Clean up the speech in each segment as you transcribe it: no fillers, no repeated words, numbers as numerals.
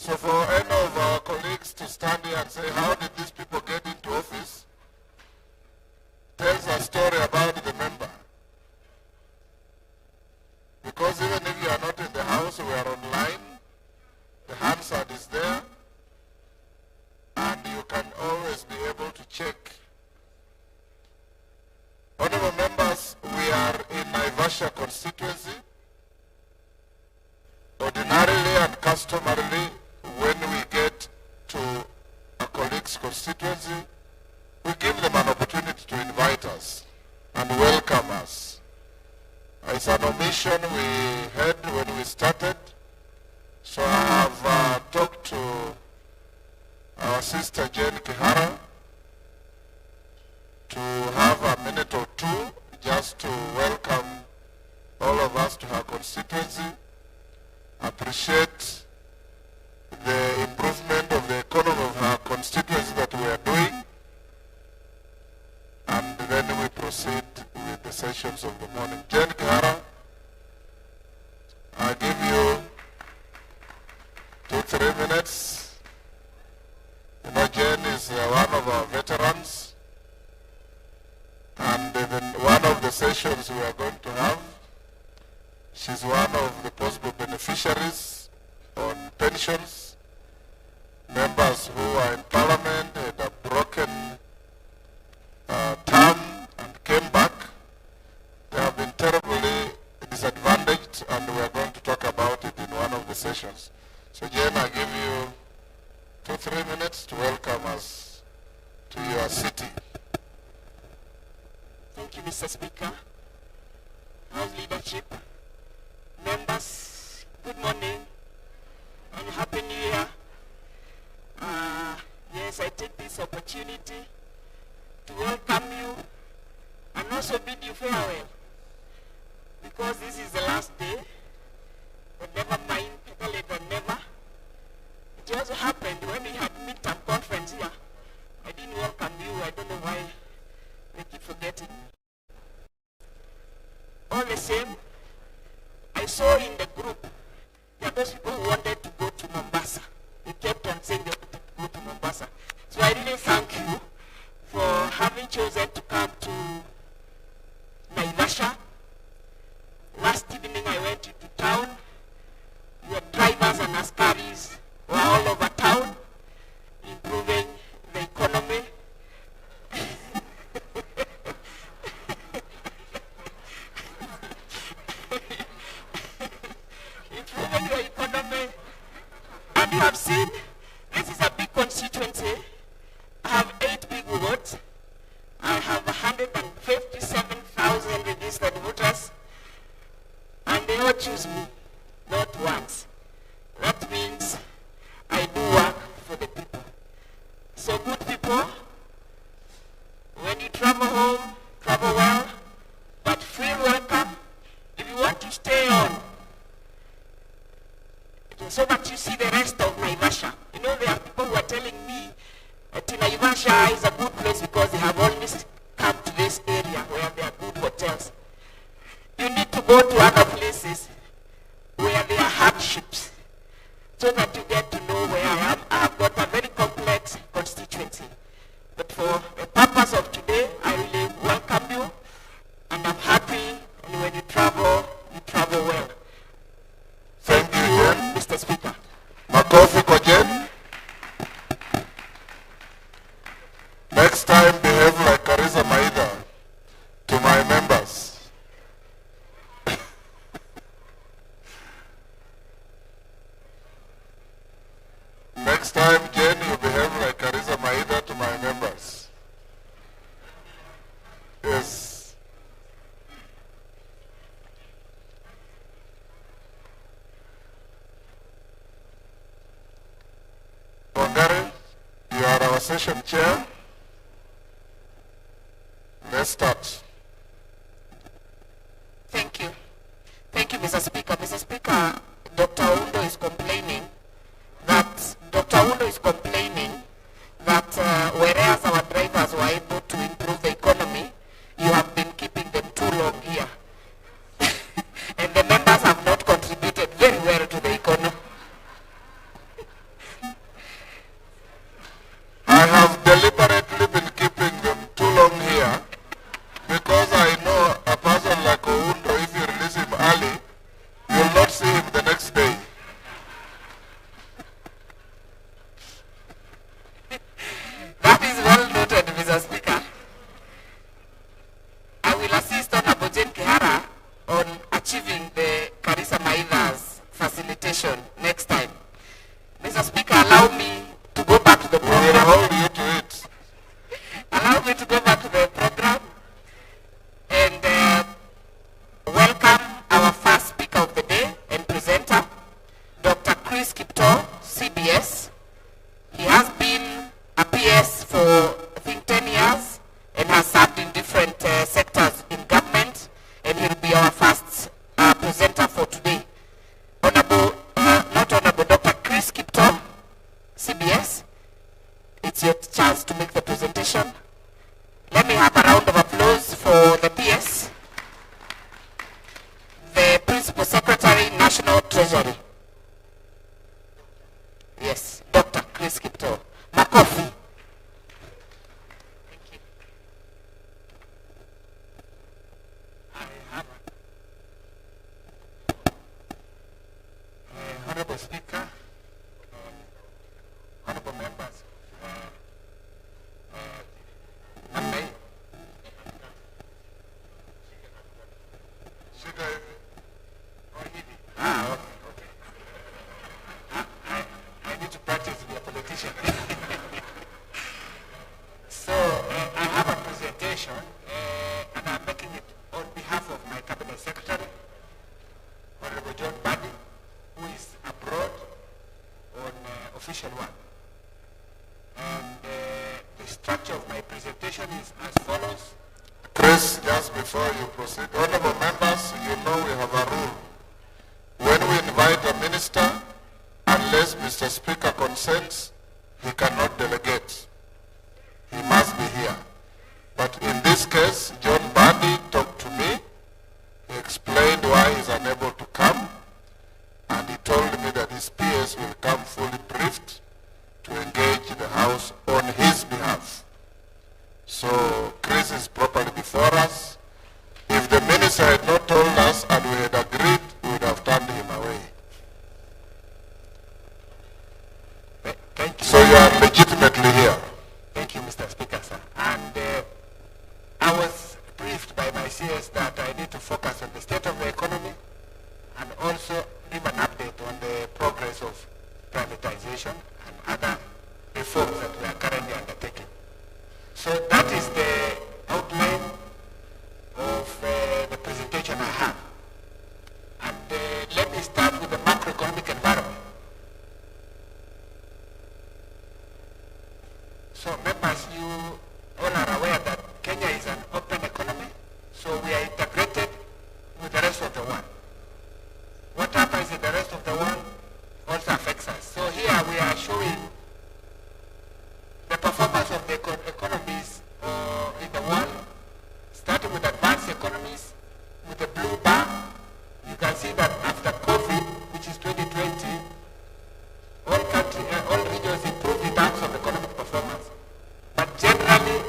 So for any of our colleagues to stand here and say, how did these people get into office, tells a story about the member. Because even if you are not in the house, we are online, the Hansard is there, and you can always be able to check. Honorable members, we are in Naivasha constituency. Ordinarily and customarily, when we get to a colleague's constituency, we give them an opportunity to invite us and welcome us. It's an omission we had when we started. So I have talked to our sister Jane Kihara to have a minute or two just to welcome all of us to her constituency, appreciate the improvement of the economy of her constituency that we are doing, and then we proceed with the sessions of the morning. Jane Kihara, I give you 2-3 minutes. You know, Jane is one of our veterans, and even one of the sessions we are going to have, she's one of the possible beneficiaries on pensions, members who are in parliament had a broken term and came back. They have been terribly disadvantaged, and we are going to talk about it in one of the sessions. So Jane, I give you 2-3 minutes to welcome us to your city. Thank you, Mr. Speaker. House leadership, members, good morning and Happy New Year. Yes, I take this opportunity to welcome you and also bid you farewell, because this is the last day, but never mind, better late than never. It also happened when we had midterm conference here. I didn't welcome you. I don't know why they keep forgetting. All the same, I saw in the group there are those people who wanted to go to Mombasa. They kept on saying they wanted to go to Mombasa. So I really thank you for having chosen to come to Naivasha. Last evening I went into town. Your drivers and askaris were all over town, improving the economy. Improving the economy. And you have seen, this is a big constituency. I have 8 big wards. I have 157,000 registered voters. And they all choose me, not once. That means I do work for the people. So good people, when you travel home, travel well, but feel welcome. If you want to stay on, so that you see the rest of Naivasha. You know, there are people who are telling me that Naivasha is a good place because they have always come to this area where there are good hotels. You need to go to other places where there are hardships so that you get to know where I am. I have got a very complex constituency. But for the purpose of today, I really welcome you, and I'm happy, and when you travel well. Thank you, Jane. Mr. Speaker. Makofi kwa Jane. Next time, behave like Karisa Maida to my members. Next time, Jane, you behave like Karisa Maida to my members. Yes. Wangari, you are our session chair. Let's start. Thank you. Thank you, Mr. Speaker. Mr. Speaker, Dr. Undo is complaining that whereas our drivers were able to improve the economy, you have been keeping them too long here. And the members have not contributed very well to the economy. facilitation next time. Mr. Speaker, allow me to go back to the We will program. hold you to it. Allow me to go back to the program and welcome our first speaker of the day and presenter, Dr. Chris Kipto, CBS. He has been a PS for, I think, 10 years and has served in different sectors in government, and he'll be our first presenter for today. Not Honorable Dr. Chris Kipto, CBS, it's your chance to make the presentation. Let me have a round of applause for the PS, the Principal Secretary, National Treasury. Yes, Dr. Chris Kipto. Makofi. Thank you. Honorable Speaker, honorable members, I need to practice to be a politician. So I have a presentation and I'm making it on behalf of my Cabinet Secretary, Honorable John Buddy, who is abroad on official work. And the structure of my presentation is as follows. Chris, just before you proceed, honorable members, you know we have a rule. When we invite a minister, unless Mr. Speaker consents, he cannot delegate. He must be here. But in this case, John Buddy talked to me. He explained why he's unable to come, and he told me that his PS will come fully briefed to engage the House on his behalf. So Chris is properly before us. If the minister had not told us and we had agreed, we would have turned him away. Thank you. So you are legitimately here. Thank you, Mr. Speaker, sir. And I was briefed by my CS that I need to focus on the state of the economy and also give an update on the progress of privatization and other reforms that we are currently undertaking. So that is the outline of the presentation I have. And let me start with the macroeconomic environment. So members, you all are aware that Kenya is an open economy, so we are integrated with the rest of the world. What happens in the rest of the world also affects us. So here we are showing the performance of the economies in the world, starting with advanced economies, with the blue bar. You can see that after COVID, which is 2020, all regions improved in terms of economic performance. But generally,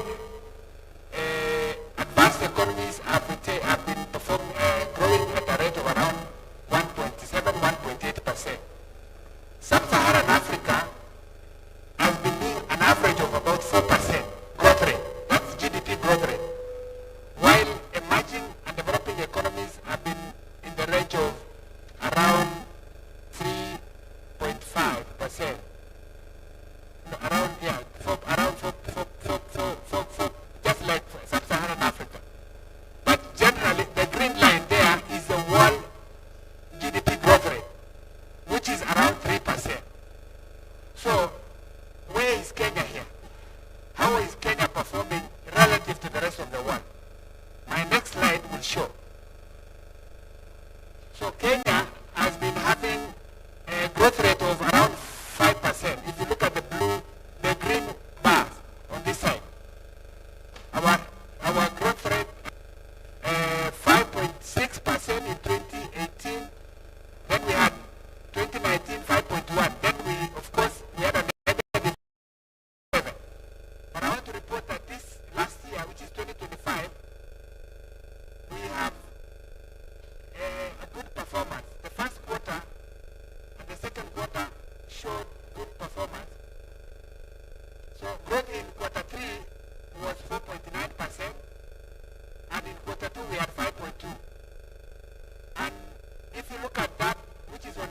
advanced economies have been growing at a rate of around 1.7, 1.8%. Sub-Saharan Africa has been doing an average of about 4% growth rate. That's GDP growth rate. While emerging and developing economies have been in the range of around 3.5%. No, around, yeah, around 4, just like Sub-Saharan Africa. But generally, the green line there is the world GDP growth rate, which is around 3%. So, where is Kenya here? How is Kenya performing relative to the rest of the world? My next slide will show. So Kenya has been having a growth rate of around 5%. If you look at the green bars on this side, our growth rate 5.6% in 2018. Then we had 2019 5.1. Then of course, we had a negative 7. But I want to report that this last year, which is 2025, we have a good performance. The first quarter and the second quarter showed good performance. So growth in quarter 3 was 4.9%, and in quarter 2 we had 5.2. And if you look at that, which is on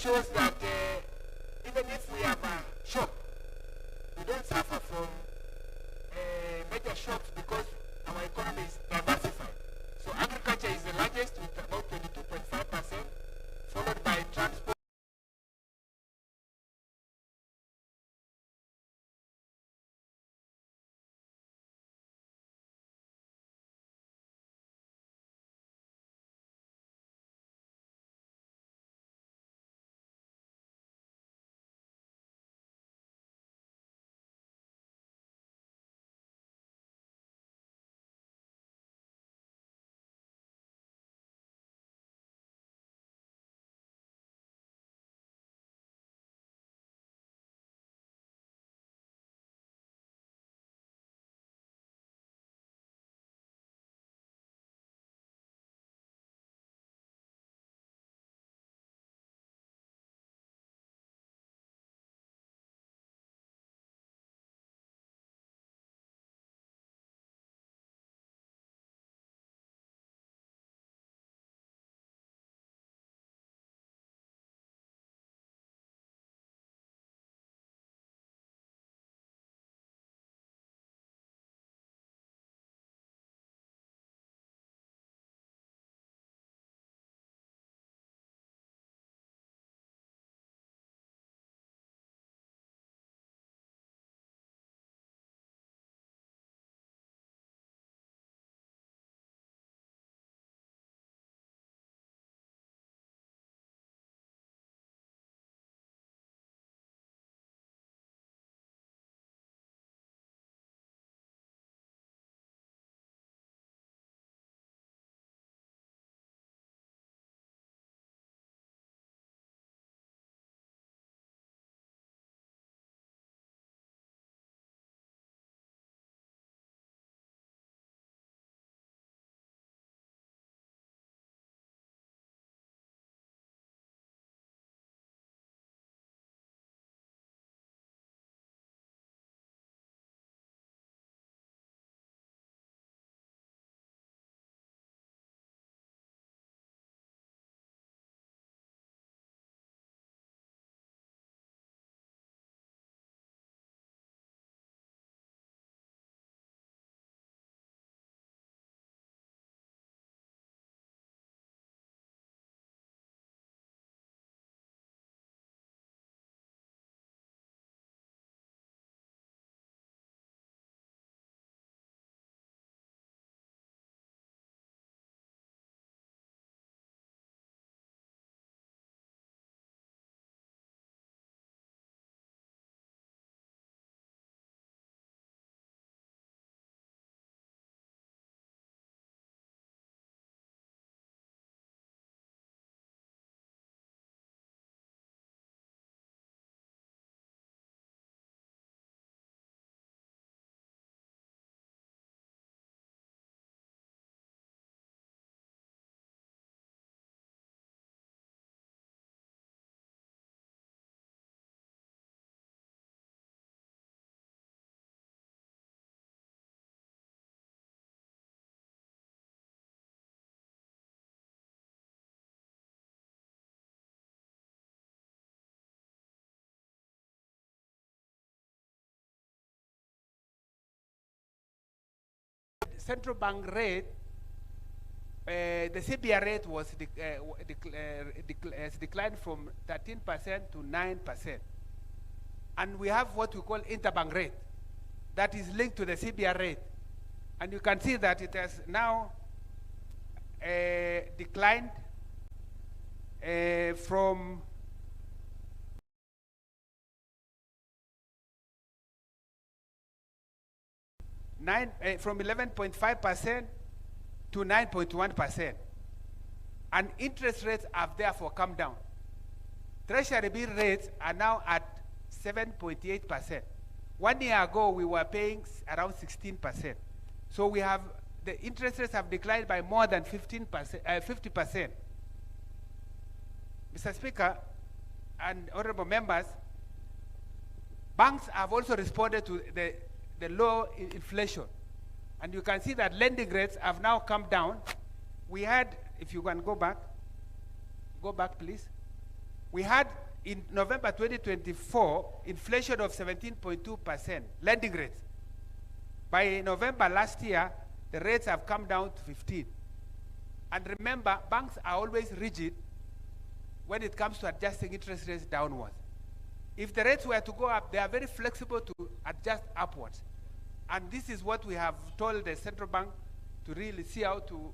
shows that even if we have a shock, we don't suffer from major shocks because our economy is diversified. So agriculture is the largest with about 22.5%, followed by transport. Central bank rate, the CBR rate was declined from 13% to 9%. And we have what we call interbank rate that is linked to the CBR rate. And you can see that it has now declined from from 11.5% to 9.1%. And interest rates have therefore come down. Treasury bill rates are now at 7.8%. 1 year ago, we were paying around 16%. So we have, the interest rates have declined by more than 50%. Mr. Speaker and honorable members, banks have also responded to the low inflation. And you can see that lending rates have now come down. We had, if you can go back please. We had in November 2024 inflation of 17.2% lending rates. By November last year, the rates have come down to 15. And remember, banks are always rigid when it comes to adjusting interest rates downwards. If the rates were to go up, they are very flexible to adjust upwards. And this is what we have told the central bank to really see how to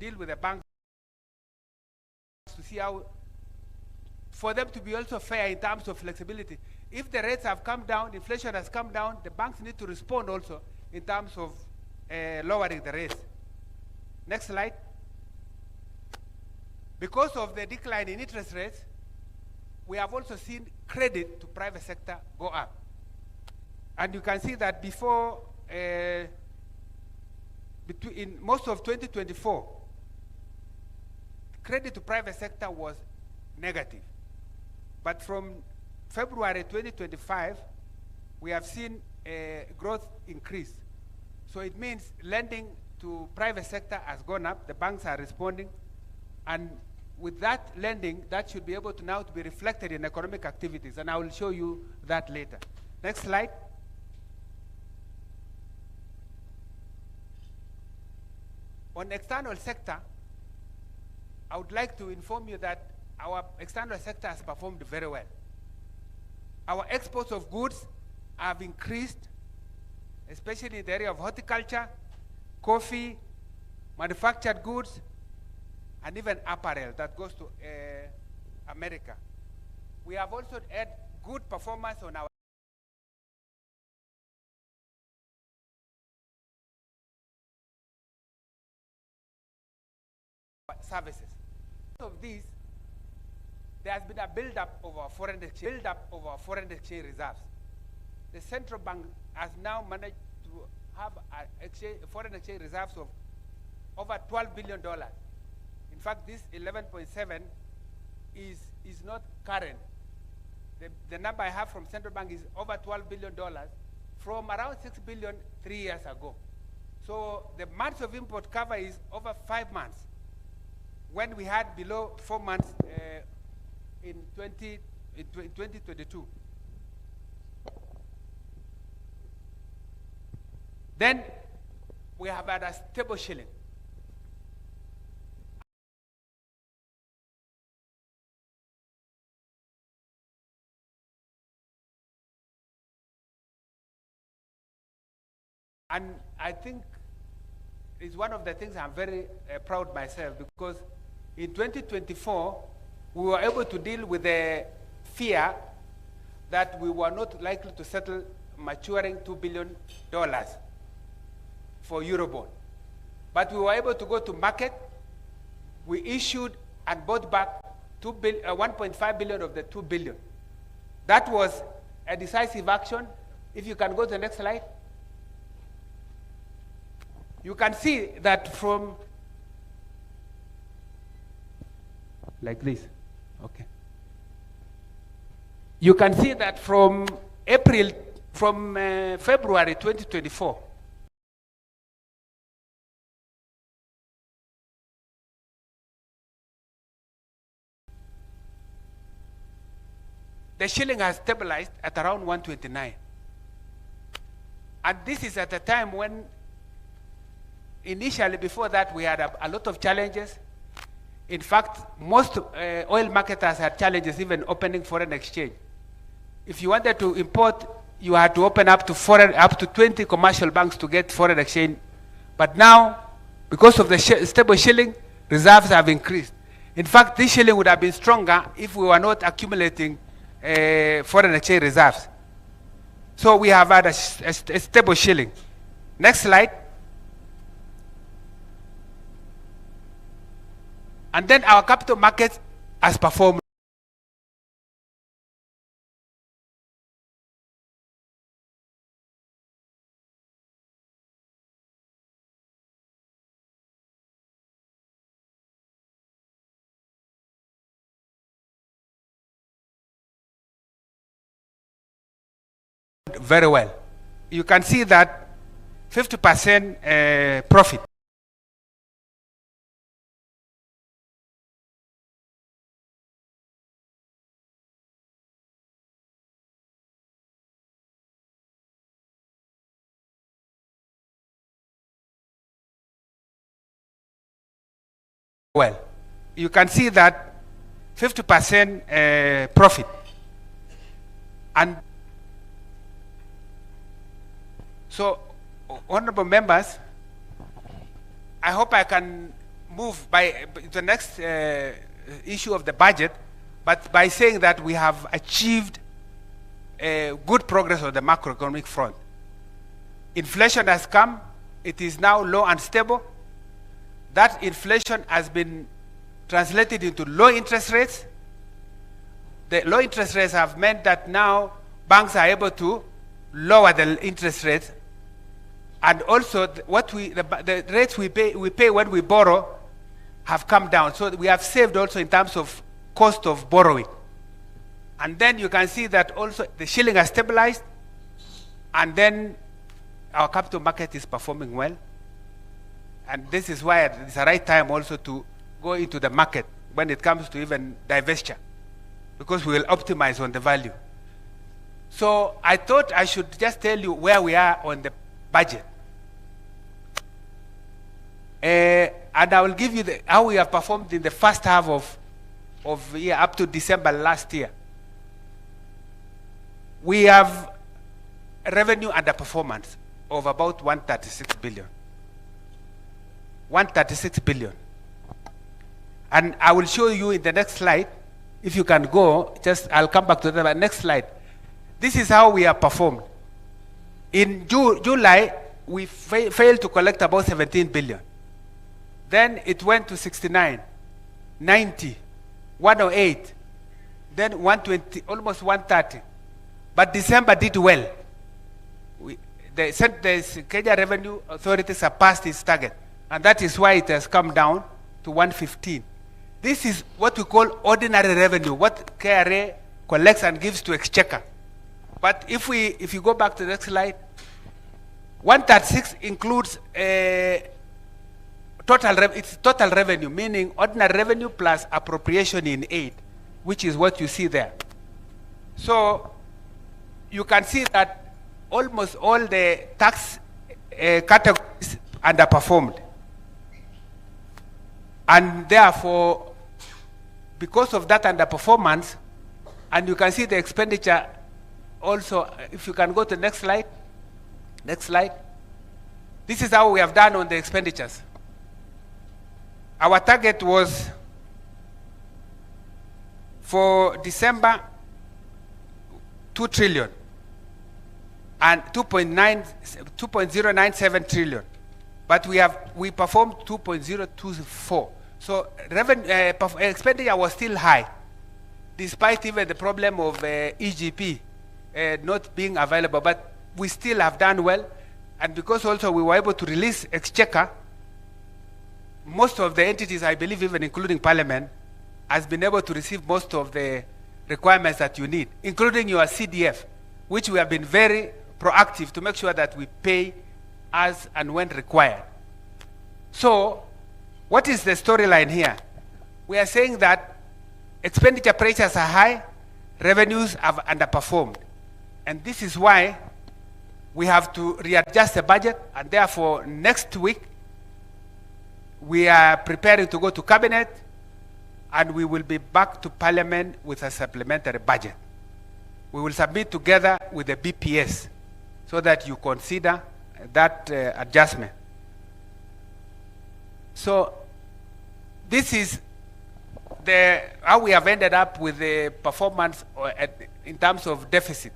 deal with the banks, to see how, for them to be also fair in terms of flexibility. If the rates have come down, inflation has come down, the banks need to respond also in terms of lowering the rates. Next slide. Because of the decline in interest rates, we have also seen credit to private sector go up. And you can see that before, in most of 2024, credit to private sector was negative. But from February 2025, we have seen a growth increase. So it means lending to private sector has gone up, the banks are responding, and with that lending, that should be able to now to be reflected in economic activities, and I will show you that later. Next slide. On external sector, I would like to inform you that our external sector has performed very well. Our exports of goods have increased, especially in the area of horticulture, coffee, manufactured goods, and even apparel that goes to America. We have also had good performance on our services. Because of this, there has been a build-up of our foreign exchange reserves. The central bank has now managed to have foreign exchange reserves of over $12 billion. In fact, this 11.7 is not current. The number I have from central bank is over $12 billion from around $6 billion 3 years ago. So the months of import cover is over 5 months, when we had below 4 months in 2022. Then we have had a stable shilling. And I think it's one of the things I'm very proud myself, because in 2024, we were able to deal with the fear that we were not likely to settle maturing $2 billion for Eurobond. But we were able to go to market. We issued and bought back 1.5 billion of the 2 billion. That was a decisive action. If you can go to the next slide. You can see that from, like this, okay. You can see that from February 2024, the shilling has stabilized at around 129. And this is at a time when initially, before that, we had a lot of challenges. In fact, most oil marketers had challenges even opening foreign exchange. If you wanted to import, you had to open up to 20 commercial banks to get foreign exchange. But now, because of the stable shilling, reserves have increased. In fact, this shilling would have been stronger if we were not accumulating foreign exchange reserves. So we have had a stable shilling. Next slide. And then our capital market has performed very well. You can see that 50% profit. well. You can see that 50% profit. And so, honorable members, I hope I can move by the next issue of the budget, but by saying that we have achieved good progress on the macroeconomic front. Inflation has come. It is now low and stable. That inflation has been translated into low interest rates. The low interest rates have meant that now banks are able to lower the interest rates, and also the rates we pay when we borrow have come down. So we have saved also in terms of cost of borrowing. And then you can see that also the shilling has stabilized, and then our capital market is performing well. And this is why it's the right time also to go into the market when it comes to even divestiture, because we will optimize on the value. So I thought I should just tell you where we are on the budget. And I will give you how we have performed in the first half of the year up to December last year. We have revenue underperformance of about 136 billion. 136 billion. And I will show you in the next slide. If you can go, I'll come back to the next slide. This is how we have performed. In July, we failed to collect about 17 billion. Then it went to 69, 90, 108, then 120, almost 130. But December did well. The Kenya Revenue Authority surpassed its target, and that is why it has come down to 115. This is what we call ordinary revenue, what KRA collects and gives to Exchequer. But if you go back to the next slide, 136 includes total revenue, meaning ordinary revenue plus appropriation in aid, which is what you see there. So you can see that almost all the tax categories underperformed. And therefore, because of that underperformance, and you can see the expenditure also, if you can go to the next slide. Next slide. This is how we have done on the expenditures. Our target was for December 2 trillion and 2.097 trillion, but we performed 2.024. So expenditure was still high, despite even the problem of EGP not being available. But we still have done well, and because also we were able to release Exchequer, most of the entities, I believe, even including Parliament, has been able to receive most of the requirements that you need, including your CDF, which we have been very proactive to make sure that we pay as and when required. So, what is the storyline here? We are saying that expenditure pressures are high, revenues have underperformed. And this is why we have to readjust the budget, and therefore next week we are preparing to go to Cabinet, and we will be back to Parliament with a supplementary budget. We will submit together with the BPS so that you consider that adjustment. So this is how we have ended up with the performance in terms of deficit.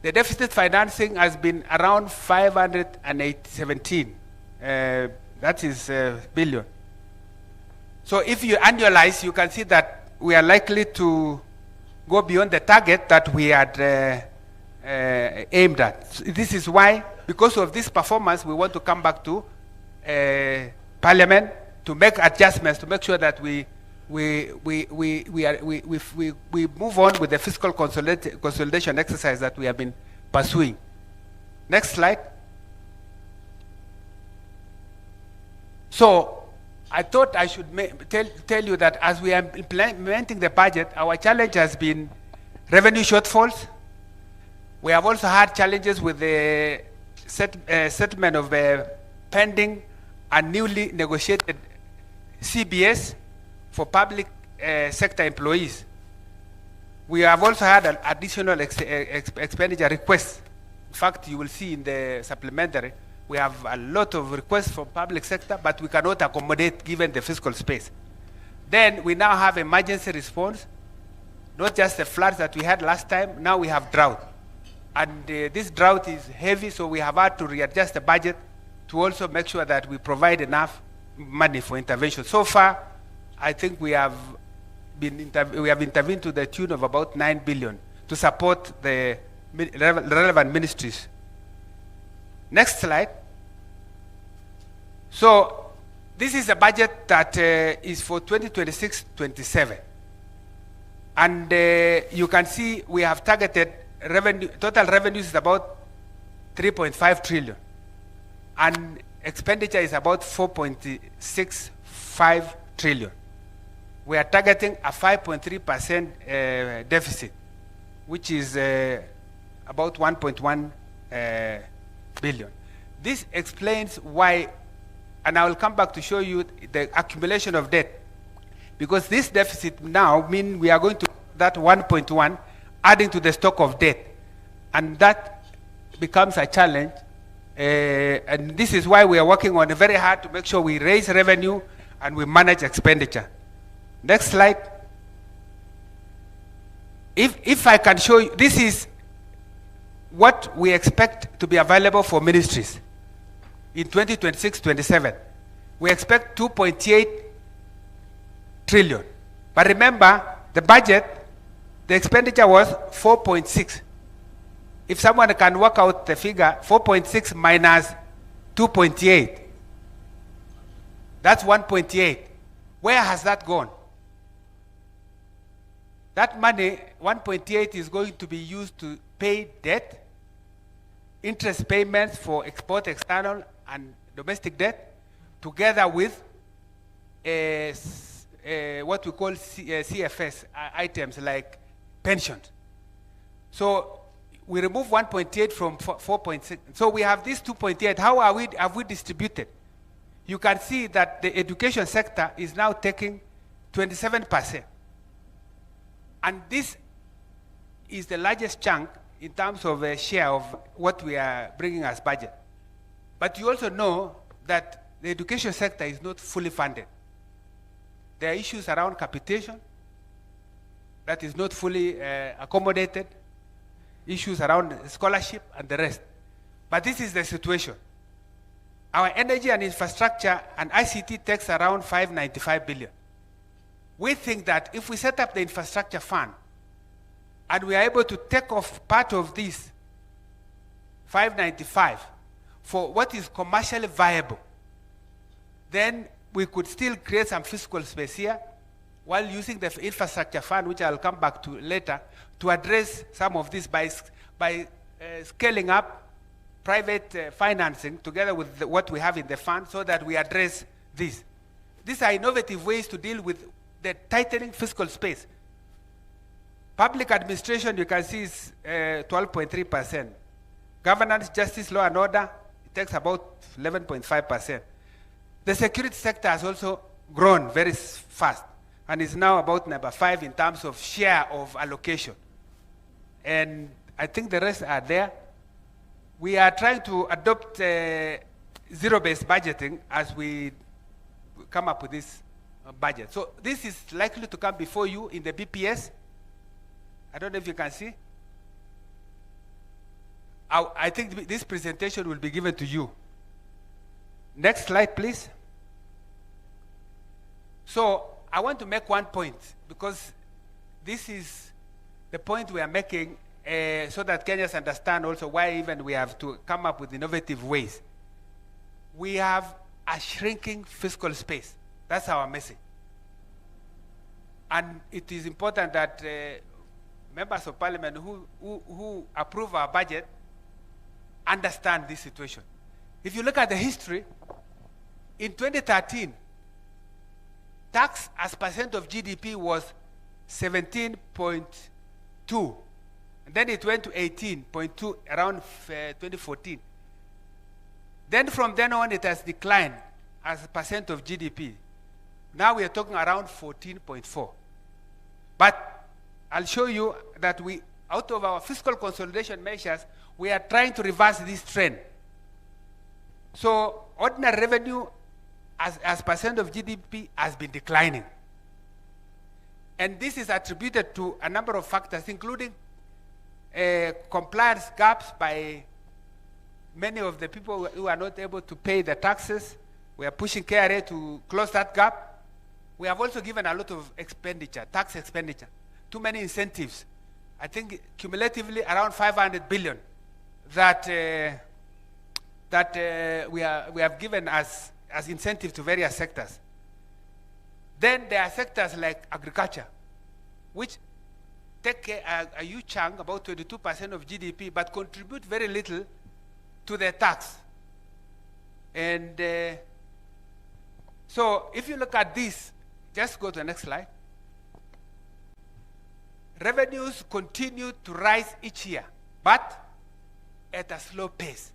The deficit financing has been around 517. That is billion. So if you annualize, you can see that we are likely to go beyond the target that we had aimed at. So this is why, because of this performance, we want to come back to Parliament to make adjustments to make sure that we move on with the fiscal consolidation exercise that we have been pursuing. Next slide. So I thought I should tell you that as we are implementing the budget, our challenge has been revenue shortfalls. We have also had challenges with the settlement of pending and newly negotiated CBS for public sector employees. We have also had an additional expenditure requests. In fact, you will see in the supplementary, we have a lot of requests from public sector, but we cannot accommodate given the fiscal space. Then we now have emergency response, not just the floods that we had last time, now we have drought. And this drought is heavy, so we have had to readjust the budget to also make sure that we provide enough money for intervention. So far, I think we have intervened to the tune of about 9 billion to support the relevant ministries. Next slide. So this is a budget that is for 2026-27. And you can see we have targeted revenue, total revenues is about 3.5 trillion. And expenditure is about 4.65 trillion. We are targeting a 5.3% deficit, which is about 1.1 billion. This explains why, and I will come back to show you the accumulation of debt, because this deficit now means we are going to that 1.1 adding to the stock of debt, and that becomes a challenge. And this is why we are working on it very hard to make sure we raise revenue and we manage expenditure. Next slide. If I can show you, this is what we expect to be available for ministries in 2026-27. We expect 2.8 trillion. But remember, the budget, the expenditure was 4.6. If someone can work out the figure, 4.6 minus 2.8, that's 1.8. Where has that gone? That money, 1.8, is going to be used to pay debt, interest payments for export, external, and domestic debt, together with what we call CFS items like pensions. So we remove 1.8 from 4.6. So we have this 2.8. How have we distributed? You can see that the education sector is now taking 27%. And this is the largest chunk in terms of a share of what we are bringing as budget. But you also know that the education sector is not fully funded. There are issues around capitation that is not fully accommodated, issues around scholarship and the rest. But this is the situation. Our energy and infrastructure and ICT takes around 595 billion. We think that if we set up the infrastructure fund and we are able to take off part of this 595 for what is commercially viable, then we could still create some fiscal space here while using the infrastructure fund, which I'll come back to later, to address some of this by scaling up private financing together with what we have in the fund so that we address this. These are innovative ways to deal with the tightening fiscal space. Public administration, you can see, is 12.3%. Governance, justice, law and order, it takes about 11.5%. The security sector has also grown very fast and is now about number 5 in terms of share of allocation. And I think the rest are there. We are trying to adopt zero-based budgeting as we come up with this budget. So this is likely to come before you in the BPS. I don't know if you can see. I think this presentation will be given to you. Next slide, please. So I want to make one point, because this is the point we are making so that Kenyans understand also why even we have to come up with innovative ways. We have a shrinking fiscal space. That's our message. And it is important that members of parliament who approve our budget understand this situation. If you look at the history, in 2013, tax as percent of GDP was 17.2. And then it went to 18.2 around 2014. Then from then on, it has declined as a percent of GDP. Now we are talking around 14.4. But I'll show you that we, out of our fiscal consolidation measures, we are trying to reverse this trend. So ordinary revenue as percent of GDP has been declining. And this is attributed to a number of factors, including compliance gaps by many of the people who are not able to pay the taxes. We are pushing KRA to close that gap. We have also given a lot of expenditure, tax expenditure, too many incentives. I think cumulatively around 500 billion that we have given as incentive to various sectors. Then there are sectors like agriculture, which take a huge chunk, about 22% of GDP, but contribute very little to their tax. And so if you look at this, just go to the next slide. Revenues continue to rise each year, but at a slow pace.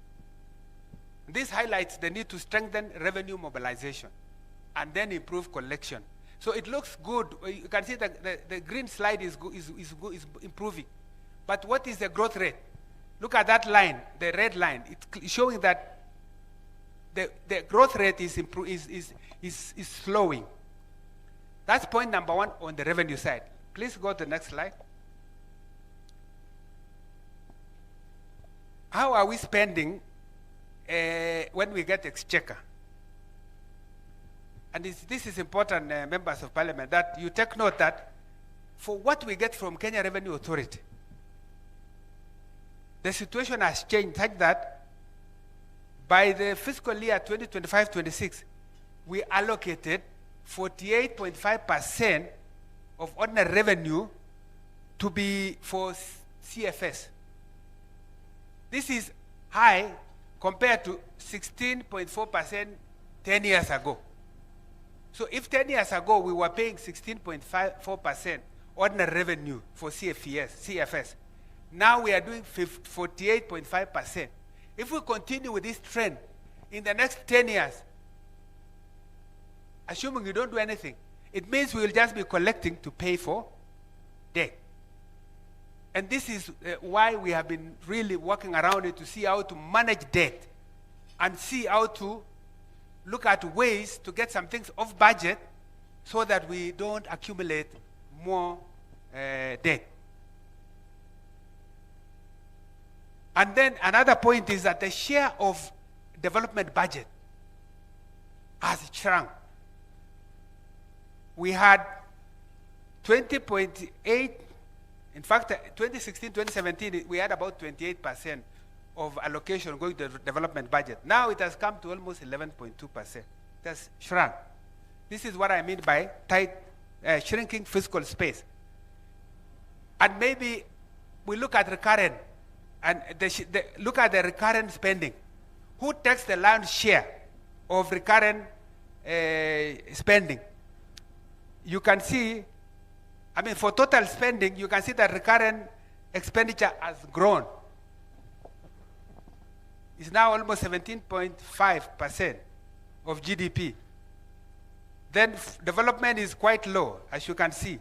This highlights the need to strengthen revenue mobilization and then improve collection. So it looks good. You can see that the green slide is improving. But what is the growth rate? Look at that line, the red line. It's showing that the growth rate is slowing. That's point number one on the revenue side. Please go to the next slide. How are we spending when we get exchequer? And this is important, members of parliament, that you take note that for what we get from Kenya Revenue Authority, the situation has changed such that by the fiscal year 2025-26, we allocated 48.5% of ordinary revenue to be for CFS. This is high compared to 16.4% 10 years ago. So if 10 years ago we were paying 16.4% ordinary revenue for CFS, now we are doing 48.5%. If we continue with this trend in the next 10 years, assuming we don't do anything, it means we will just be collecting to pay for debt. And this is why we have been really working around it to see how to manage debt and see how to look at ways to get some things off budget so that we don't accumulate more debt. And then another point is that the share of development budget has shrunk. We had 20.8, in fact, 2016-2017, we had about 28% of allocation going to the development budget. Now it has come to almost 11.2%. That's shrunk. This is what I mean by tight, shrinking fiscal space. And maybe we look at recurrent, and look at the recurrent spending. Who takes the lion's share of recurrent spending? You can see, I mean, for total spending, you can see that recurrent expenditure has grown. It's now almost 17.5% of GDP. Then development is quite low, as you can see.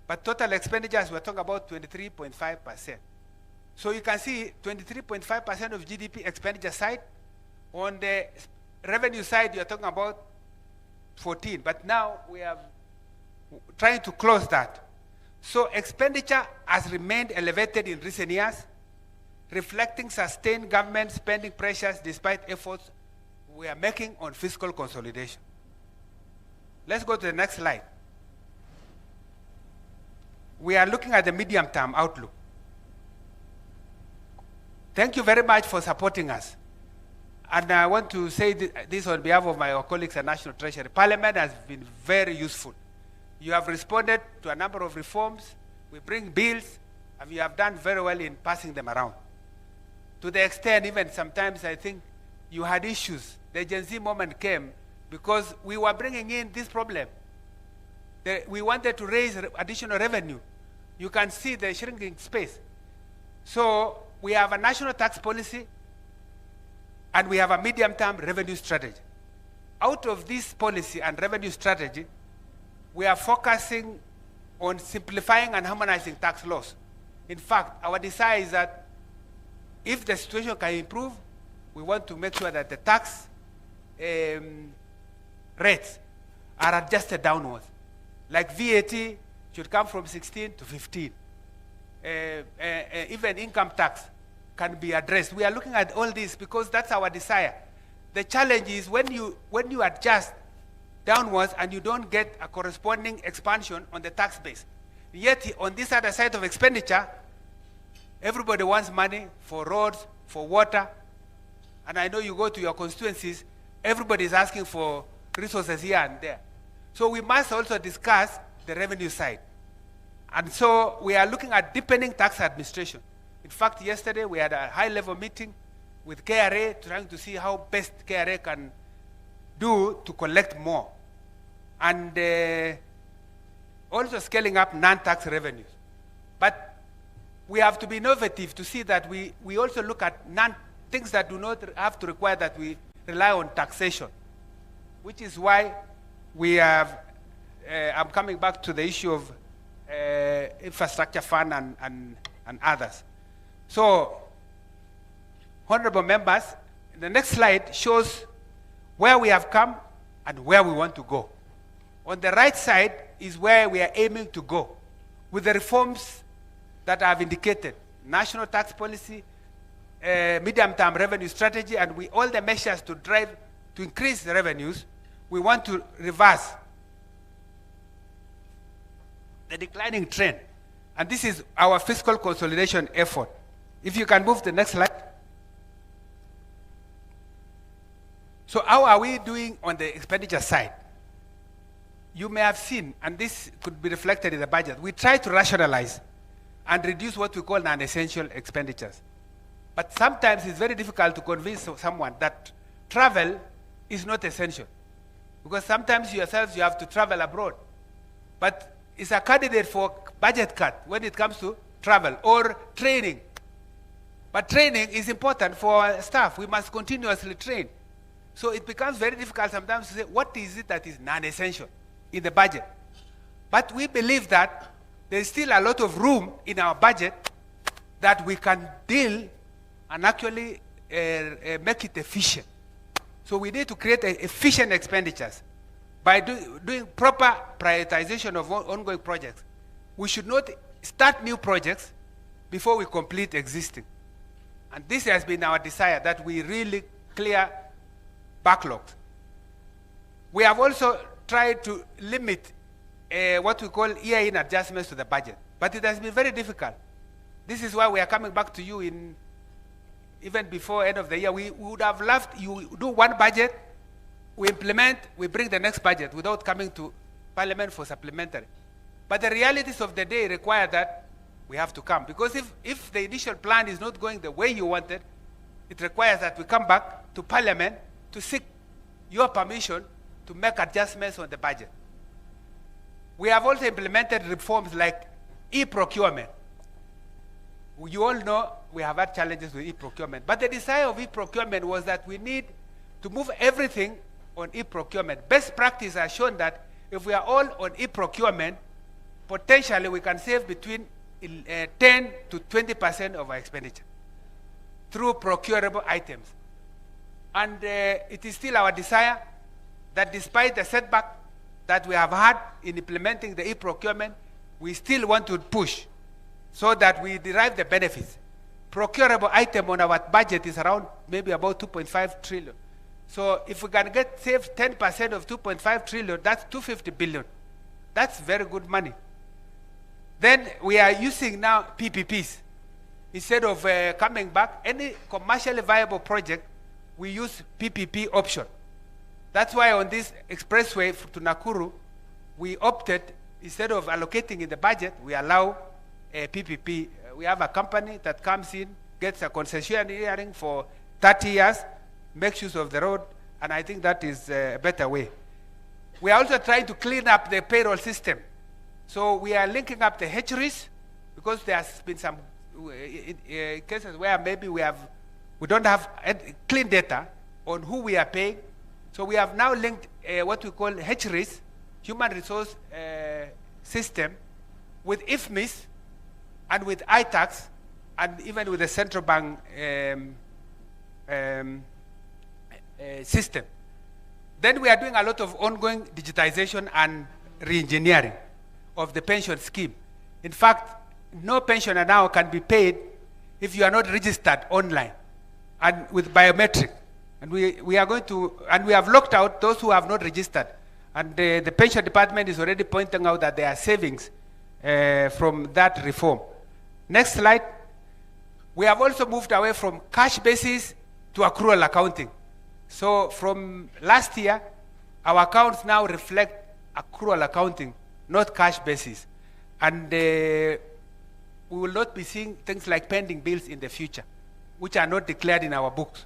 But total expenditures, we're talking about 23.5%. So you can see 23.5% of GDP expenditure side. On the revenue side, you're talking about 14. But now we are trying to close that. So expenditure has remained elevated in recent years, reflecting sustained government spending pressures despite efforts we are making on fiscal consolidation. Let's go to the next slide. We are looking at the medium-term outlook. Thank you very much for supporting us. And I want to say this on behalf of my colleagues at National Treasury. Parliament has been very useful. You have responded to a number of reforms. We bring bills, and you have done very well in passing them around. To the extent, even sometimes I think you had issues. The Gen Z moment came because we were bringing in this problem. We wanted to raise additional revenue. You can see the shrinking space. So we have a national tax policy, and we have a medium-term revenue strategy. out of this policy and revenue strategy, we are focusing on simplifying and harmonizing tax laws. In fact, our desire is that if the situation can improve, we want to make sure that the tax rates are adjusted downwards. Like VAT should come from 16 to 15. Even income tax can be addressed. We are looking at all this because that's our desire. The challenge is when you adjust downwards and you don't get a corresponding expansion on the tax base. Yet on this other side of expenditure, everybody wants money for roads, for water, and I know you go to your constituencies, everybody is asking for resources here and there. So we must also discuss the revenue side. And so we are looking at deepening tax administration. In fact, yesterday we had a high-level meeting with KRA trying to see how best KRA can do to collect more. And also scaling up non-tax revenues. But we have to be innovative to see that we also look at things that do not have to require that we rely on taxation, which is why we have, I'm coming back to the issue of infrastructure fund and others. So, honorable members, the next slide shows where we have come and where we want to go. On the right side is where we are aiming to go with the reforms that I have indicated: national tax policy, medium-term revenue strategy, and all the measures to increase the revenues. We want to reverse the declining trend. And this is our fiscal consolidation effort. If you can move the next slide. So how are we doing on the expenditure side? You may have seen, and this could be reflected in the budget, we try to rationalize and reduce what we call non-essential expenditures. But sometimes it's very difficult to convince someone that travel is not essential. Because sometimes yourselves, you have to travel abroad. But it's a candidate for budget cut when it comes to travel or training. But training is important for our staff. We must continuously train. So it becomes very difficult sometimes to say, what is it that is non-essential in the budget? But we believe that there is still a lot of room in our budget that we can deal and actually make it efficient. So we need to create efficient expenditures by doing proper prioritization of ongoing projects. We should not start new projects before we complete existing. And this has been our desire, that we really clear backlogs. We have also tried to limit what we call year-in adjustments to the budget. But it has been very difficult. This is why we are coming back to you even before end of the year. We would have loved you do one budget, we implement, we bring the next budget without coming to Parliament for supplementary. But the realities of the day require that we have to come. Because if the initial plan is not going the way you wanted, it requires that we come back to Parliament to seek your permission to make adjustments on the budget. We have also implemented reforms like e-procurement. You all know we have had challenges with e-procurement. But the desire of e-procurement was that we need to move everything on e-procurement. Best practice has shown that if we are all on e-procurement, potentially we can save between 10 to 20% of our expenditure through procurable items. And it is still our desire that despite the setback that we have had in implementing the e-procurement, we still want to push so that we derive the benefits. Procurable item on our budget is around maybe about 2.5 trillion. So if we can save 10% of 2.5 trillion, that's 250 billion. That's very good money. Then we are using now PPPs. Instead of coming back, any commercially viable project, we use PPP option. That's why on this expressway to Nakuru, we opted, instead of allocating in the budget, we allow a PPP. We have a company that comes in, gets a concession hearing for 30 years, makes use of the road, and I think that is a better way. We are also trying to clean up the payroll system. So we are linking up the hatcheries, because there has been some cases where maybe we don't have clean data on who we are paying So we have now linked what we call HRIS, Human Resource System, with IFMIS and with ITAX and even with the central bank system. Then we are doing a lot of ongoing digitization and re-engineering of the pension scheme. In fact, no pensioner now can be paid if you are not registered online and with biometric. And we are going to, and we have locked out those who have not registered. And the pension department is already pointing out that there are savings from that reform. Next slide. We have also moved away from cash basis to accrual accounting. So from last year, our accounts now reflect accrual accounting, not cash basis. And we will not be seeing things like pending bills in the future, which are not declared in our books.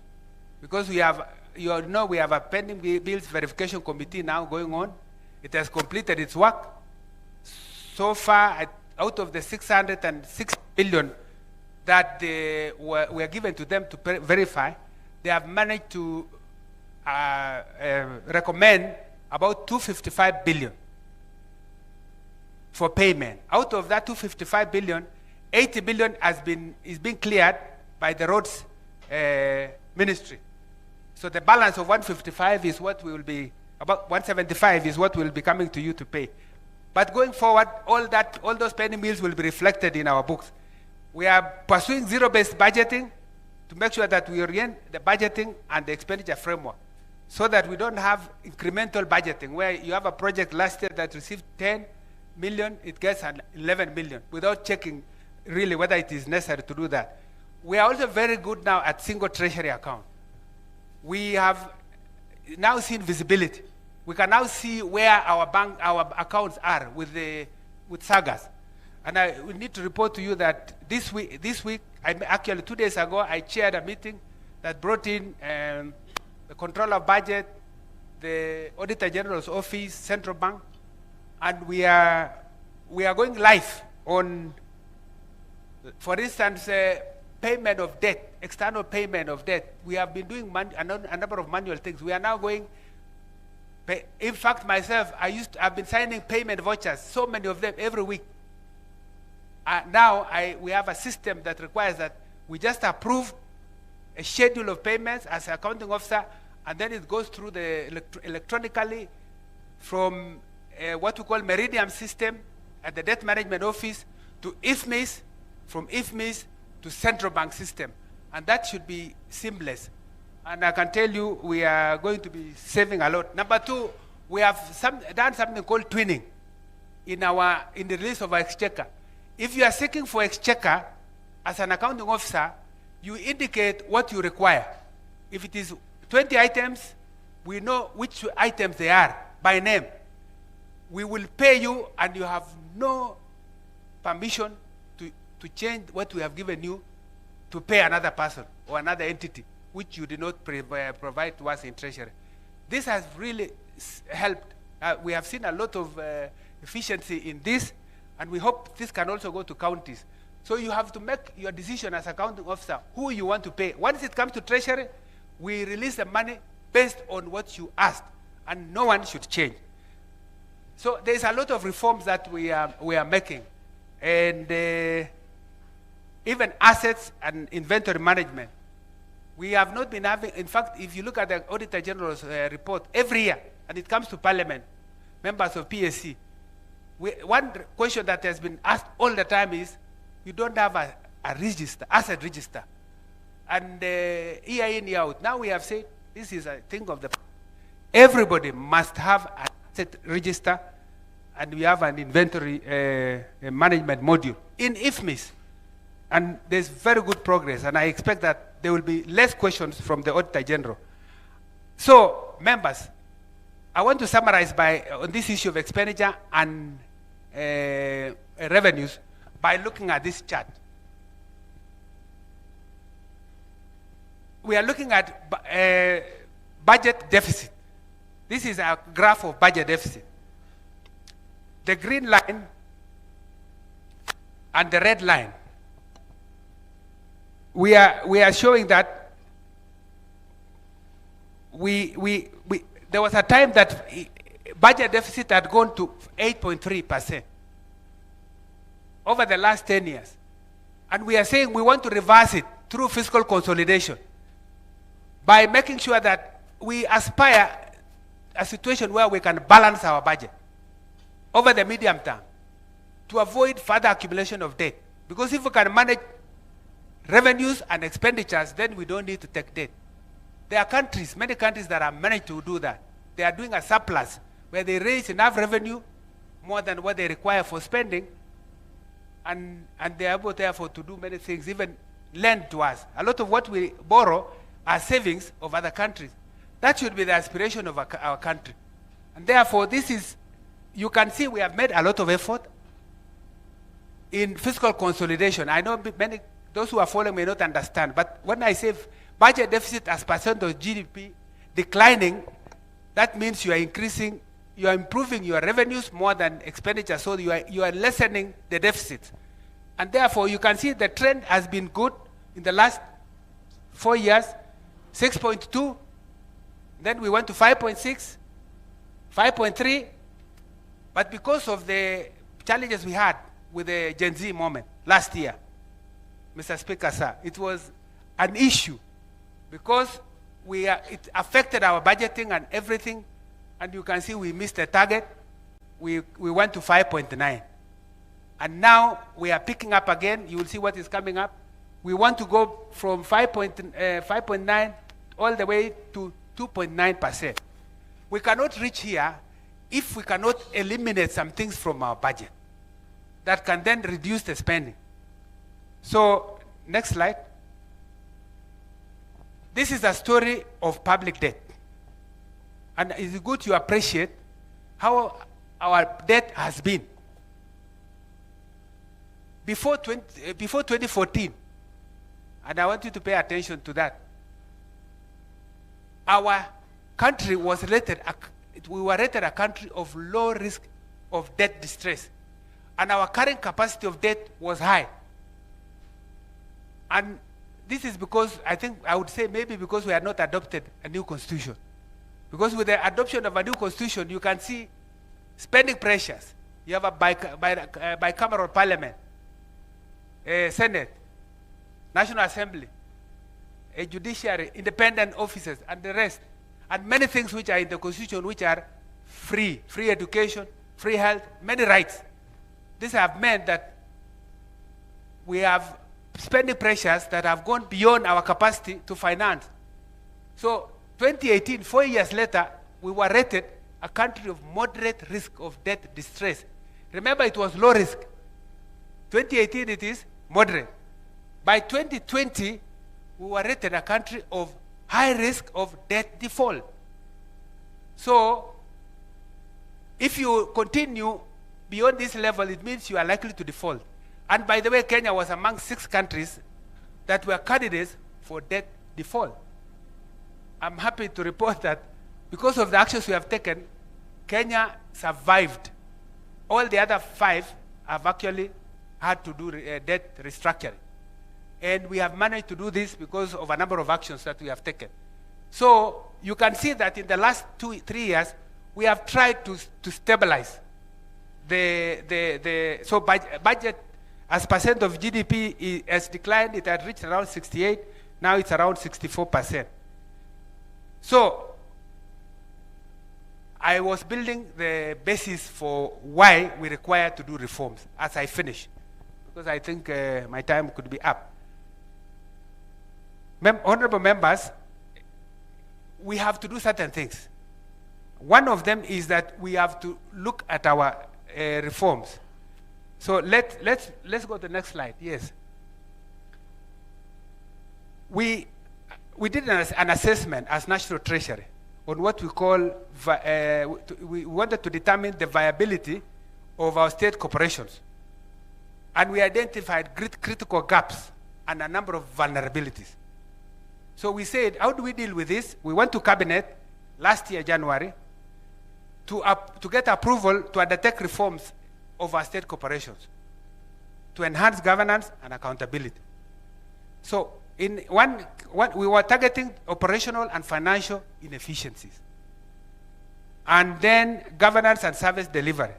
Because we have, you know, we have a pending bills verification committee now going on. It has completed its work. So far, out of the 606 billion that were given to them to verify, they have managed to recommend about 255 billion for payment. Out of that 255 billion, 80 billion is being cleared by the roads ministry. So the balance of 155 is what we will be, about 175 is what will be coming to you to pay. But going forward, all those pending bills will be reflected in our books. We are pursuing zero-based budgeting to make sure that we orient the budgeting and the expenditure framework so that we don't have incremental budgeting where you have a project last year that received 10 million, it gets an 11 million without checking really whether it is necessary to do that. We are also very good now at single treasury account. We have now seen visibility. We can now see where our accounts are with SAGAs. And we need to report to you that this week, actually 2 days ago, I chaired a meeting that brought in the controller of budget, the Auditor General's office, central bank, and we are going live on, for instance, payment of debt, external payment of debt. We have been doing a number of manual things. We are now going. In fact, myself, I've been signing payment vouchers, so many of them every week. Now we have a system that requires that we just approve a schedule of payments as an accounting officer, and then it goes through the electronically from what we call Meridian system at the debt management office to IFMIS, from IFMIS to central bank system, and that should be seamless. And I can tell you, we are going to be saving a lot. Number two, we have done something called twinning in the release of our exchequer. If you are seeking for exchequer as an accounting officer, you indicate what you require. If it is 20 items, we know which items they are by name. We will pay you, and you have no permission to change what we have given you to pay another person or another entity, which you did not provide to us in Treasury. This has really helped. We have seen a lot of efficiency in this, and we hope this can also go to counties. So you have to make your decision as accounting officer who you want to pay. Once it comes to Treasury, we release the money based on what you asked, and no one should change. So there's a lot of reforms that we are making, and even assets and inventory management. We have not been having, in fact, if you look at the Auditor General's report every year, and it comes to Parliament, members of PSC, one question that has been asked all the time is, you don't have a register, asset register. And year in, year out. Now we have said, this is a thing of the, everybody must have an asset register, and we have an inventory management module in IFMIS. And there's very good progress, and I expect that there will be less questions from the Auditor General. So, members, I want to summarize on this issue of expenditure and revenues by looking at this chart. We are looking at budget deficit. This is a graph of budget deficit. The green line and the red line. We are showing that there was a time that budget deficit had gone to 8.3% over the last 10 years. And we are saying we want to reverse it through fiscal consolidation by making sure that we aspire a situation where we can balance our budget over the medium term to avoid further accumulation of debt. Because if we can manage revenues and expenditures, then we don't need to take debt. There are countries, many countries that have managed to do that. They are doing a surplus where they raise enough revenue, more than what they require for spending, and they are able therefore to do many things, even lend to us. A lot of what we borrow are savings of other countries. That should be the aspiration of our country. And therefore, this is, you can see we have made a lot of effort in fiscal consolidation. I know many, those who are following may not understand, but when I say budget deficit as percent of GDP declining, that means you are increasing, you are improving your revenues more than expenditure, so you are lessening the deficit. And therefore, you can see the trend has been good in the last 4 years, 6.2, then we went to 5.6, 5.3, but because of the challenges we had with the Gen Z moment last year, Mr. Speaker, sir, it was an issue because it affected our budgeting and everything, and you can see we missed the target. We went to 5.9. And now we are picking up again. You will see what is coming up. We want to go from 5.9 all the way to 2.9%. We cannot reach here if we cannot eliminate some things from our budget that can then reduce the spending. So, next slide. This is a story of public debt. And it's good to appreciate how our debt has been. Before 2014, and I want you to pay attention to that, our country was rated, we were rated a country of low risk of debt distress. And our current capacity of debt was high. And this is because, I would say maybe because we had not adopted a new constitution. Because with the adoption of a new constitution, you can see spending pressures. You have a bicameral parliament, a Senate, National Assembly, a judiciary, independent officers, and the rest. And many things which are in the constitution which are free education, free health, many rights. These have meant that we have spending pressures that have gone beyond our capacity to finance. So 2018, 4 years later, we were rated a country of moderate risk of debt distress. Remember, it was low risk. 2018, it is moderate. By 2020, we were rated a country of high risk of debt default. So, if you continue beyond this level, it means you are likely to default. And by the way, Kenya was among 6 countries that were candidates for debt default. I'm happy to report that because of the actions we have taken, Kenya survived. All the other 5 have actually had to do debt restructuring. And we have managed to do this because of a number of actions that we have taken. So you can see that in the last 2-3 years, we have tried to stabilize so budget as percent of GDP has declined. It had reached around 68. Now it's around 64%. So I was building the basis for why we require to do reforms as I finish, because I think my time could be up. Honorable members, we have to do certain things. One of them is that we have to look at our reforms. So let's go to the next slide. Yes. We did an assessment as National Treasury on what we call, we wanted to determine the viability of our state corporations. And we identified critical gaps and a number of vulnerabilities. So we said, how do we deal with this? We went to Cabinet last year, January, to get approval to undertake reforms of our state corporations to enhance governance and accountability. So in one we were targeting operational and financial inefficiencies. and then governance and service delivery,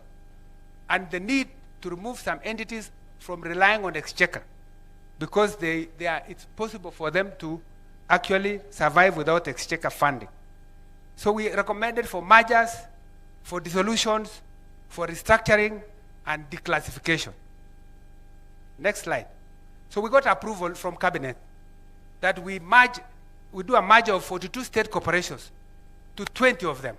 and the need to remove some entities from relying on exchequer, because it's possible for them to actually survive without exchequer funding. So we recommended for mergers, for dissolutions, for restructuring, and declassification. Next slide. So we got approval from cabinet that we do a merger of 42 state corporations to 20 of them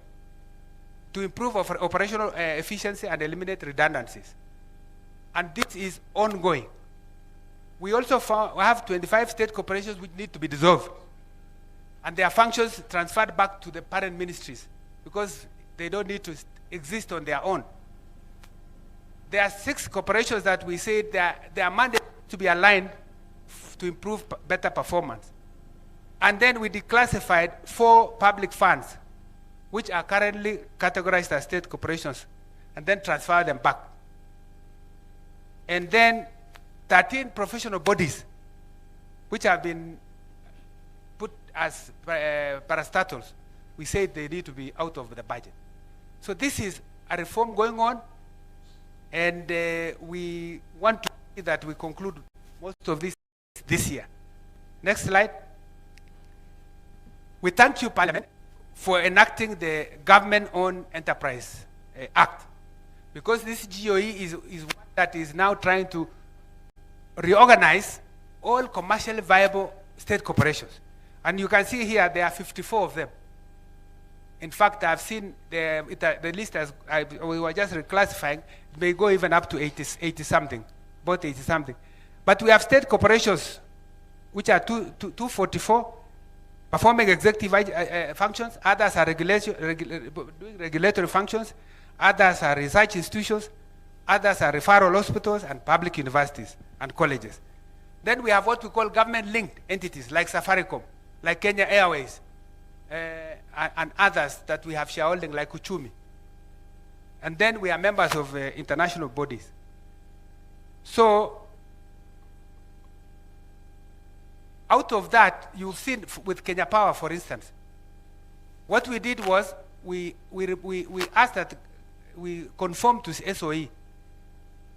to improve operational efficiency and eliminate redundancies. And this is ongoing. We also have 25 state corporations which need to be dissolved, and their functions transferred back to the parent ministries because they don't need to exist on their own. There are 6 corporations that we say their mandate to be aligned to improve better performance. And then we declassified 4 public funds, which are currently categorized as state corporations, and then transfer them back. And then 13 professional bodies, which have been put as parastatals, we say they need to be out of the budget. So this is a reform going on, and we want to see that we conclude most of this year. Next slide. We thank you, Parliament, for enacting the Government-Owned Enterprise Act, because this GOE is one that is now trying to reorganize all commercially viable state corporations. And you can see here there are 54 of them. In fact, I've seen the list as we were just reclassifying, it may go even up to 80 something, about 80 something. But we have state corporations which are 244 performing executive functions, others are doing regulatory functions, others are research institutions, others are referral hospitals and public universities and colleges. Then we have what we call government-linked entities like Safaricom, like Kenya Airways, and others that we have shareholding like Uchumi. And then we are members of international bodies. So out of that, you've seen with Kenya Power, for instance, what we did was we asked that we conform to SOE,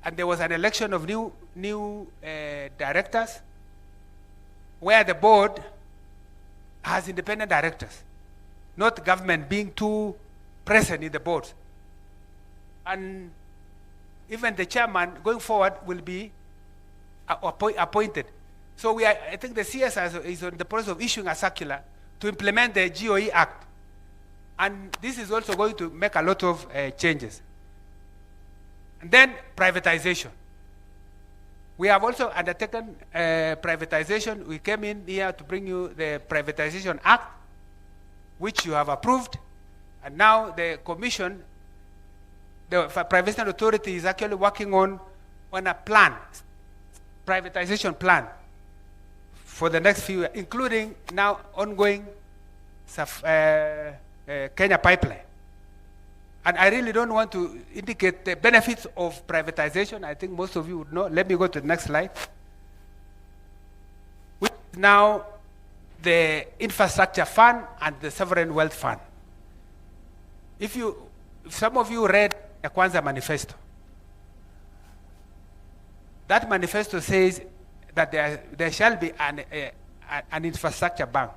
and there was an election of new directors, where the board has independent directors, not government being too present in the boards. And even the chairman going forward will be appointed. So I think the CS is in the process of issuing a circular to implement the GOE Act. And this is also going to make a lot of changes. And then privatization. We have also undertaken privatization. We came in here to bring you the Privatization Act, which you have approved. And now the Commission, the Privatization Authority, is actually working on a plan, privatization plan, for the next few years, including now ongoing Kenya Pipeline. And I really don't want to indicate the benefits of privatization. I think most of you would know. Let me go to the next slide. Which is now the Infrastructure Fund and the Sovereign Wealth Fund. If some of you read the Kwanzaa Manifesto, that manifesto says that there shall be an infrastructure bank.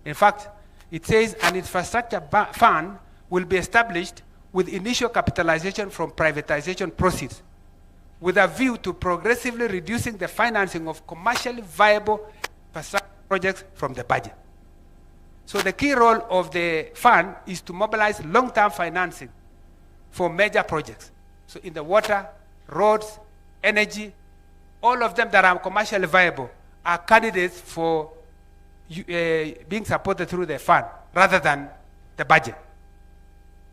In fact, it says an infrastructure fund will be established with initial capitalization from privatization proceeds, with a view to progressively reducing the financing of commercially viable infrastructure projects from the budget. So the key role of the fund is to mobilize long-term financing for major projects. So in the water, roads, energy, all of them that are commercially viable are candidates for being supported through the fund rather than the budget.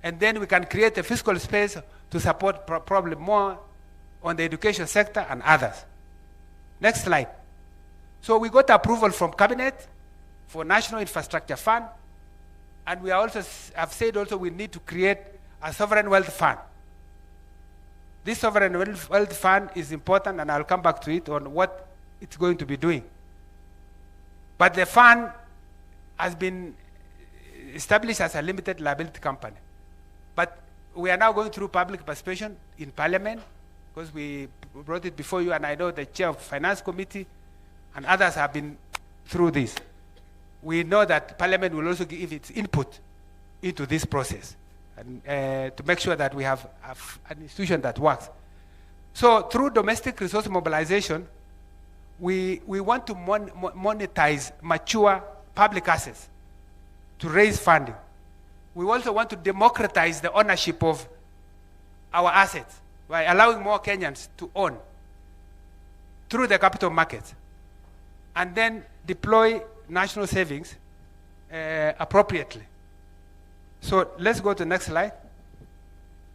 And then we can create a fiscal space to support probably more on the education sector and others. Next slide. So we got approval from Cabinet for National Infrastructure Fund, and we also have said also we need to create a Sovereign Wealth Fund. This Sovereign Wealth Fund is important, and I'll come back to it on what it's going to be doing. But the fund has been established as a limited liability company. But we are now going through public participation in Parliament, because we brought it before you, and I know the chair of Finance Committee and others have been through this. We know that Parliament will also give its input into this process, and to make sure that we have an institution that works. So through domestic resource mobilization, we want to monetize mature public assets to raise funding. We also want to democratize the ownership of our assets by allowing more Kenyans to own through the capital markets, and then deploy national savings appropriately. So let's go to the next slide.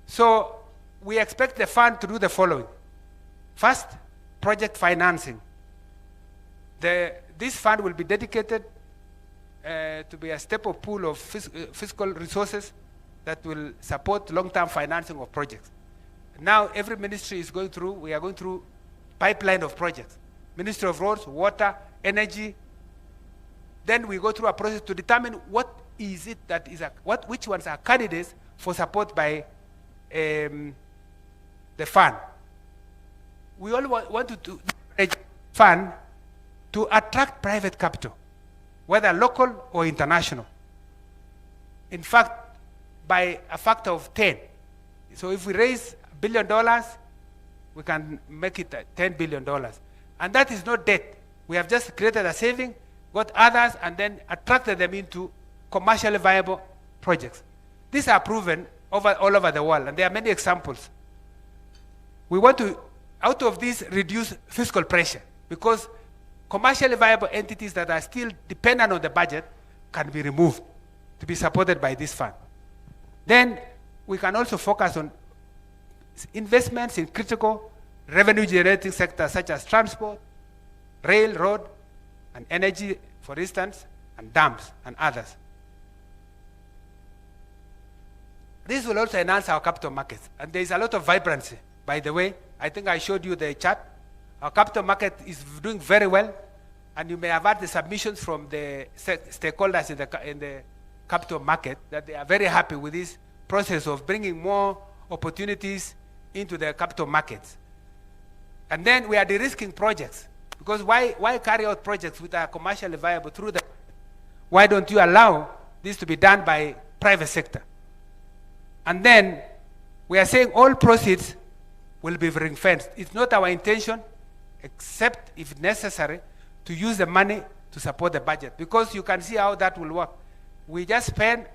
So we expect the fund to do the following. First, project financing. This fund will be dedicated to be a staple pool of fiscal resources that will support long-term financing of projects. Now every ministry is going through, we are going through pipeline of projects. Ministry of Roads, Water, Energy. Then we go through a process to determine what is it that is, which ones are candidates for support by the fund. We all want to do fund to attract private capital, whether local or international. In fact, by a factor of 10. So if we raise $1 billion, we can make it $10 billion. And that is not debt. We have just created a saving, got others, and then attracted them into commercially viable projects. These are proven all over the world, and there are many examples. We want to, out of this, reduce fiscal pressure, because commercially viable entities that are still dependent on the budget can be removed to be supported by this fund. Then we can also focus on investments in critical revenue-generating sectors such as transport, rail, road, and energy, for instance, and dams and others. This will also enhance our capital markets, and there is a lot of vibrancy. By the way, I think I showed you the chart. Our capital market is doing very well, and you may have had the submissions from the stakeholders in the capital market that they are very happy with this process of bringing more opportunities into the capital markets. And then we are de-risking projects, because why carry out projects which are commercially viable through the, why don't you allow this to be done by private sector? And then we are saying all proceeds will be ring-fenced. It's not our intention, except if necessary, to use the money to support the budget, because you can see how that will work. We just spend,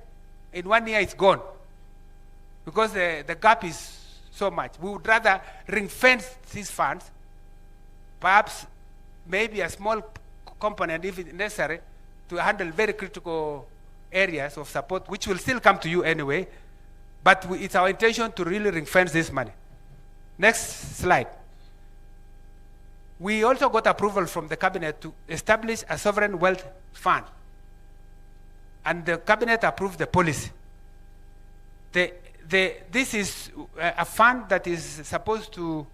in 1 year it's gone, because the gap is so much. We would rather ring-fence these funds, perhaps maybe a small component if it's necessary, to handle very critical areas of support, which will still come to you anyway, but it's our intention to really ring-fence this money. Next slide. We also got approval from the cabinet to establish a sovereign wealth fund, and the cabinet approved the policy. This is a fund that is supposed to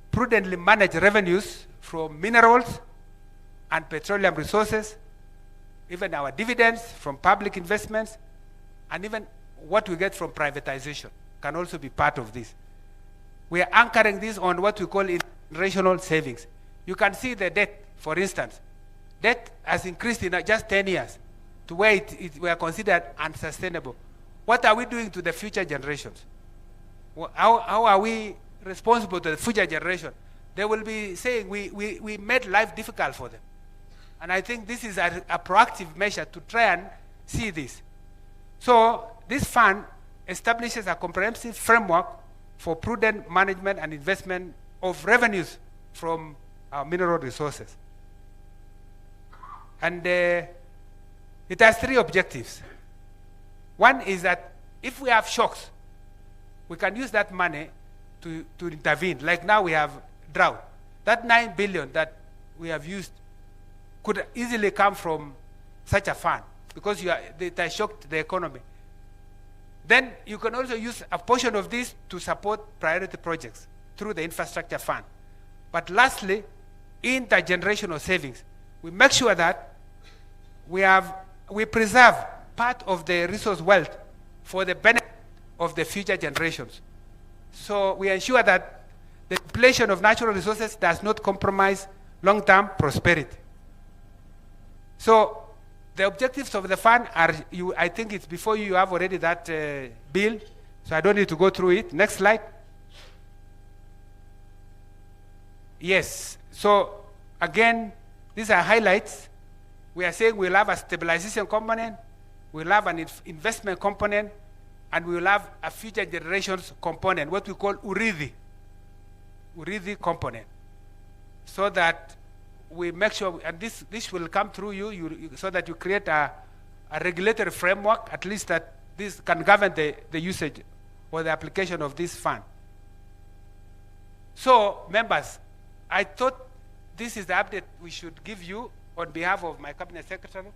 prudently manage revenues from minerals and petroleum resources, even our dividends from public investments, and even what we get from privatization can also be part of this. We are anchoring this on what we call generational savings. You can see the debt, for instance. Debt has increased in just 10 years to where we are considered unsustainable. What are we doing to the future generations? How are we responsible to the future generation? They will be saying we made life difficult for them. And I think this is a proactive measure to try and see this. So this fund establishes a comprehensive framework for prudent management and investment of revenues from our mineral resources. And it has 3 objectives. One is that if we have shocks, we can use that money to intervene. Like now we have drought. That 9 billion that we have used could easily come from such a fund, because it has shocked the economy. Then you can also use a portion of this to support priority projects through the infrastructure fund. But lastly, intergenerational savings. We make sure that we preserve part of the resource wealth for the benefit of the future generations. So we ensure that the depletion of natural resources does not compromise long-term prosperity. So the objectives of the fund are, I think it's before you have already that bill, so I don't need to go through it. Next slide. Yes, so again, these are highlights. We are saying we'll have a stabilization component, we'll have an investment component, and we'll have a future generations component, what we call urithi component, so that we make sure, and this will come through you so that you create a regulatory framework, at least that this can govern the usage or the application of this fund. So, members, I thought this is the update we should give you on behalf of my cabinet secretary.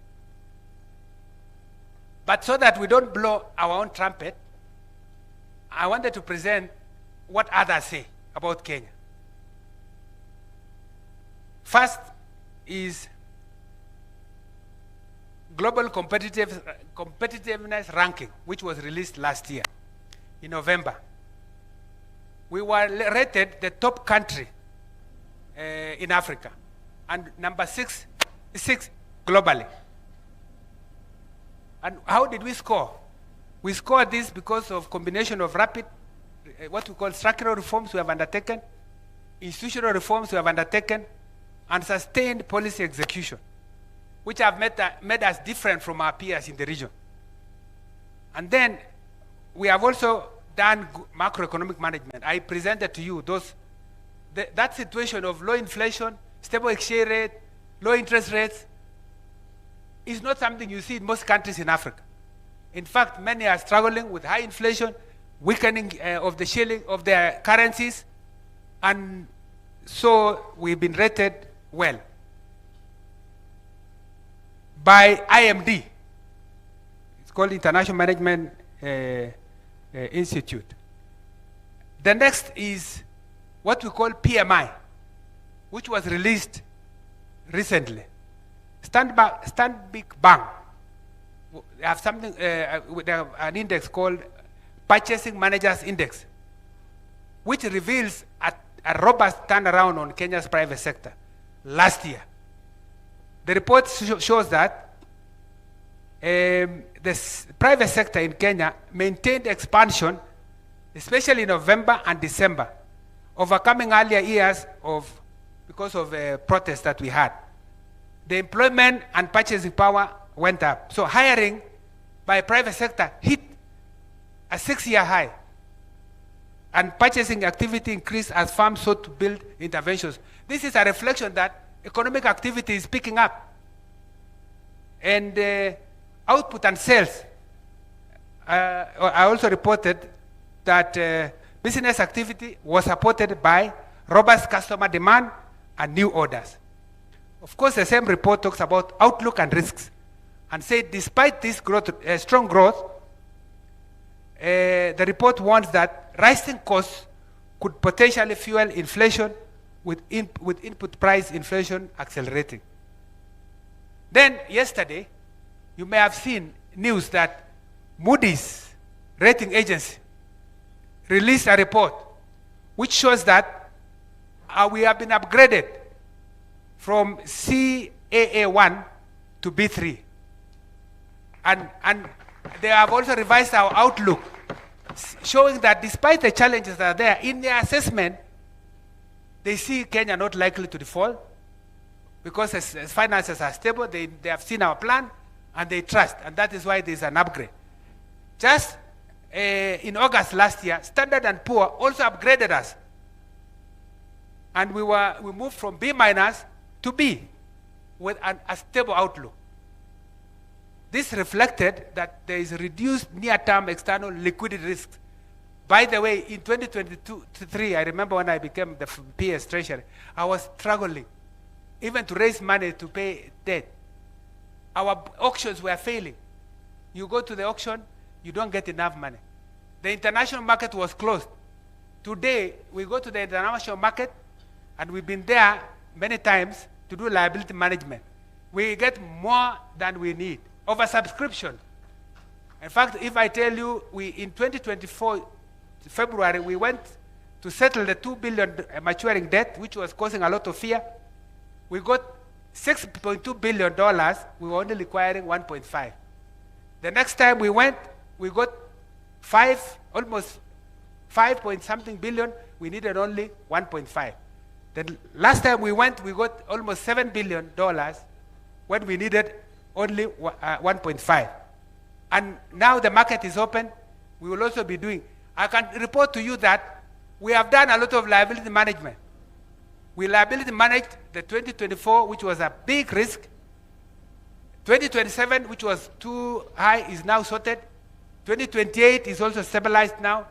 But so that we don't blow our own trumpet, I wanted to present what others say about Kenya. First is Global Competitiveness Ranking, which was released last year in November. We were rated the top country in Africa and number six globally. And how did we score? We scored this because of combination of rapid, what we call structural reforms we have undertaken, institutional reforms we have undertaken, and sustained policy execution, which have made us different from our peers in the region. And then we have also done macroeconomic management. I presented to you that situation of low inflation, stable exchange rate, low interest rates is not something you see in most countries in Africa. In fact, many are struggling with high inflation, weakening of the shilling, of their currencies, and so we've been rated well by IMD. It's called International Management Institute. The next is what we call PMI, which was released recently. Stanbic Bank, they have something, they have an index called Purchasing Managers Index, which reveals a robust turnaround on Kenya's private sector last year. The report shows that the private sector in Kenya maintained expansion, especially in November and December, overcoming earlier years because of protests that we had. The employment and purchasing power went up. So hiring by private sector hit a 6-year high. And purchasing activity increased as firms sought to build interventions. This is a reflection that economic activity is picking up. And output and sales. I also reported that business activity was supported by robust customer demand and new orders. Of course, the same report talks about outlook and risks and said despite this growth, strong growth, the report warns that rising costs could potentially fuel inflation with input price inflation accelerating. Then yesterday, you may have seen news that Moody's rating agency released a report which shows that we have been upgraded from CAA1 to B3. And they have also revised our outlook, showing that despite the challenges that are there, in their assessment, they see Kenya not likely to default because as finances are stable, they have seen our plan and they trust, and that is why there is an upgrade. Just in August last year, Standard & Poor also upgraded us. And we moved from B- to B with a stable outlook. This reflected that there is reduced near-term external liquidity risks. By the way, in 2022-23, I remember when I became the PS Treasurer, I was struggling even to raise money to pay debt. Our auctions were failing. You go to the auction, you don't get enough money. The international market was closed. Today, we go to the international market, and we've been there many times to do liability management. We get more than we need. Oversubscription. In fact, if I tell you, in 2024, February, we went to settle the $2 billion maturing debt, which was causing a lot of fear. We got $6.2 billion, we were only requiring 1.5. The next time we went, we got almost 5 point something billion, we needed only 1.5. The last time we went, we got almost $7 billion when we needed only 1.5. And now the market is open, we will also be doing. I can report to you that we have done a lot of liability management. We liability managed the 2024, which was a big risk. 2027, which was too high, is now sorted. 2028 is also stabilized now.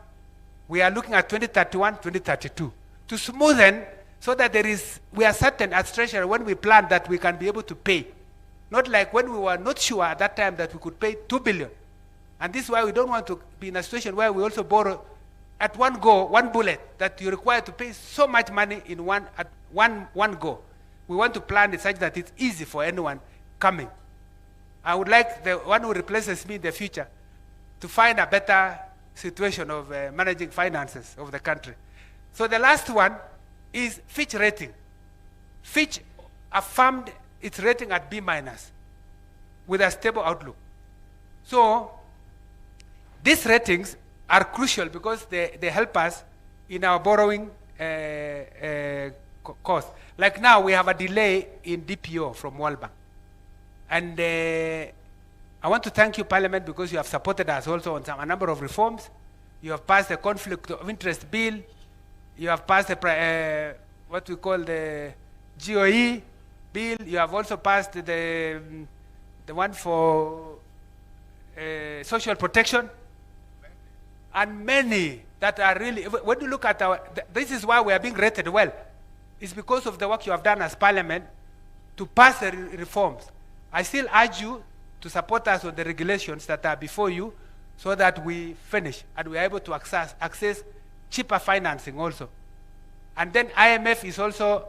We are looking at 2031, 2032 to smoothen so that we are certain as Treasury when we plan that we can be able to pay. Not like when we were not sure at that time that we could pay 2 billion. And this is why we don't want to be in a situation where we also borrow at one go, one bullet, that you require to pay so much money in one go. We want to plan it such that it's easy for anyone coming. I would like the one who replaces me in the future to find a better situation of managing finances of the country. So the last one is Fitch rating. Fitch affirmed its rating at B- with a stable outlook. So these ratings are crucial because they help us in our borrowing cost. Like now, we have a delay in DPO from World Bank. And I want to thank you, Parliament, because you have supported us also on a number of reforms. You have passed the conflict of interest bill. You have passed what we call the GOE bill. You have also passed the one for social protection. And many that are really, when you look at this is why we are being rated well. It's because of the work you have done as Parliament to pass the reforms. I still urge you to support us on the regulations that are before you so that we finish and we are able to access cheaper financing also. And then IMF is also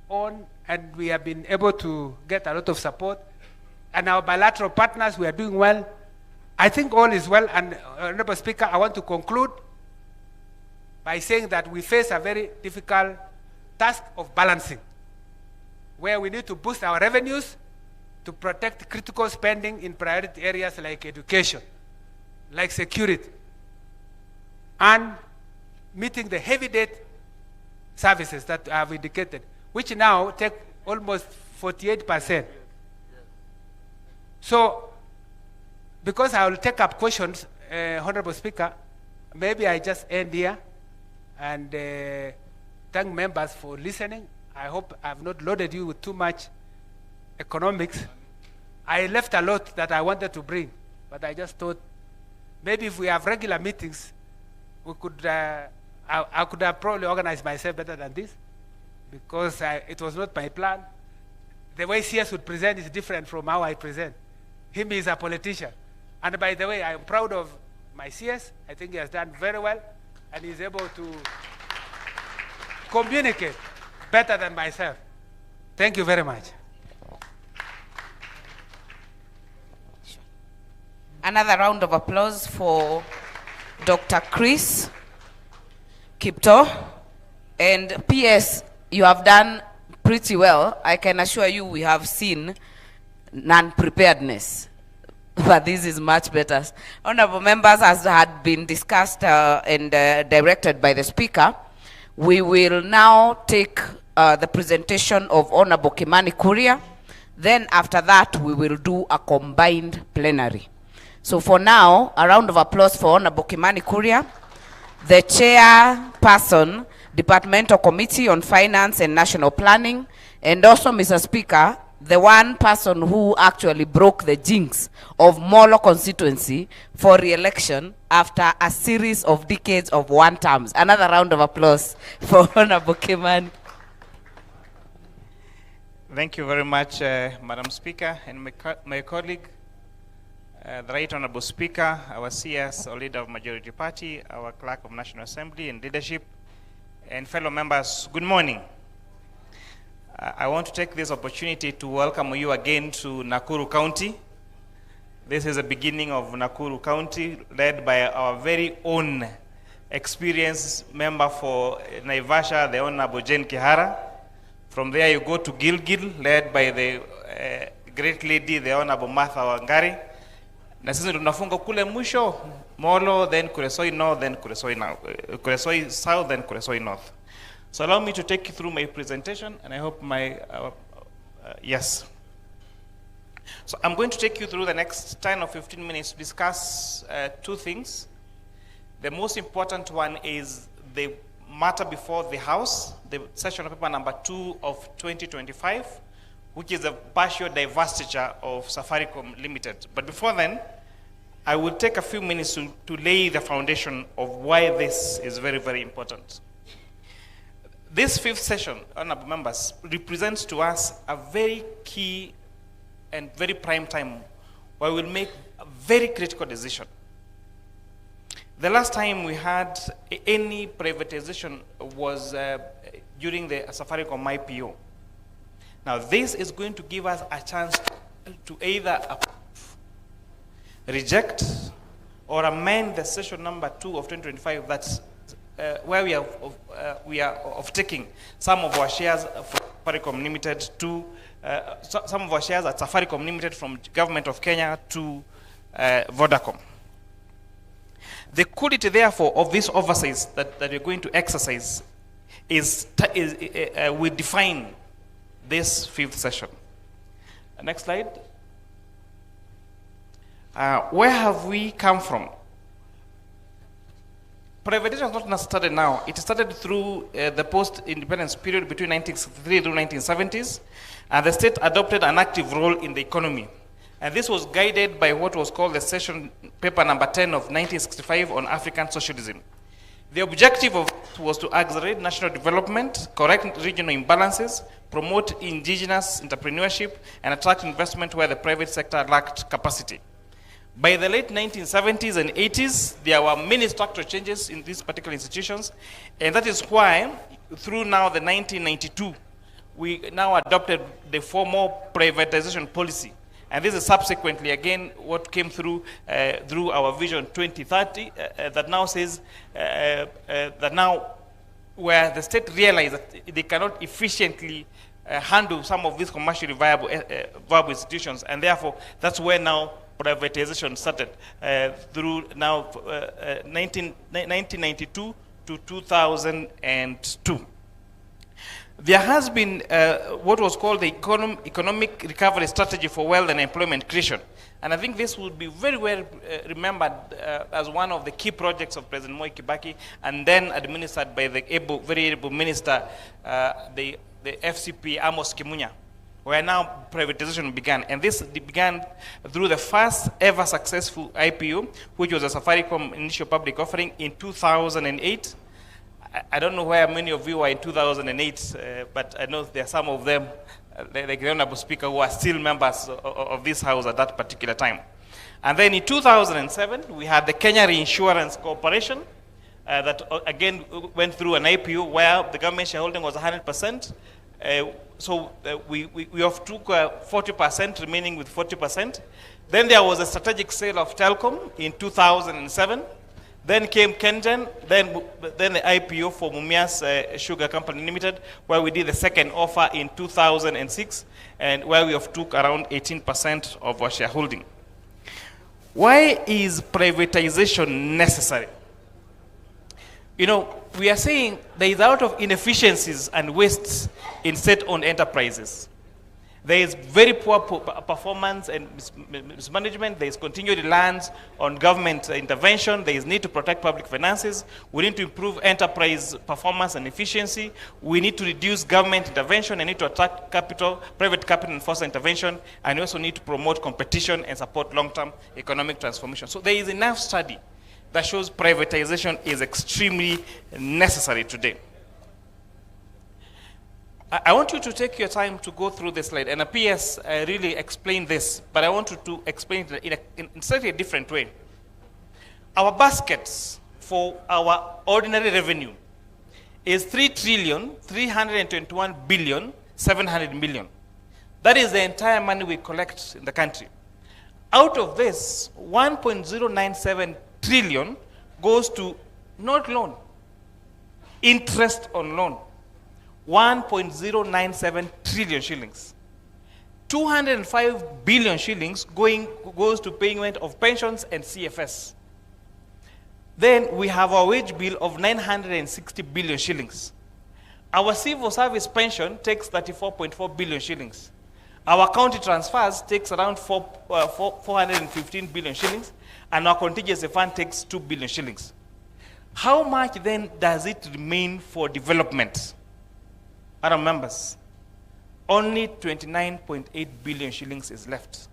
on, and we have been able to get a lot of support. And our bilateral partners, we are doing well. I think all is well, and Honorable Speaker, I want to conclude by saying that we face a very difficult task of balancing, where we need to boost our revenues to protect critical spending in priority areas like education, like security, and meeting the heavy debt services that I have indicated, which now take almost 48%. So, because I will take up questions, Honorable Speaker, maybe I just end here and thank members for listening. I hope I have not loaded you with too much economics. I left a lot that I wanted to bring, but I just thought maybe if we have regular meetings, we could, I could have probably organized myself better than this, because it was not my plan. The way CS would present is different from how I present. Him is a politician. And by the way, I am proud of my CS. I think he has done very well, and he's able to communicate better than myself. Thank you very much. Another round of applause for Dr. Chris Kipto. And PS, you have done pretty well. I can assure you we have seen non-preparedness. But this is much better. Honorable members, as had been discussed and directed by the Speaker, we will now take the presentation of Honorable Kimani Kuria. Then after that, we will do a combined plenary. So for now, a round of applause for Honorable Kimani Kuria, the chairperson, Departmental Committee on Finance and National Planning, and also, Mr. Speaker, the one person who actually broke the jinx of Molo constituency for re-election after a series of decades of one terms. Another round of applause for Honorable Kimani. Thank you very much, Madam Speaker, and my colleague, the Right Honorable Speaker, our CS, our Leader of Majority Party, our Clerk of National Assembly and Leadership, and fellow members, good morning. I want to take this opportunity to welcome you again to Nakuru County. This is the beginning of Nakuru County, led by our very own experienced member for Naivasha, the Honorable Jane Kihara. From there you go to Gilgil, led by the great lady, the Honorable Martha Wangari. Na sisi tunafunga kule mwisho, Molo, then Kuresoi North, then Kuresoi South, then Kuresoi North. So allow me to take you through my presentation, and I hope my, yes. So I'm going to take you through the next 10 or 15 minutes to discuss two things. The most important one is the matter before the House, the session paper number 2 of 2025, which is the partial divestiture of Safaricom Limited. But before then, I will take a few minutes to lay the foundation of why this is very, very important. This 5th session, honorable members, represents to us a very key and very prime time where we'll make a very critical decision. The last time we had any privatization was during the Safaricom IPO. Now this is going to give us a chance to either approve, reject, or amend the session number 2 of 2025 that's where we are taking some of our shares for Safaricom Limited to some of our shares at Safaricom Limited from Government of Kenya to Vodacom. The quality, therefore, of this oversight that we're going to exercise will define this 5th session. Next slide. Where have we come from? Privatization has not started now. It started through the post-independence period between 1963 through 1970s, and the state adopted an active role in the economy. And this was guided by what was called the session paper number 10 of 1965 on African socialism. The objective of it was to accelerate national development, correct regional imbalances, promote indigenous entrepreneurship, and attract investment where the private sector lacked capacity. By the late 1970s and 80s, there were many structural changes in these particular institutions, and that is why, through now the 1992, we now adopted the formal privatization policy. And this is subsequently, again, what came through our Vision 2030 that now says that now where the state realized that they cannot efficiently handle some of these commercially viable institutions, and therefore that's where now privatization started through now 1992 to 2002. There has been what was called the economic recovery strategy for wealth and employment creation. And I think this will be very well remembered as one of the key projects of President Moi Kibaki, and then administered by the very able minister, the FCP Amos Kimunya, where now privatization began. And this began through the first ever successful IPO, which was a Safaricom initial public offering in 2008. I don't know where many of you were in 2008, but I know there are some of them, like the Honorable Speaker, who are still members of this House at that particular time. And then in 2007, we had the Kenya Reinsurance Corporation that again went through an IPO where the government shareholding was 100%. So we took 40%, remaining with 40%. Then there was a strategic sale of Telcom in 2007. Then came Kengen, then the IPO for Mumias Sugar Company Limited, where we did the second offer in 2006, and where we took around 18% of our shareholding. Why is privatization necessary? You know, we are saying there is a lot of inefficiencies and wastes in state-owned enterprises. There is very poor performance and mismanagement. There is continued reliance on government intervention. There is need to protect public finances. We need to improve enterprise performance and efficiency. We need to reduce government intervention and need to attract capital, private capital and forced intervention. And we also need to promote competition and support long-term economic transformation. So there is enough study that shows privatization is extremely necessary today. I want you to take your time to go through this slide, and a PS really explain this, but I want you to explain it in slightly a different way. Our baskets for our ordinary revenue is 3,321,700,000,000. That is the entire money we collect in the country. Out of this, 1.097 trillion goes to not loan, interest on loan. 1.097 trillion shillings. 205 billion shillings goes to payment of pensions and CFS. Then we have our wage bill of 960 billion shillings. Our civil service pension takes 34.4 billion shillings. Our county transfers takes around 415 billion shillings, and our contingency fund takes 2 billion shillings. How much then does it remain for development? Madam members, only 29.8 billion shillings is left.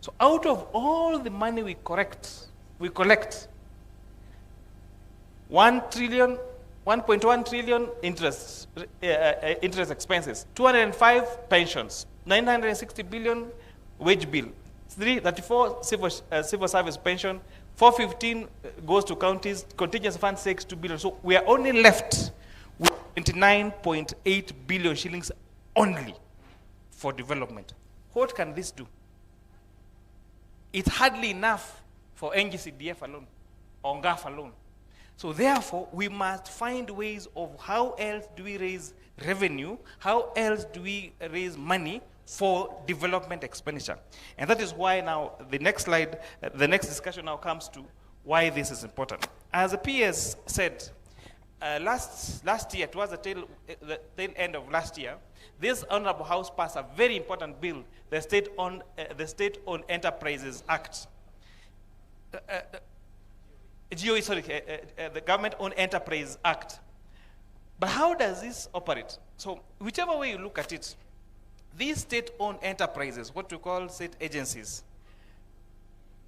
So out of all the money we collect 1.1 trillion interest expenses, 205 pensions, 960 billion wage bill, 334 civil service pension, 415 goes to counties, contingency fund 2 billion. So we are only left with 29.8 billion shillings only for development. What can this do? It's hardly enough for NGCDF alone, or GAF alone. So therefore, we must find ways of how else do we raise revenue, how else do we raise money for development expenditure. And that is why now the next slide, the next discussion now comes to why this is important. As the PS said, last year, towards the tail end of last year, this Honorable House passed a very important bill, the State-Owned Enterprises Act. The Government-Owned Enterprise Act. But how does this operate? So whichever way you look at it, these state-owned enterprises, what we call state agencies,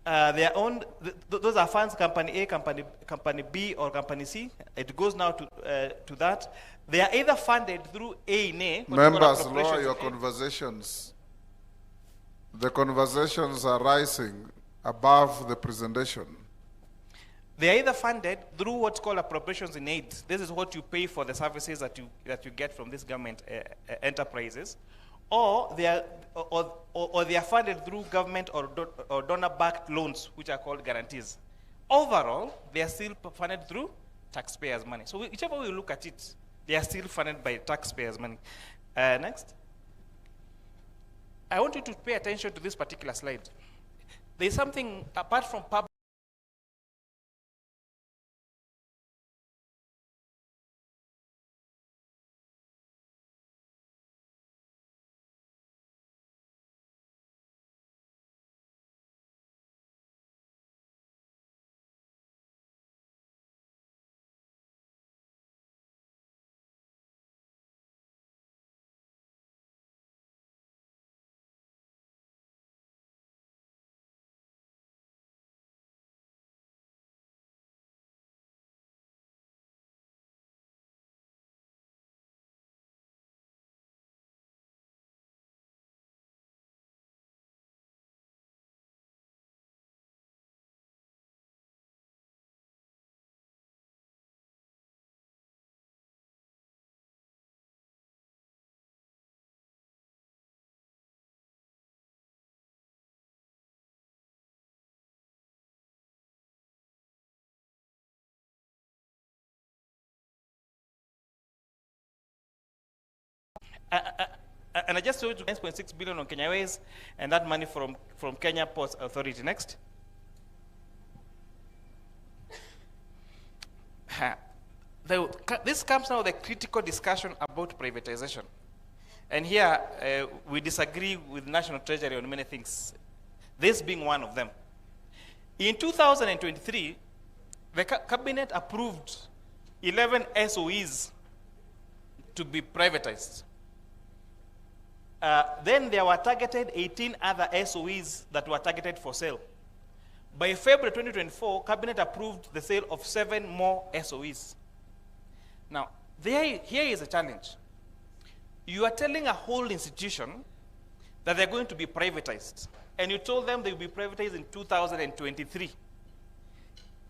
they are owned, those are funds, company A, company B, or company C. It goes now to that. They are either funded through A&A. Members, lower your conversations. The conversations are rising above the presentation. They are either funded through what's called appropriations in aid. This is what you pay for the services that you get from these government enterprises, or they are funded through government or donor-backed loans, which are called guarantees. Overall, they are still funded through taxpayers' money. So whichever way you look at it, they are still funded by taxpayers' money. Next. I want you to pay attention to this particular slide. There's something apart from public. And I just showed you 9.6 billion on Kenya Airways, and that money from Kenya Ports Authority. Next. This comes now the critical discussion about privatization. And here we disagree with National Treasury on many things, this being one of them. In 2023, the cabinet approved 11 SOEs to be privatized. Then there were targeted 18 other SOEs that were targeted for sale. By February 2024, Cabinet approved the sale of 7 more SOEs. Now, here is a challenge. You are telling a whole institution that they're going to be privatized, and you told them they will be privatized in 2023.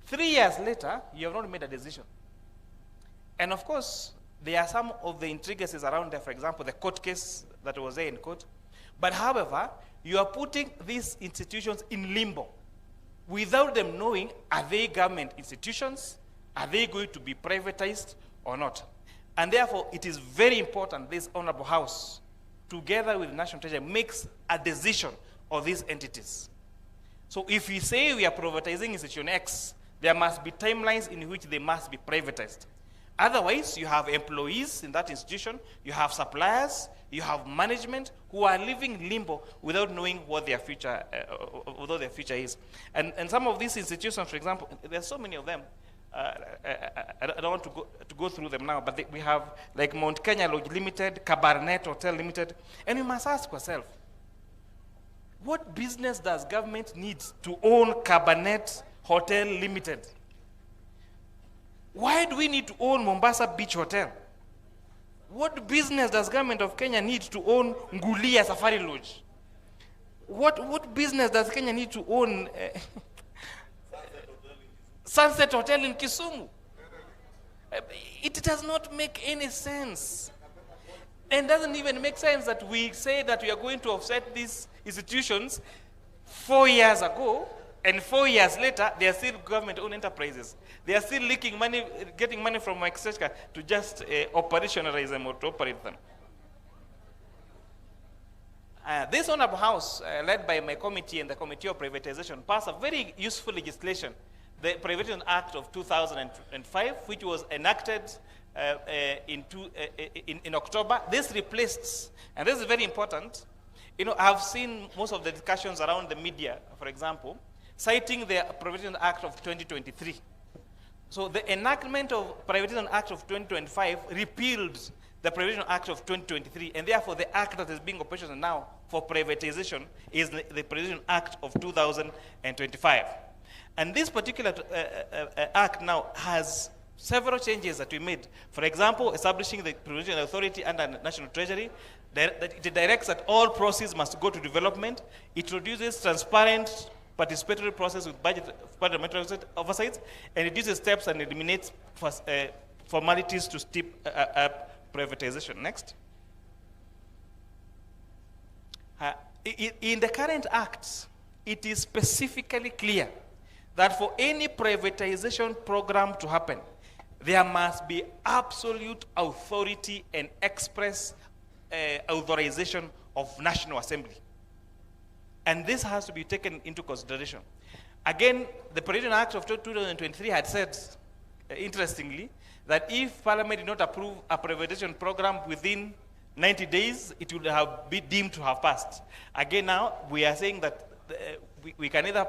3 years later, you have not made a decision. And of course, there are some of the intricacies around there, for example, the court case that was there in court. But however, you are putting these institutions in limbo without them knowing, are they government institutions? Are they going to be privatized or not? And therefore, it is very important this Honorable House, together with the National Treasury, makes a decision of these entities. So if we say we are privatizing institution X, there must be timelines in which they must be privatized. Otherwise, you have employees in that institution, you have suppliers, you have management who are living limbo without knowing what their future, is. And some of these institutions, for example, there are so many of them. I don't want to go through them now, but we have like Mount Kenya Lodge Limited, Cabernet Hotel Limited, and we must ask ourselves, what business does government need to own Cabernet Hotel Limited? Why do we need to own Mombasa Beach Hotel? What business does government of Kenya need to own Ngulia Safari Lodge? What business does Kenya need to own Sunset Hotel in Kisumu? It does not make any sense. And doesn't even make sense that we say that we are going to offset these institutions 4 years ago, and 4 years later, they are still government-owned enterprises. They are still leaking money, getting money from Exchequer to just operationalize them or to operate them. This Honorable House, led by my committee and the Committee of Privatization, passed a very useful legislation, the Privatization Act of 2005, which was enacted in October. This replaced, and this is very important, I've seen most of the discussions around the media, for example, citing the Privatization Act of 2023. So the enactment of Privatization Act of 2025 repealed the Privatization Act of 2023, and therefore the act that is being operational now for privatization is the Privatization Act of 2025. And this particular act now has several changes that we made. For example, establishing the Privatization Authority under the National Treasury, it directs that all proceeds must go to development. It introduces transparent participatory process with budgetary oversight, and reduces steps and eliminates formalities to steep up privatization. Next. In the current act, it is specifically clear that for any privatization program to happen, there must be absolute authority and express authorization of National Assembly. And this has to be taken into consideration. Again, the Privatization Act of 2023 had said, interestingly, that if Parliament did not approve a privatization program within 90 days, it would have been deemed to have passed. Again, now, we are saying that we can either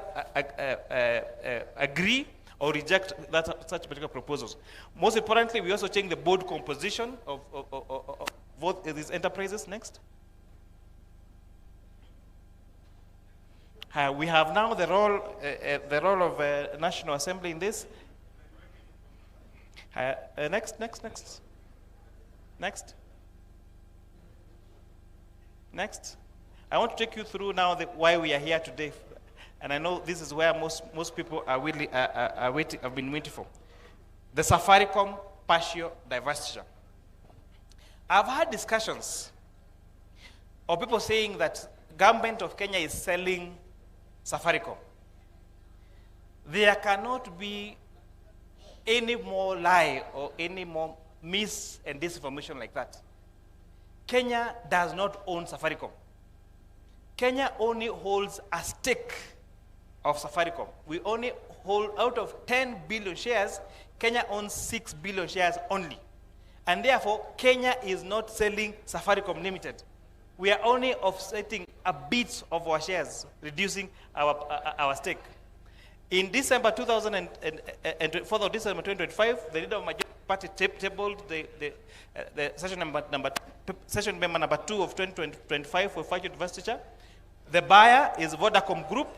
agree or reject such particular proposals. Most importantly, we also change the board composition of both these enterprises. Next. We have now the role of National Assembly in this. Next. I want to take you through now why we are here today, and I know this is where most people are have been waiting for. The Safaricom partial divestiture. I've had discussions of people saying that government of Kenya is selling Safaricom. There cannot be any more lie or any more mis and disinformation like that. Kenya does not own Safaricom. Kenya only holds a stake of Safaricom. We only hold, out of 10 billion shares, Kenya owns 6 billion shares only. And therefore, Kenya is not selling Safaricom Limited. We are only offsetting a bit of our shares, reducing our stake. In December 4th of December 2025, the leader of Majority Party tabled the session member number 2 of 2025 for partial divestiture. The buyer is Vodacom Group.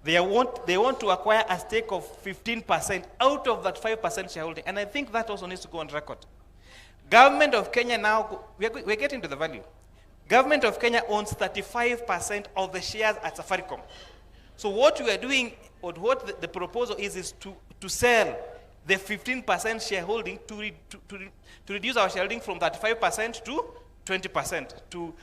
They want to acquire a stake of 15% out of that 5% shareholding, and I think that also needs to go on record. Government of Kenya now, we're getting to the value. Government of Kenya owns 35% of the shares at Safaricom. So what we are doing, or what the proposal is to sell the 15% shareholding to reduce our shareholding from 35% to 20% to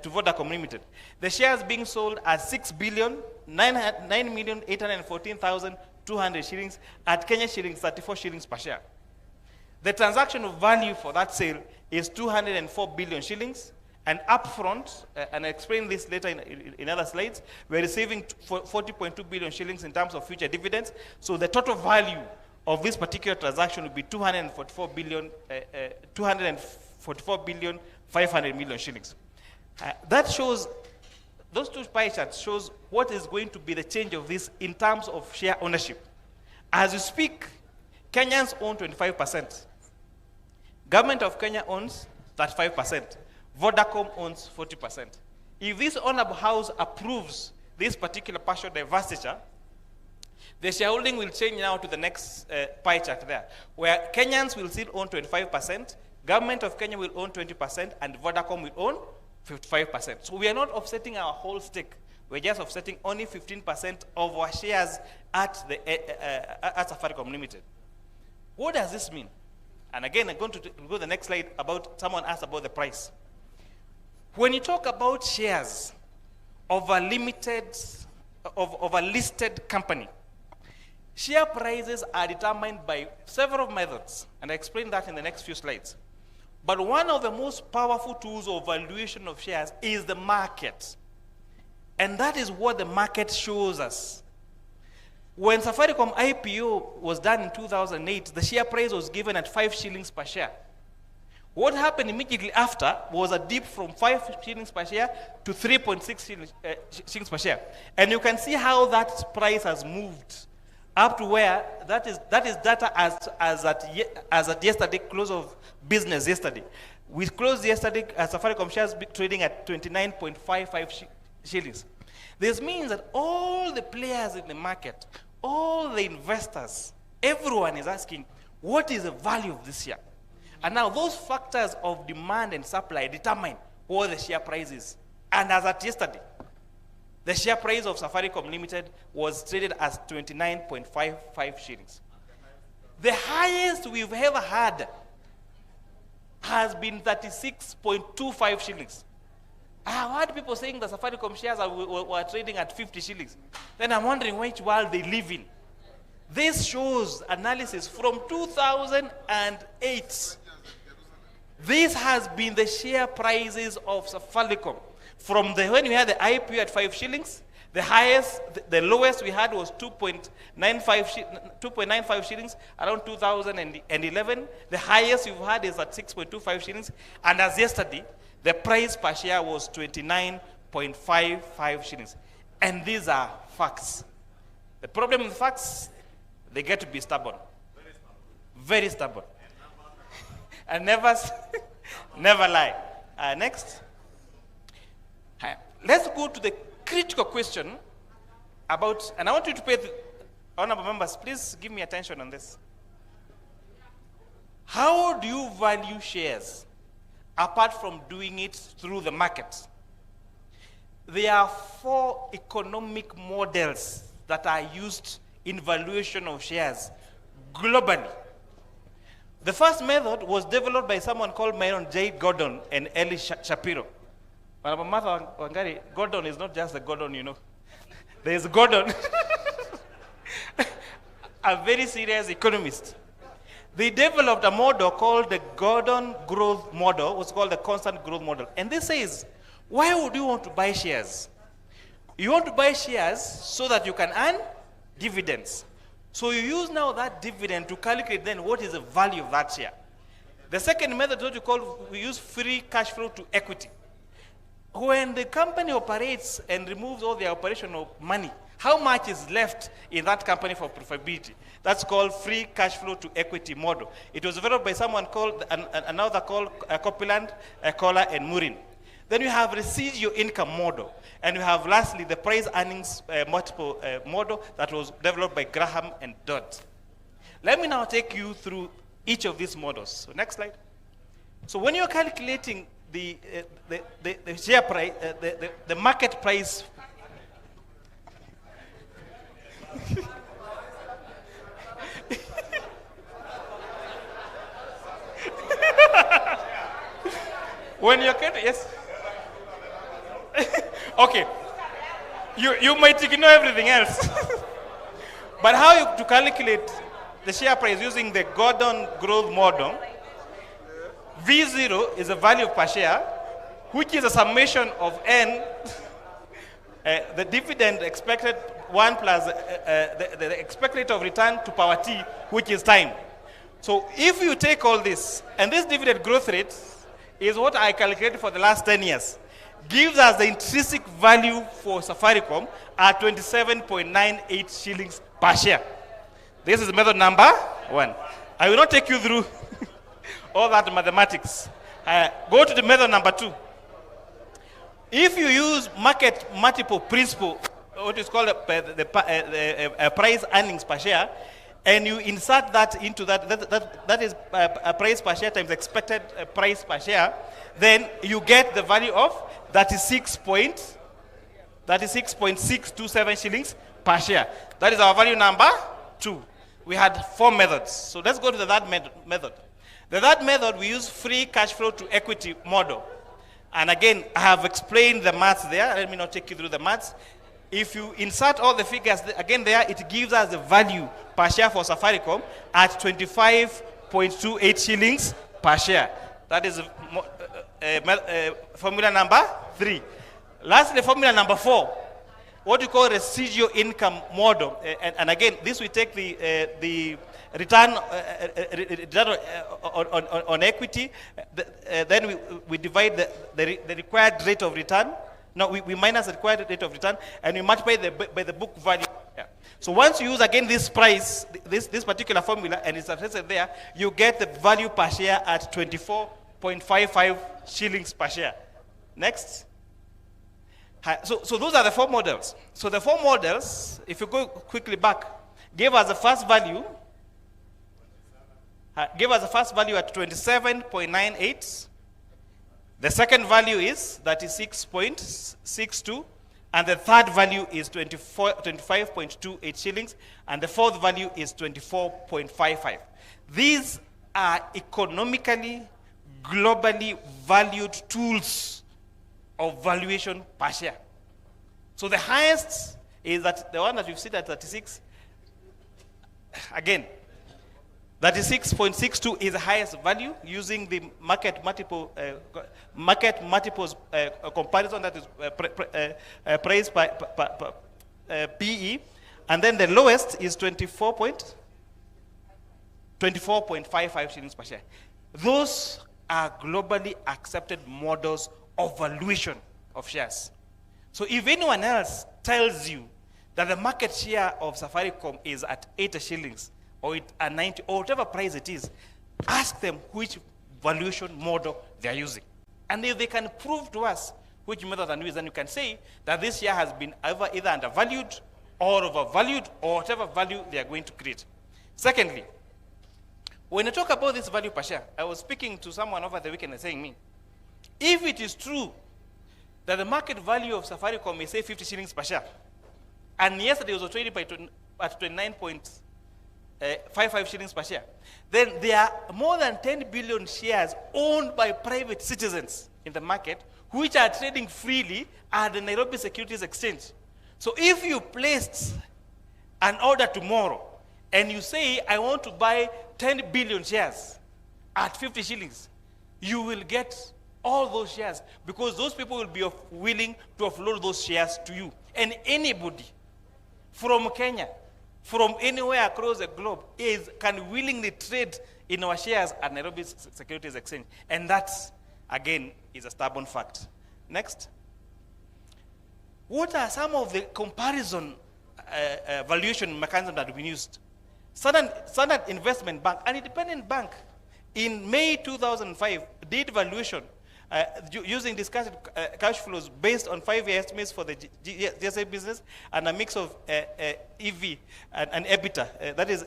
Vodacom Limited. The shares being sold at 6,9,814,200 shillings at Kenya shillings 34 shillings per share. The transaction value for that sale is 204 billion shillings, and upfront, and I explain this later in other slides, we're receiving 40.2 billion shillings in terms of future dividends. So the total value of this particular transaction would be 244 billion 500 million shillings. That shows, those two pie charts shows what is going to be the change of this in terms of share ownership. As you speak, Kenyans own 25%. Government of Kenya owns 35%. Vodacom owns 40%. If this honorable house approves this particular partial divestiture, the shareholding will change now to the next pie chart there, where Kenyans will still own 25%, Government of Kenya will own 20%, and Vodacom will own 55%. So we are not offsetting our whole stake. We're just offsetting only 15% of our shares at Safaricom Limited. What does this mean? And again, I'm going to go to the next slide about, someone asked about the price. When you talk about shares of a listed company, share prices are determined by several methods, and I explain that in the next few slides. But one of the most powerful tools of valuation of shares is the market. And that is what the market shows us. When Safaricom IPO was done in 2008, the share price was given at 5 shillings per share. What happened immediately after was a dip from 5 shillings per share to 3.6 shillings per share. And you can see how that price has moved up to where that is data as at yesterday, close of business yesterday. We closed yesterday as Safaricom shares trading at 29.55 shillings. This means that all the players in the market, all the investors, everyone is asking, what is the value of this share? And now those factors of demand and supply determine what the share price is. And as at yesterday, the share price of Safaricom Limited was traded as 29.55 shillings. The highest we've ever had has been 36.25 shillings. I have heard people saying the Safaricom shares were trading at 50 shillings. Then I'm wondering which world they live in. This shows analysis from 2008. This has been the share prices of Safaricom. From when we had the IPO at 5 shillings, the highest, the lowest we had was 2.95 shillings around 2011. The highest we've had is at 6.25 shillings. And as yesterday, the price per share was 29.55 shillings. And these are facts. The problem with facts, they get to be stubborn. Very stubborn. And never lie. Next. Let's go to the critical question about, and I want you to pay, honorable members, please give me attention on this. How do you value shares apart from doing it through the market? There are 4 economic models that are used in valuation of shares globally. The first method was developed by someone called Myron J. Gordon and Eli Shapiro. But Martha Wangari, Gordon is not just the Gordon, you know. There is Gordon, a very serious economist. They developed a model called the Gordon growth model, what's called the constant growth model. And this says, why would you want to buy shares? You want to buy shares so that you can earn dividends. So you use now that dividend to calculate then what is the value of that share. The second method is what we use free cash flow to equity. When the company operates and removes all the operational money, how much is left in that company for profitability? That's called free cash flow to equity model. It was developed by someone called, another called Copeland, Kohler, and Murin. Then you have residual income model. And you have lastly the price earnings multiple model that was developed by Graham and Dodd. Let me now take you through each of these models. So next slide. So when you're calculating the share price, the market price. When you're yes. Okay. You might ignore everything else. But how to calculate the share price using the Gordon growth model, V0 is a value per share, which is a summation of N, the dividend expected 1 plus the expected rate of return to power T, which is time. So if you take all this, and this dividend growth rate is what I calculated for the last 10 years, gives us the intrinsic value for Safaricom at 27.98 shillings per share. This is method number 1. I will not take you through all that mathematics. Go to the method number 2. If you use market multiple principle, what is called the price earnings per share, and you insert that into that is a price per share times expected price per share, then you get the value of 36.627 shillings per share. That is our value number 2. We had 4 methods. So let's go to the third method. The third method, we use free cash flow to equity model. And again, I have explained the maths there. Let me not take you through the maths. If you insert all the figures, again there, it gives us the value per share for Safaricom at 25.28 shillings per share. That is formula number 3. Lastly, formula number 4, what you call residual income model. And again, this we take the return on equity, then we divide the required rate of return. No, we minus the required rate of return, and we multiply by the book value. Yeah. So once you use again this price, this particular formula, and it's attested there, you get the value per share at 24.55 shillings per share. Next. So those are the 4 models. So the 4 models, if you go quickly back, gave us the first value. Give us the first value at 27.98. The second value is 36.62. And the third value is 25.28 shillings. And the fourth value is 24.55. These are economically, globally valued tools of valuation per share. So the highest is that the one that you've seen at 36. Again, 36.62 is the highest value using the market multiples comparison, that is price by PE, and then the lowest is 24.55 shillings per share. Those are globally accepted models of valuation of shares. So if anyone else tells you that the market share of Safaricom is at 80 shillings, or at 90, or whatever price it is, ask them which valuation model they are using. And if they can prove to us which method they use, then you can say that this share has been either undervalued or overvalued, or whatever value they are going to create. Secondly, when I talk about this value per share, I was speaking to someone over the weekend and saying me, if it is true that the market value of Safaricom is say 50 shillings per share, and yesterday was traded at 29.55 shillings per share, then there are more than 10 billion shares owned by private citizens in the market, which are trading freely at the Nairobi Securities Exchange. So if you placed an order tomorrow, and you say, I want to buy 10 billion shares at 50 shillings, you will get all those shares, because those people will be willing to offload those shares to you. And anybody from Kenya, from anywhere across the globe, can willingly trade in our shares at Nairobi Securities Exchange. And that, again, is a stubborn fact. Next. What are some of the comparison valuation mechanisms that have been used? Standard Investment Bank, an independent bank, in May 2005, did valuation using discussed cash flows based on 5-year estimates for the GSA business and a mix of EV and EBITDA, that is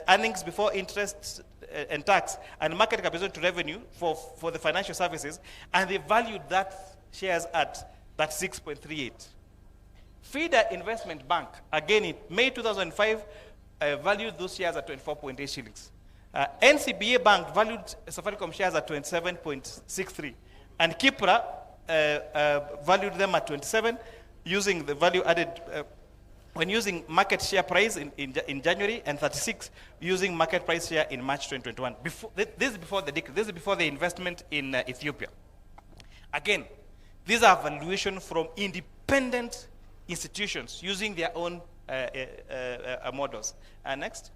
earnings before interest and tax, and market capitalization to revenue for the financial services, and they valued that shares at 6.38. Feeder Investment Bank, again in May 2005, valued those shares at 24.8 shillings. NCBA Bank valued Safaricom shares at 27.63. And Kipra valued them at 27, using the value added when using market share price in January, and 36 using market price share in March 2021. This is before the decree. This is before the investment in Ethiopia. Again, these are valuations from independent institutions using their own models. Next.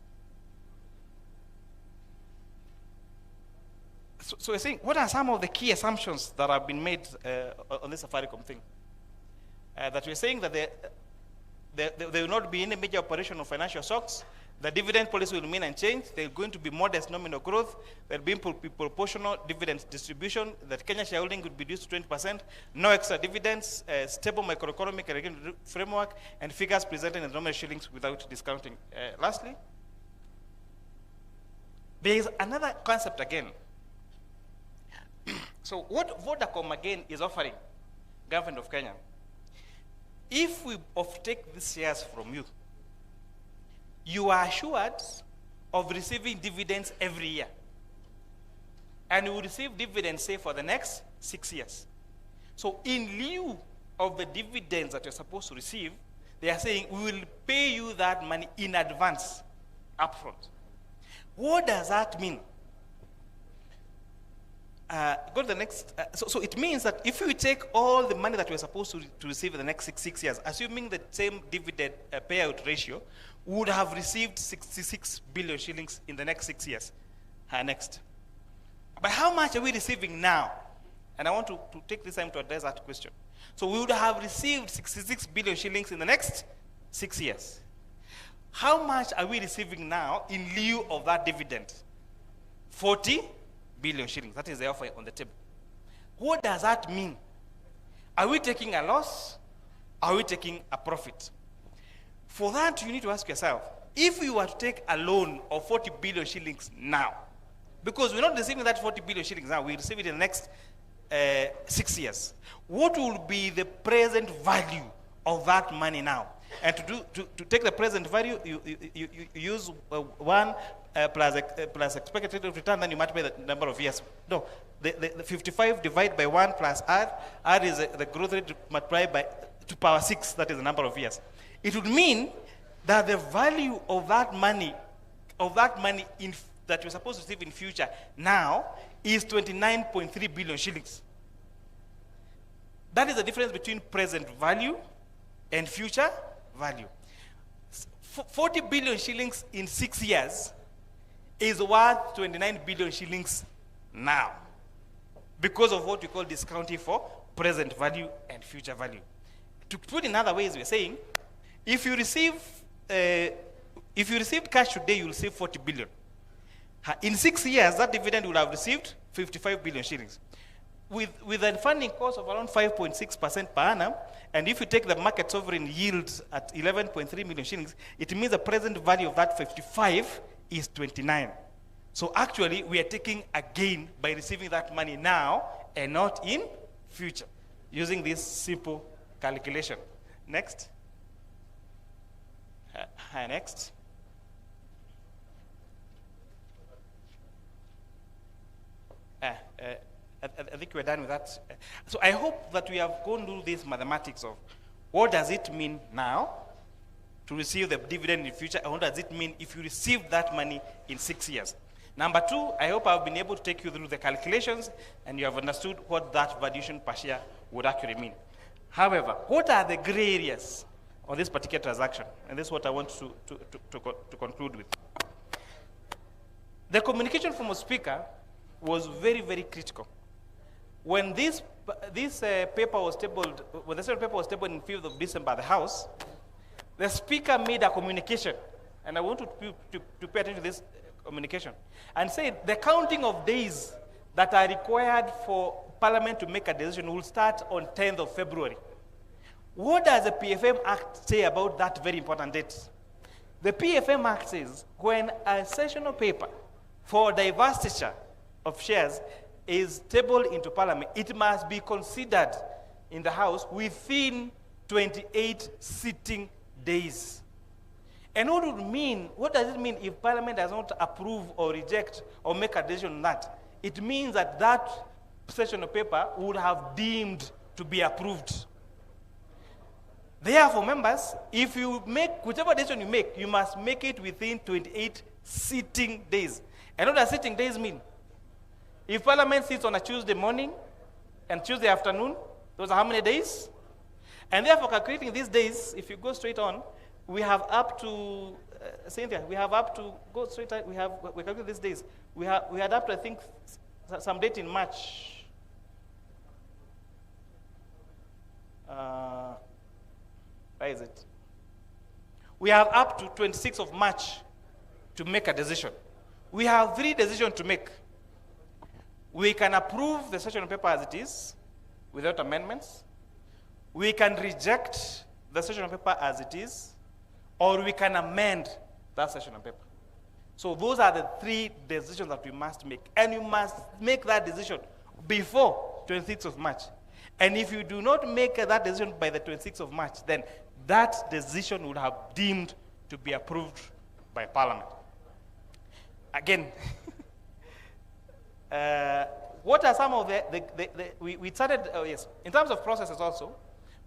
So we're saying, what are some of the key assumptions that have been made on this Safaricom thing? That we're saying that there will not be any major operation of financial shocks. The dividend policy will remain unchanged. There is going to be modest nominal growth. There will be proportional dividend distribution. That Kenya shareholding would be reduced to 20%. No extra dividends. Stable macroeconomic and regulatory framework, and figures presented in nominal shillings without discounting. Lastly, there is another concept again. So what Vodacom again is offering government of Kenya, if we offtake these shares from you, you are assured of receiving dividends every year. And you will receive dividends, say, for the next 6 years. So in lieu of the dividends that you're supposed to receive, they are saying, we will pay you that money in advance, upfront. What does that mean? Go to the next. So it means that if you take all the money that we're supposed to receive in the next six years, assuming the same dividend payout ratio, we would have received 66 billion shillings in the next 6 years. Next. But how much are we receiving now? And I want to take this time to address that question. So we would have received 66 billion shillings in the next 6 years. How much are we receiving now in lieu of that dividend? 40 billion shillings. That is the offer on the table. What does that mean? Are we taking a loss? Are we taking a profit? For that, you need to ask yourself, if you were to take a loan of 40 billion shillings now, because we're not receiving that 40 billion shillings now, we receive it in the next 6 years, what will be the present value of that money now? And to take the present value, you use 1 plus expected rate of return, then you multiply the number of years. No, the 55 divided by 1 plus R is the growth rate multiplied by 2 power 6, that is the number of years. It would mean that the value of that money that you're supposed to receive in future now is 29.3 billion shillings. That is the difference between present value and future value. 40 billion shillings in 6 years is worth 29 billion shillings now, because of what we call discounting for present value and future value. To put in other ways, we're saying, if you received cash today, you'll receive 40 billion. In 6 years, that dividend will have received 55 billion shillings. With a funding cost of around 5.6% per annum, and if you take the market sovereign yield at 11.3 million shillings, it means the present value of that 55 is 29. So actually, we are taking a gain by receiving that money now and not in future, using this simple calculation. Next. Next. I think we're done with that. So I hope that we have gone through this mathematics of what does it mean now to receive the dividend in future, and what does it mean if you receive that money in 6 years. Number 2, I hope I've been able to take you through the calculations and you have understood what that valuation per share would actually mean. However, what are the gray areas on this particular transaction? And this is what I want to conclude with. The communication from a speaker was very, very critical. When this paper was tabled, when the second paper was tabled on 5th of December at the House, the speaker made a communication, and I want to pay attention to this communication, and said the counting of days that are required for Parliament to make a decision will start on 10th of February. What does the PFM Act say about that very important date? The PFM Act says when a sessional paper for divestiture of shares is tabled into Parliament, it must be considered in the House within 28 sitting days. And what does it mean if Parliament does not approve or reject or make a decision on that? It means that session of paper would have deemed to be approved. Therefore, members, if you make whichever decision you make, you must make it within 28 sitting days. And what does sitting days mean? If Parliament sits on a Tuesday morning and Tuesday afternoon, those are how many days? And therefore, calculating these days, if you go straight on, we have up to, Cynthia, we have up to, go straight on, we calculate these days. We had up to, I think, some date in March. Where is it? We have up to 26th of March to make a decision. We have 3 decisions to make. We can approve the session of paper as it is, without amendments. We can reject the session of paper as it is, or we can amend that session of paper. So those are the 3 decisions that we must make. And you must make that decision before 26th of March. And if you do not make that decision by the 26th of March, then that decision would have deemed to be approved by Parliament. Again, what are some of we started, yes, in terms of processes also,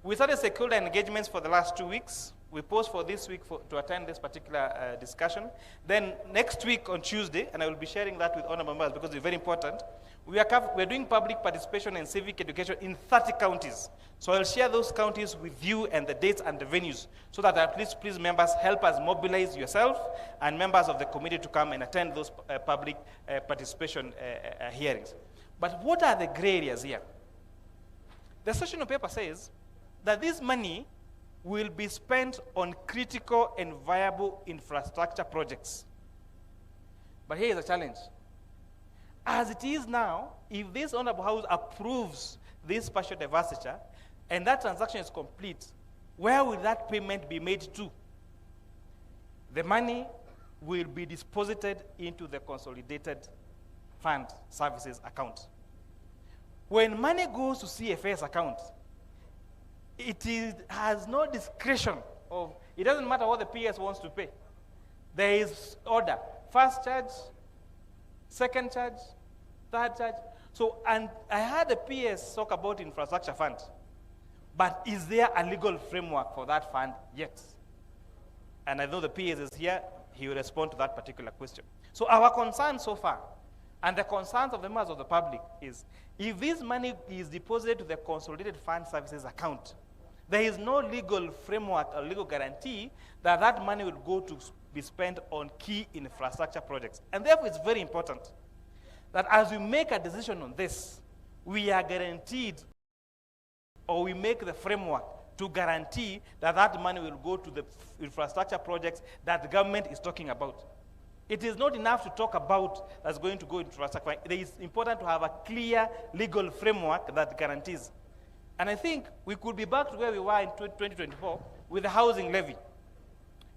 we started stakeholder engagements for the last 2 weeks. We post for this week to attend this particular discussion. Then next week on Tuesday, and I will be sharing that with honorable members because it's very important, we're doing public participation and civic education in 30 counties. So I'll share those counties with you and the dates and the venues so that at least please members help us mobilize yourself and members of the committee to come and attend those public participation hearings. But what are the gray areas here? The session of paper says that this money will be spent on critical and viable infrastructure projects. But here is a challenge. As it is now, if this honorable house approves this spatial divestiture and that transaction is complete, where will that payment be made to? The money will be deposited into the consolidated fund services account. When money goes to CFS account, has no discretion of, it doesn't matter what the PS wants to pay. There is order, first charge, second charge, third charge. So, and I heard the PS talk about infrastructure fund, but is there a legal framework for that fund yet? And I know the PS is here, he will respond to that particular question. So our concern so far, and the concerns of the members of the public is, if this money is deposited to the consolidated fund services account, there is no legal framework or legal guarantee that that money will go to be spent on key infrastructure projects. And therefore, it's very important that as we make a decision on this, we are guaranteed, or we make the framework to guarantee that that money will go to the infrastructure projects that the government is talking about. It is not enough to talk about that's going to go into infrastructure. It is important to have a clear legal framework that guarantees. And I think we could be back to where we were in 2024 with the housing levy.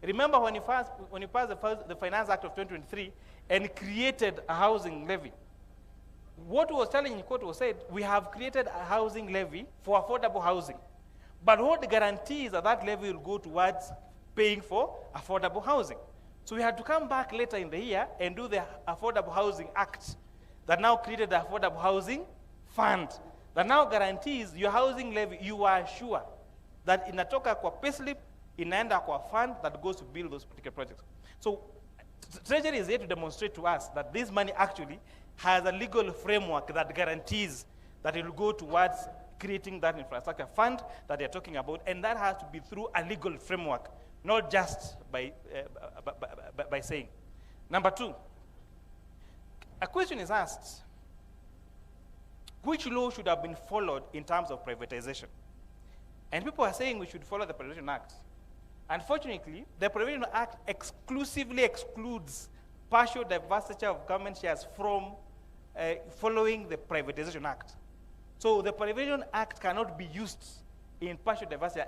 Remember when you passed the Finance Act of 2023 and created a housing levy. What was telling in court was said, we have created a housing levy for affordable housing. But what guarantees that that levy will go towards paying for affordable housing? So we had to come back later in the year and do the Affordable Housing Act that now created the Affordable Housing Fund that now guarantees your housing levy, you are sure that inatoka kwa payslip, inaenda kwa fund that goes to build those particular projects. So Treasury is here to demonstrate to us that this money actually has a legal framework that guarantees that it will go towards creating that infrastructure fund that they're talking about, and that has to be through a legal framework, not just by saying. Number 2, a question is asked, which law should have been followed in terms of privatization? And people are saying we should follow the Privatization Act. Unfortunately, the Privatization Act exclusively excludes partial divestiture of government shares from following the Privatization Act. So the Privatization Act cannot be used in partial divestiture.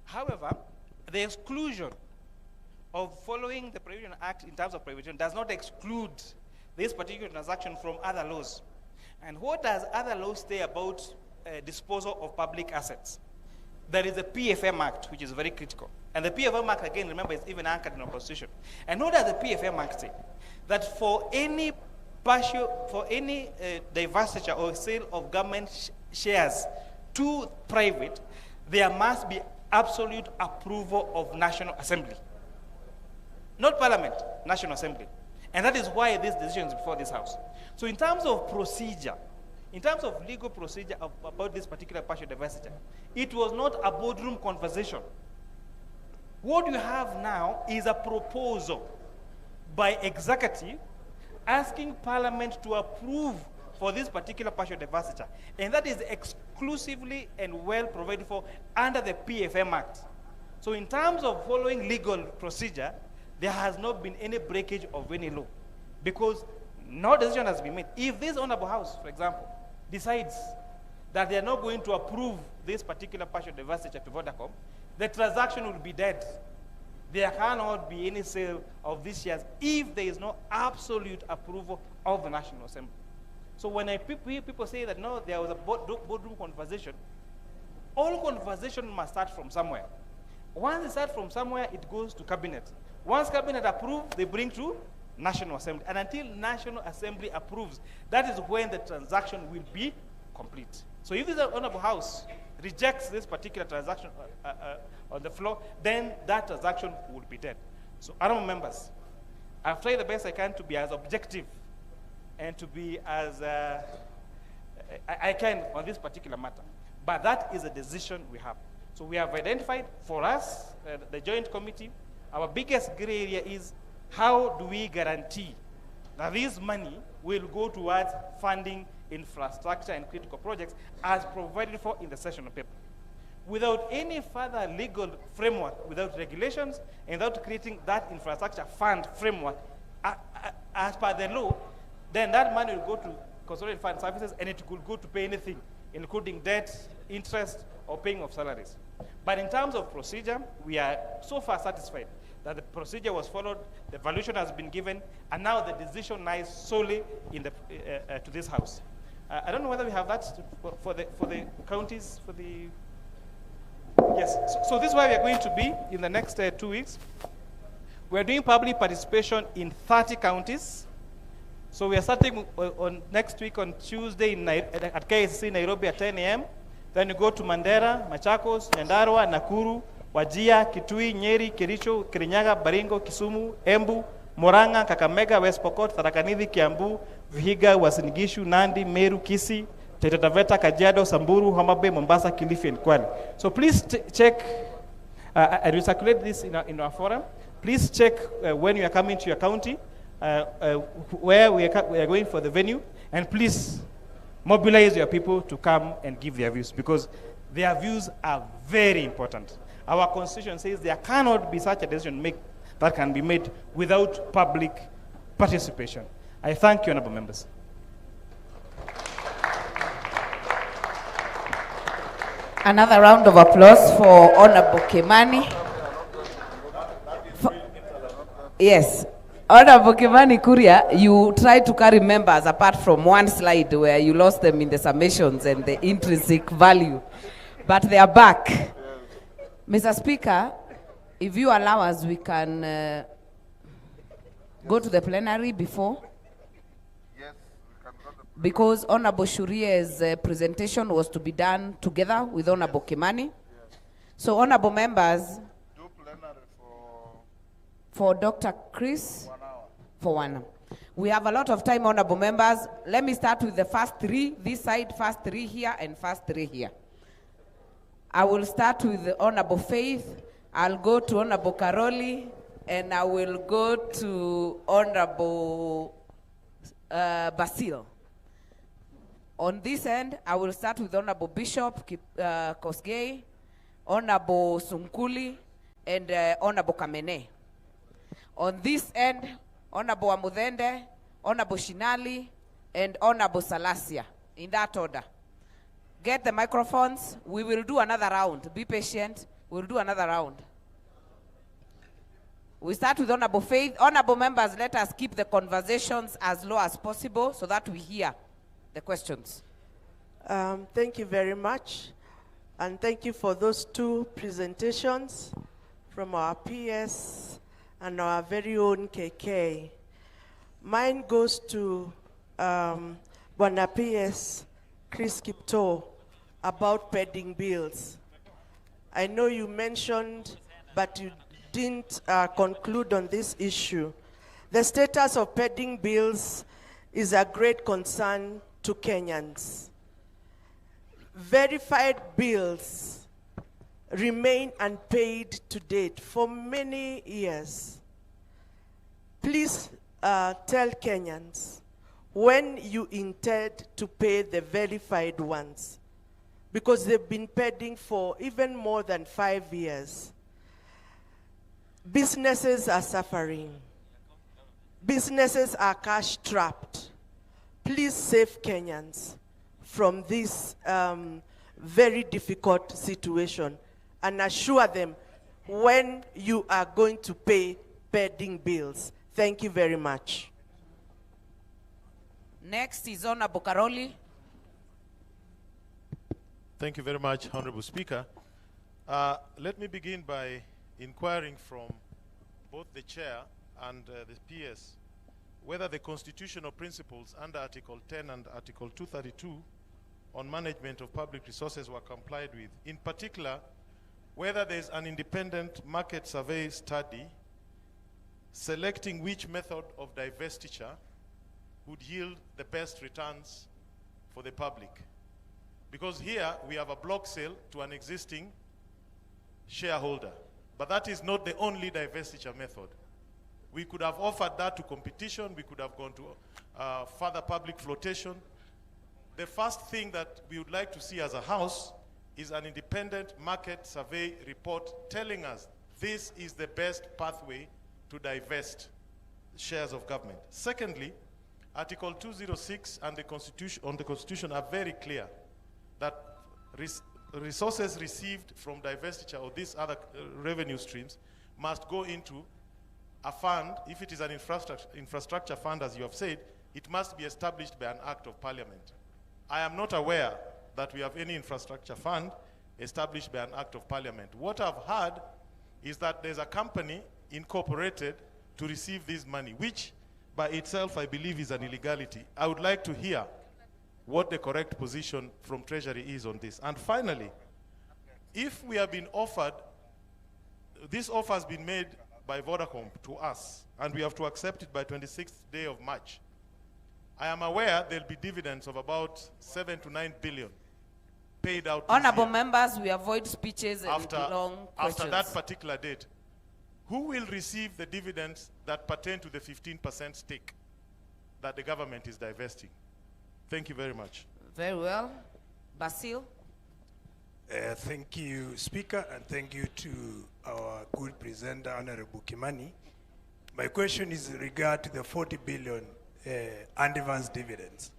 However, the exclusion of following the Provision Act in terms of prohibition does not exclude this particular transaction from other laws. And what does other laws say about disposal of public assets? There is a PFM Act, which is very critical. And the PFM Act, again, remember, is even anchored in our Constitution. And what does the PFM Act say? That for any divestiture or sale of government shares to private, there must be absolute approval of National Assembly. Not Parliament, National Assembly. And that is why this decision is before this House. So in terms of procedure, in terms of legal procedure about this particular partial divestiture, it was not a boardroom conversation. What you have now is a proposal by executive asking Parliament to approve for this particular partial divestiture. And that is exclusively and well provided for under the PFM Act. So in terms of following legal procedure, there has not been any breakage of any law, because no decision has been made. If this Honorable House, for example, decides that they are not going to approve this particular partial divestiture to Vodacom, the transaction will be dead. There cannot be any sale of these shares if there is no absolute approval of the National Assembly. So when people say that no, there was a boardroom conversation, all conversation must start from somewhere. Once it starts from somewhere, it goes to cabinet. Once cabinet approves, they bring to National Assembly. And until National Assembly approves, that is when the transaction will be complete. So if the Honorable House rejects this particular transaction on the floor, then that transaction will be dead. So honorable members, I've tried the best I can to be as objective and to be as I can on this particular matter. But that is a decision we have. So we have identified for us, the joint committee, our biggest gray area is how do we guarantee that this money will go towards funding infrastructure and critical projects as provided for in the session paper. Without any further legal framework, without regulations, and without creating that infrastructure fund framework as per the law, then that money will go to consolidated fund services and it could go to pay anything, including debt, interest, or paying of salaries. But in terms of procedure, we are so far satisfied that the procedure was followed, the valuation has been given, and now the decision lies solely in the, to this House. I don't know whether we have that for the counties, for the... Yes, so this is where we are going to be in the next 2 weeks. We are doing public participation in 30 counties. So we are starting on next week on Tuesday at KSC Nairobi at 10 a.m. Then you go to Mandera, Machakos, Nyandarua, Nakuru, Wajia, Kitui, Nyeri, Kericho, Kirinyaga, Baringo, Kisumu, Embu, Murang'a, Kakamega, West Pokot, Tharaka Nithi, Kiambu, Vihiga, Uasin Gishu, Nandi, Meru, Kisii, Taita Taveta, Kajiado, Samburu, Homa Bay, Mombasa, Kilifi, and Kwale. So please check, I will circulate this in our forum. Please check when you are coming to your county, where we are going for the venue, and please mobilize your people to come and give their views, because their views are very important. Our constitution says there cannot be such a decision that can be made without public participation. I thank you, honorable members. Another round of applause for Honorable Kimani. Yes, Honorable Kimani Kuria, you tried to carry members apart from one slide where you lost them in the summations and the intrinsic value, but they are back. Mr. Speaker, if you allow us, we can go to the plenary before. Yes, we can go to the Because Honorable Shuria's presentation was to be done together with Honorable Kimani. Yes. So honorable members, Do plenary for Dr. Chris, 1 hour. for 1 hour. We have a lot of time, honorable members. Let me start with the first three, this side, first three here, and first three here. I will start with the Honorable Faith, I'll go to Honorable Karoli, and I will go to Honorable Basil. On this end, I will start with Honorable Bishop Kosgei, Honorable Sunkuli, and Honorable Kamene. On this end, Honorable Amudende, Honorable Shinali, and Honorable Salasia, in that order. Get the microphones. We will do another round. Be patient. We'll do another round. We start with Honorable Faith. Honorable members, let us keep the conversations as low as possible so that we hear the questions. Thank you very much. And thank you for those two presentations from our PS and our very own KK. Mine goes to Bwana PS Chris Kipto about pending bills. I know you mentioned, but you didn't conclude on this issue. The status of pending bills is a great concern to Kenyans. Verified bills remain unpaid to date for many years. Please tell Kenyans when you intend to pay the verified ones, because they've been pending for even more than 5 years. Businesses are suffering. Businesses are cash trapped. Please save Kenyans from this very difficult situation and assure them when you are going to pay pending bills. Thank you very much. Next is Honorable Karoli. Thank you very much, Honorable Speaker. Let me begin by inquiring from both the Chair and the PS whether the constitutional principles under Article 10 and Article 232 on management of public resources were complied with. In particular, whether there's an independent market survey study selecting which method of divestiture would yield the best returns for the public. Because here we have a block sale to an existing shareholder, but that is not the only divestiture method. We could have offered that to competition, we could have gone to further public flotation. The first thing that we would like to see as a house is an independent market survey report telling us this is the best pathway to divest shares of government. Secondly, Article 206 and the Constitution are very clear that resources received from divestiture or these other revenue streams must go into a fund. If it is an infrastructure fund, as you have said, it must be established by an act of parliament. I am not aware that we have any infrastructure fund established by an act of parliament. What I've heard is that there's a company incorporated to receive this money, which by itself I believe is an illegality. I would like to hear what the correct position from Treasury is on this. And finally, if we have been offered, this offer has been made by Vodacom to us, and we have to accept it by 26th day of March. I am aware there'll be dividends of about 7 to 9 billion paid out this Honorable year. members, we avoid speeches and long questions. After that particular date, who will receive the dividends that pertain to the 15% stake that the government is divesting? Thank you very much. Very well. Basil. Thank you, Speaker, and thank you to our good presenter, Honorable Kimani. My question is in regard to the 40 billion advance dividends.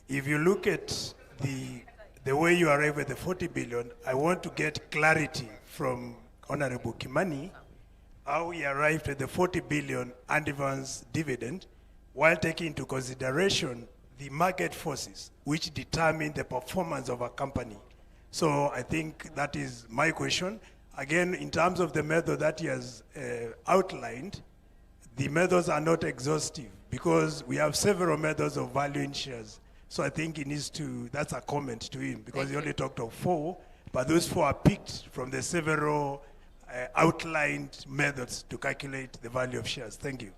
If you look at the way you arrive at the 40 billion, I want to get clarity from Honorable Kimani how he arrived at the 40 billion advance dividend while taking into consideration the market forces which determine the performance of a company. So I think that is my question. Again, in terms of the method that he has outlined, the methods are not exhaustive because we have several methods of valuing shares. So I think he needs to, that's a comment to him because he only talked of 4, but those 4 are picked from the several outlined methods to calculate the value of shares. Thank you.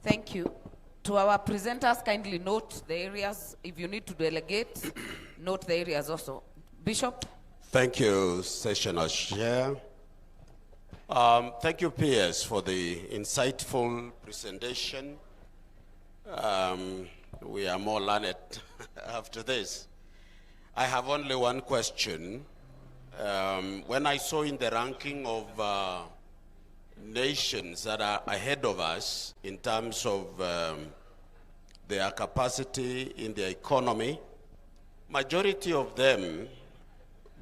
Thank you. To our presenters, kindly note the areas. If you need to delegate, note the areas also. Bishop. Thank you, Sessional Chair. Thank you, PS, for the insightful presentation. We are more learned after this. I have only one question. When I saw in the ranking of nations that are ahead of us in terms of their capacity in their economy, majority of them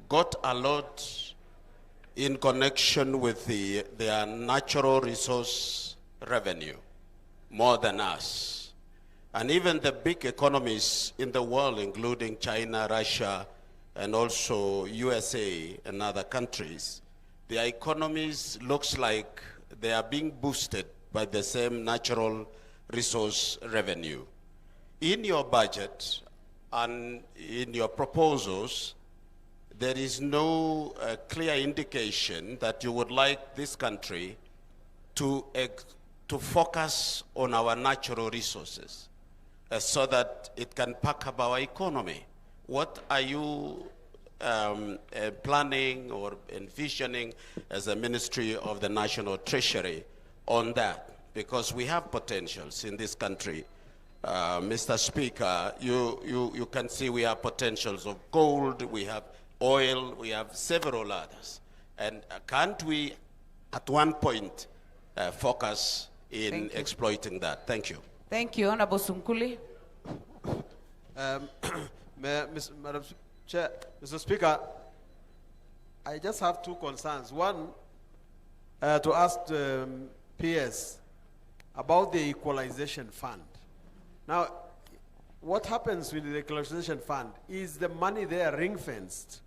got a lot in connection with their natural resource revenue, more than us. And even the big economies in the world, including China, Russia, and also USA and other countries, their economies looks like they are being boosted by the same natural resource revenue. In your budget and in your proposals, there is no clear indication that you would like this country to focus on our natural resources so that it can pack up our economy. What are you planning or envisioning as a Ministry of the National Treasury on that? Because we have potentials in this country. Mr. Speaker, you can see we have potentials of gold, we have oil, we have several others. And can't we, at one point, focus in exploiting that? Thank you. Thank you. Honorable Sunkuli. Madam Chair, Mr. Speaker, I just have two concerns. One, to ask the PS about the equalization fund. Now, what happens with the equalization fund? Is the money there ring-fenced?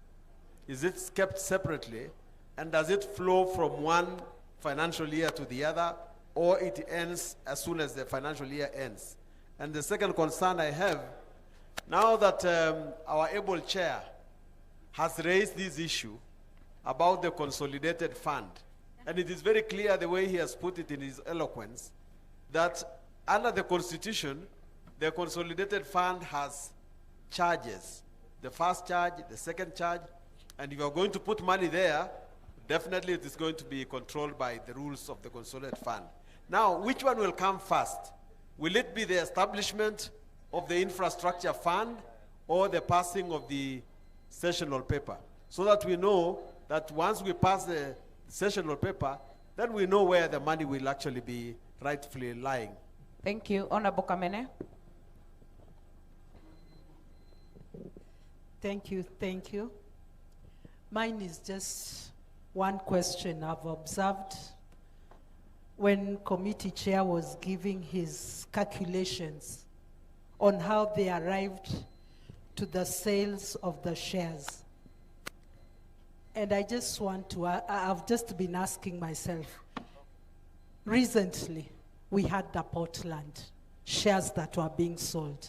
Is it kept separately? And does it flow from one financial year to the other, or it ends as soon as the financial year ends? And the second concern I have, now that our able chair has raised this issue about the consolidated fund, and it is very clear the way he has put it in his eloquence, that under the Constitution, the consolidated fund has charges. The first charge, the second charge, and if you are going to put money there, definitely it is going to be controlled by the rules of the consolidated fund. Now, which one will come first? Will it be the establishment of the infrastructure fund or the passing of the sessional paper? So that we know that once we pass the sessional paper, then we know where the money will actually be rightfully lying. Thank you. Honorable Kamene. Thank you, thank you. Mine is just one question. I've observed when committee chair was giving his calculations on how they arrived to the sales of the shares. And I just want to, I've just been asking myself, recently we had the Portland shares that were being sold.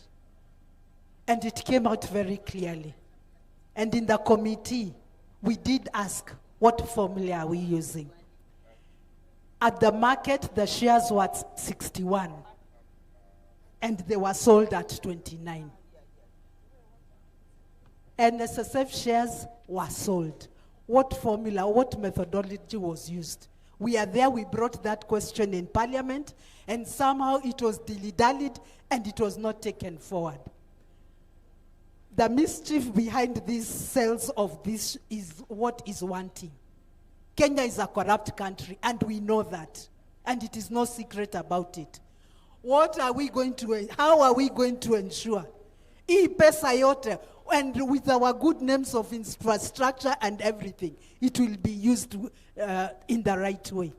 And it came out very clearly. And in the committee, we did ask, what formula are we using? At the market, the shares were at 61, and they were sold at 29. And SSF shares were sold. What formula, what methodology was used? We are there, we brought that question in Parliament, and somehow it was dilly-dallied, and it was not taken forward. The mischief behind these sales of this is what is wanting. Kenya is a corrupt country, and we know that. And it is no secret about it. What are we going to, how are we going to ensure? Pesa yote, and with our good names of infrastructure and everything, it will be used in the right way.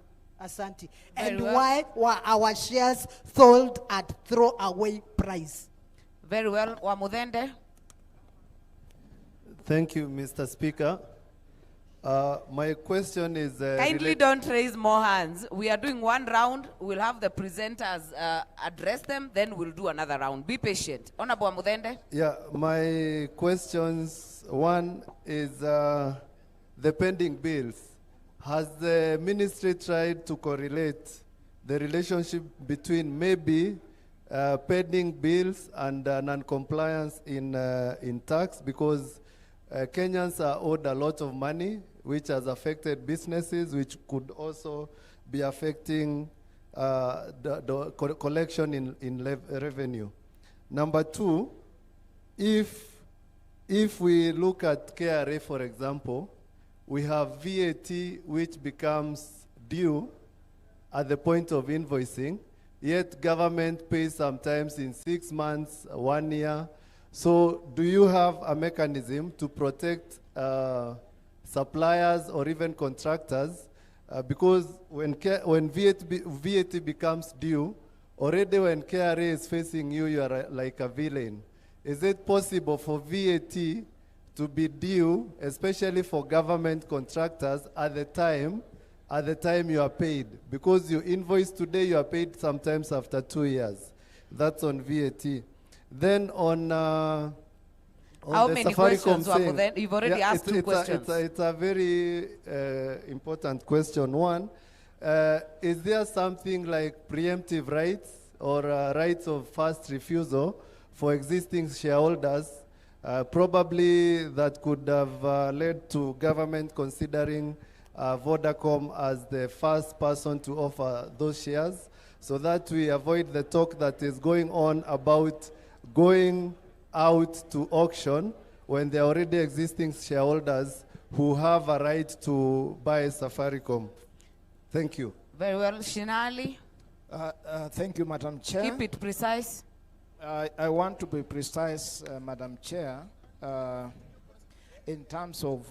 Asante. And why were our shares sold at throwaway price? Very well. Wamudende. Thank you, Mr. Speaker. My question is... Kindly don't raise more hands. We are doing one round. We'll have the presenters address them, then we'll do another round. Be patient. Honorable Amudende. Yeah, my questions, one is the pending bills. Has the ministry tried to correlate the relationship between maybe pending bills and non-compliance in tax? Because Kenyans are owed a lot of money, which has affected businesses, which could also be affecting the collection in revenue. Number two, if we look at KRA, for example, we have VAT which becomes due at the point of invoicing, yet government pays sometimes in 6 months, 1 year. So do you have a mechanism to protect suppliers or even contractors, because when VAT becomes due, already when KRA is facing you, you are like a villain. Is it possible for VAT to be due, especially for government contractors, at the time you are paid? Because you invoice today, you are paid sometimes after 2 years. That's on VAT. Then on how the many Safaricom questions were thing, there? You've already asked two questions. It's a very important question. One, is there something like preemptive rights or rights of first refusal for existing shareholders? Probably that could have led to government considering Vodacom as the first person to offer those shares, so that we avoid the talk that is going on about going out to auction when there are already existing shareholders who have a right to buy Safaricom. Thank you. Very well. Shinali? Thank you, Madam Chair. Keep it precise. I want to be precise, Madam Chair, in terms of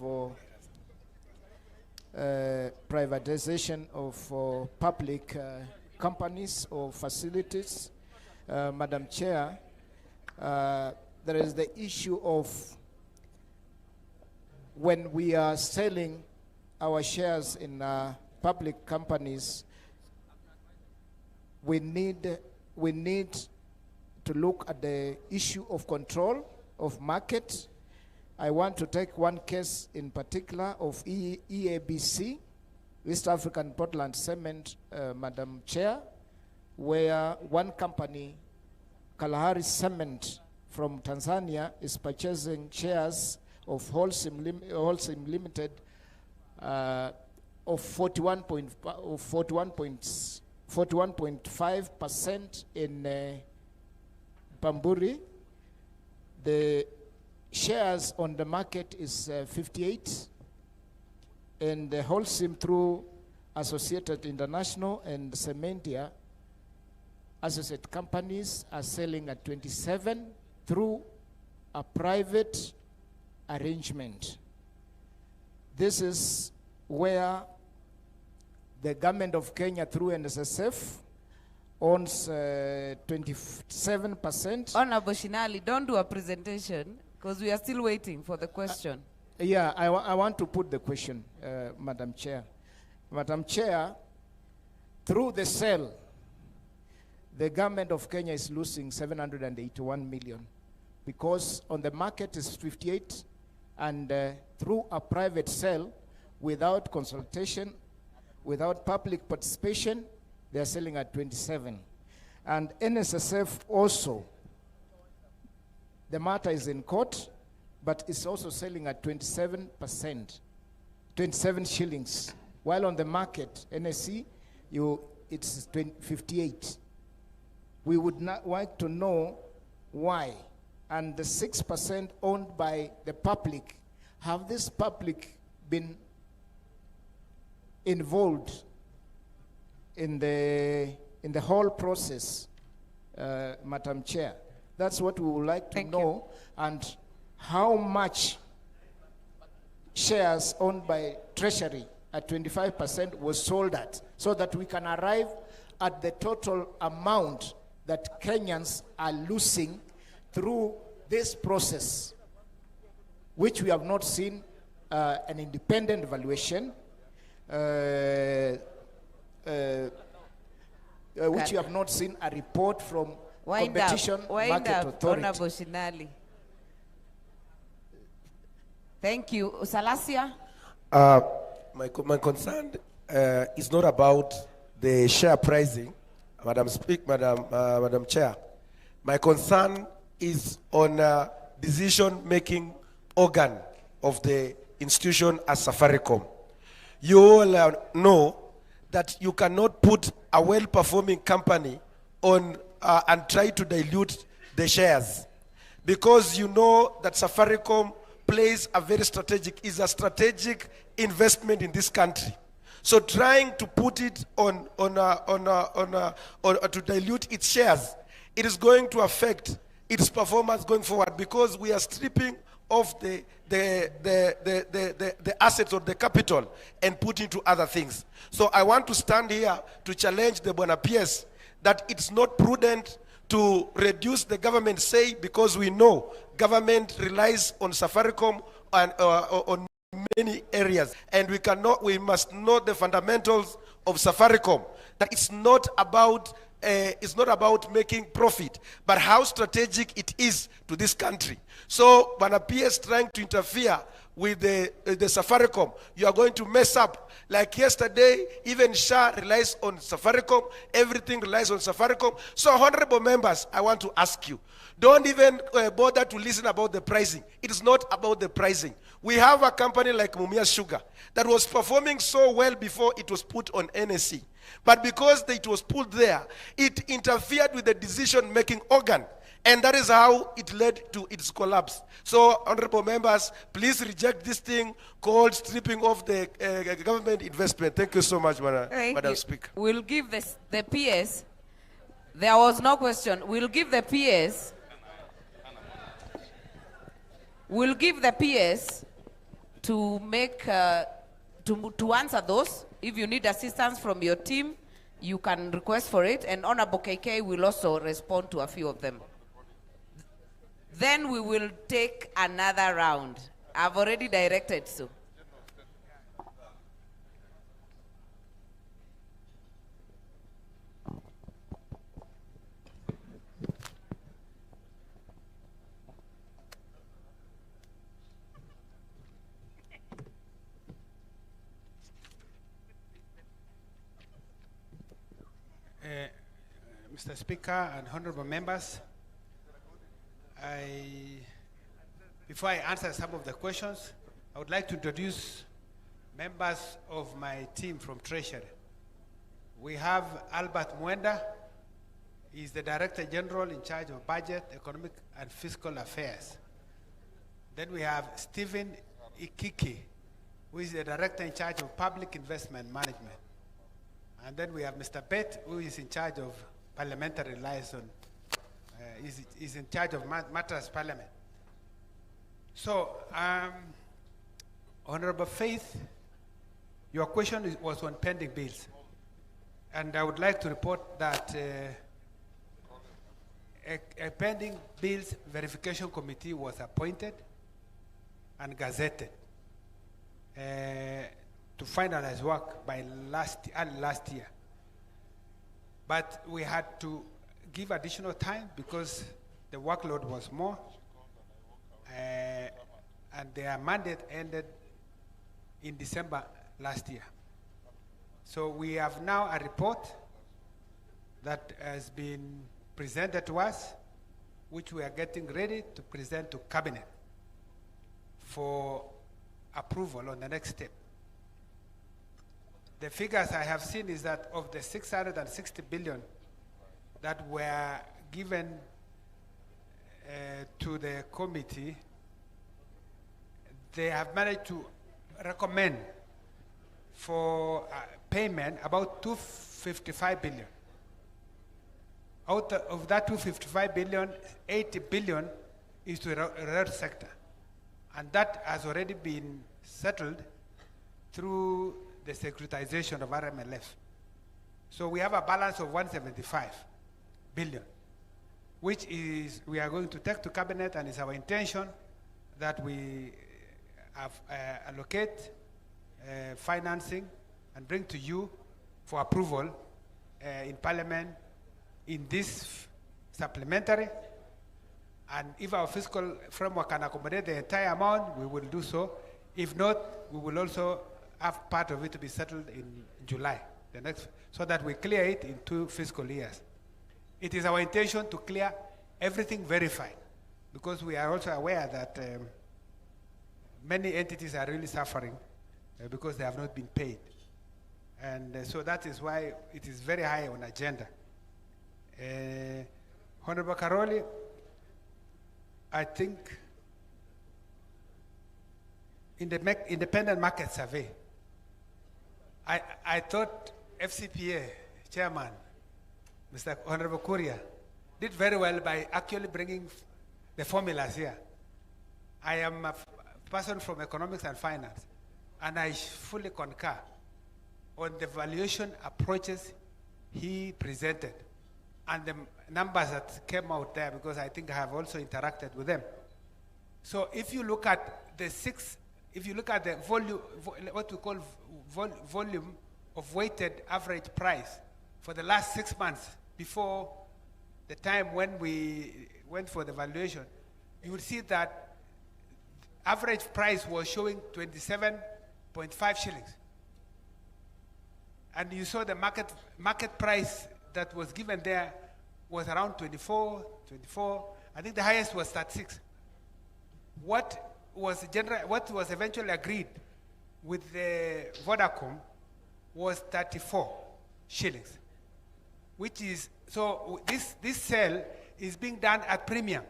privatization of public companies or facilities. Madam Chair, there is the issue of when we are selling our shares in public companies, we need to look at the issue of control of market. I want to take one case in particular of EABC, East African Portland Cement, Madam Chair, where one company, Kalahari Cement from Tanzania, is purchasing shares of Holcim Limited of 41.5% in Bamburi. The shares on the market is 58, and the Holcim through Associated International and Cementia associate companies are selling at 27 through a private arrangement. This is where the government of Kenya through NSSF owns 27%. Honorable Shinali, don't do a presentation because we are still waiting for the question. Yeah, I want to put the question, Madam Chair. Madam Chair, through the sale, the government of Kenya is losing 781 million because on the market is 58, and through a private sale, without consultation, without public participation, they are selling at 27. And NSSF also, the matter is in court, but it's also selling at 27%, 27 shillings. While on the market, NSC, it's 58. We would not like to know why. And the 6% owned by the public, have this public been involved in the whole process, Madam Chair? That's what we would like to know. And how much shares owned by Treasury at 25% was sold at, so that we can arrive at the total amount that Kenyans are losing through this process, which we have not seen an independent evaluation, which we have not seen a report from Competition Market Authority. Honorable Shinali. Thank you. Salasia? My concern is not about the share pricing, Madam Chair. My concern is on decision-making organ of the institution as Safaricom. You all know that you cannot put a well-performing company on and try to dilute the shares, because you know that Safaricom plays a very is a strategic investment in this country. So trying to put it on to dilute its shares, it is going to affect its performance going forward, because we are stripping off the the assets or the capital and put into other things. So I want to stand here to challenge the Bwana PS that it's not prudent to reduce the government say, because we know government relies on Safaricom and on many areas, and we must know the fundamentals of Safaricom, that it's not about making profit, but how strategic it is to this country. So Bwana PS trying to interfere with the Safaricom, you are going to mess up. Like yesterday, even Shah relies on Safaricom, everything relies on Safaricom. So honorable members, I want to ask you, don't even bother to listen about the pricing. It is not about the pricing. We have a company like Mumia Sugar that was performing so well before it was put on NSE. But because it was put there, it interfered with the decision-making organ. And that is how it led to its collapse. So, honorable members, please reject this thing called stripping off the government investment. Thank you so much, Madam Speaker. We'll give the PS. There was no question. We'll give the PS. We'll give the PS to make to answer those. If you need assistance from your team, you can request for it, and Honorable KK will also respond to a few of them. Then we will take another round. I've already directed so. Mr. Speaker and honorable members, before I answer some of the questions, I would like to introduce members of my team from Treasury. We have Albert Mwenda. He's the Director General in charge of Budget, Economic and Fiscal Affairs. Then we have Stephen Ikiki, who is the Director in charge of Public Investment Management. And then we have Mr. Bett, who is in charge of Parliamentary Liaison. Is in charge of matters parliament. So, Honorable Faith, your question was on pending bills. And I would like to report that a pending bills verification committee was appointed and gazetted to finalize work by last year. But we had to give additional time because the workload was more, and their mandate ended in December last year. So we have now a report that has been presented to us, which we are getting ready to present to Cabinet for approval on the next step. The figures I have seen is that of the 660 billion that were given to the committee, they have managed to recommend for payment about 255 billion. Out of that 255 billion, 80 billion is to the road sector. And that has already been settled through the securitization of RMLF. So we have a balance of 175 billion, which is we are going to take to Cabinet, and it's our intention that we have allocate financing and bring to you for approval in Parliament in this supplementary. And if our fiscal framework can accommodate the entire amount, we will do so. If not, we will also have part of it to be settled in July, the next, so that we clear it in 2 fiscal years. It is our intention to clear everything verified, because we are also aware that many entities are really suffering because they have not been paid. And so that is why it is very high on agenda. Honorable Karoli, I think in the independent market survey, I thought FCPA chairman, Mr. Honorable Kuria, did very well by actually bringing the formulas here. I am person from economics and finance, and I fully concur on the valuation approaches he presented and the numbers that came out there, because I think I have also interacted with them. So if you look at the volume, what we call volume of weighted average price for the last 6 months before the time when we went for the valuation, you will see that average price was showing 27.5 shillings. And you saw the market price that was given there was around 24. I think the highest was 36. What was eventually agreed with the Vodacom was 34 shillings, which is, so this sale is being done at premium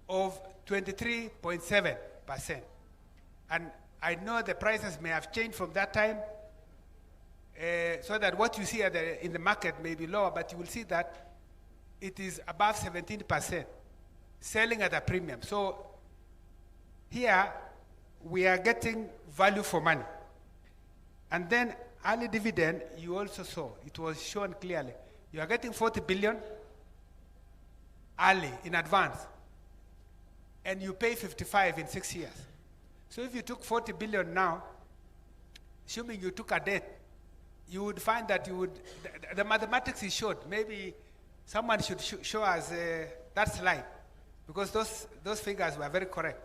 of 23.7%. And I know the prices may have changed from that time, so that what you see in the market may be lower, but you will see that it is above 17%, selling at a premium. So here we are getting value for money. And then early dividend, you also saw, it was shown clearly. You are getting 40 billion early, in advance, and you pay 55 in 6 years. So if you took 40 billion now, assuming you took a debt, you would find that you would, the mathematics is short. Maybe someone should show us that slide, because those figures were very correct.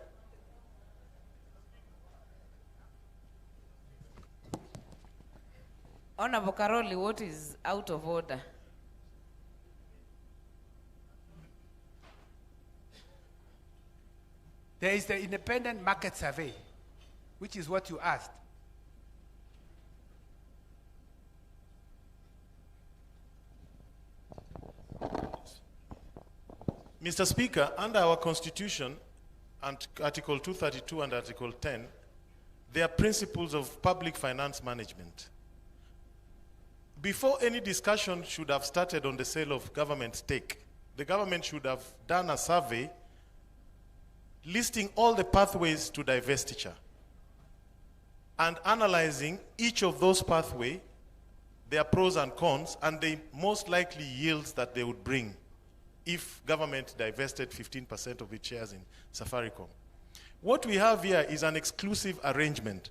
Honorable Karoli, what is out of order? There is the independent market survey, which is what you asked. Mr. Speaker, under our Constitution, and Article 232 and Article 10, there are principles of public finance management. Before any discussion should have started on the sale of government stake, the government should have done a survey listing all the pathways to divestiture and analyzing each of those pathways, their pros and cons, and the most likely yields that they would bring if government divested 15% of its shares in Safaricom. What we have here is an exclusive arrangement.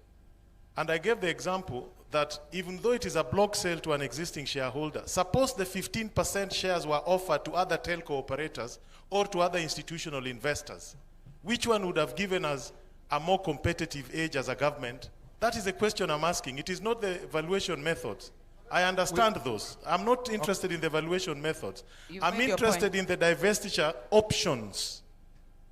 And I gave the example that even though it is a block sale to an existing shareholder, suppose the 15% shares were offered to other telco operators or to other institutional investors, which one would have given us a more competitive edge as a government? That is the question I'm asking. It is not the valuation methods. I understand those. I'm not interested in the valuation methods. I'm interested in the divestiture options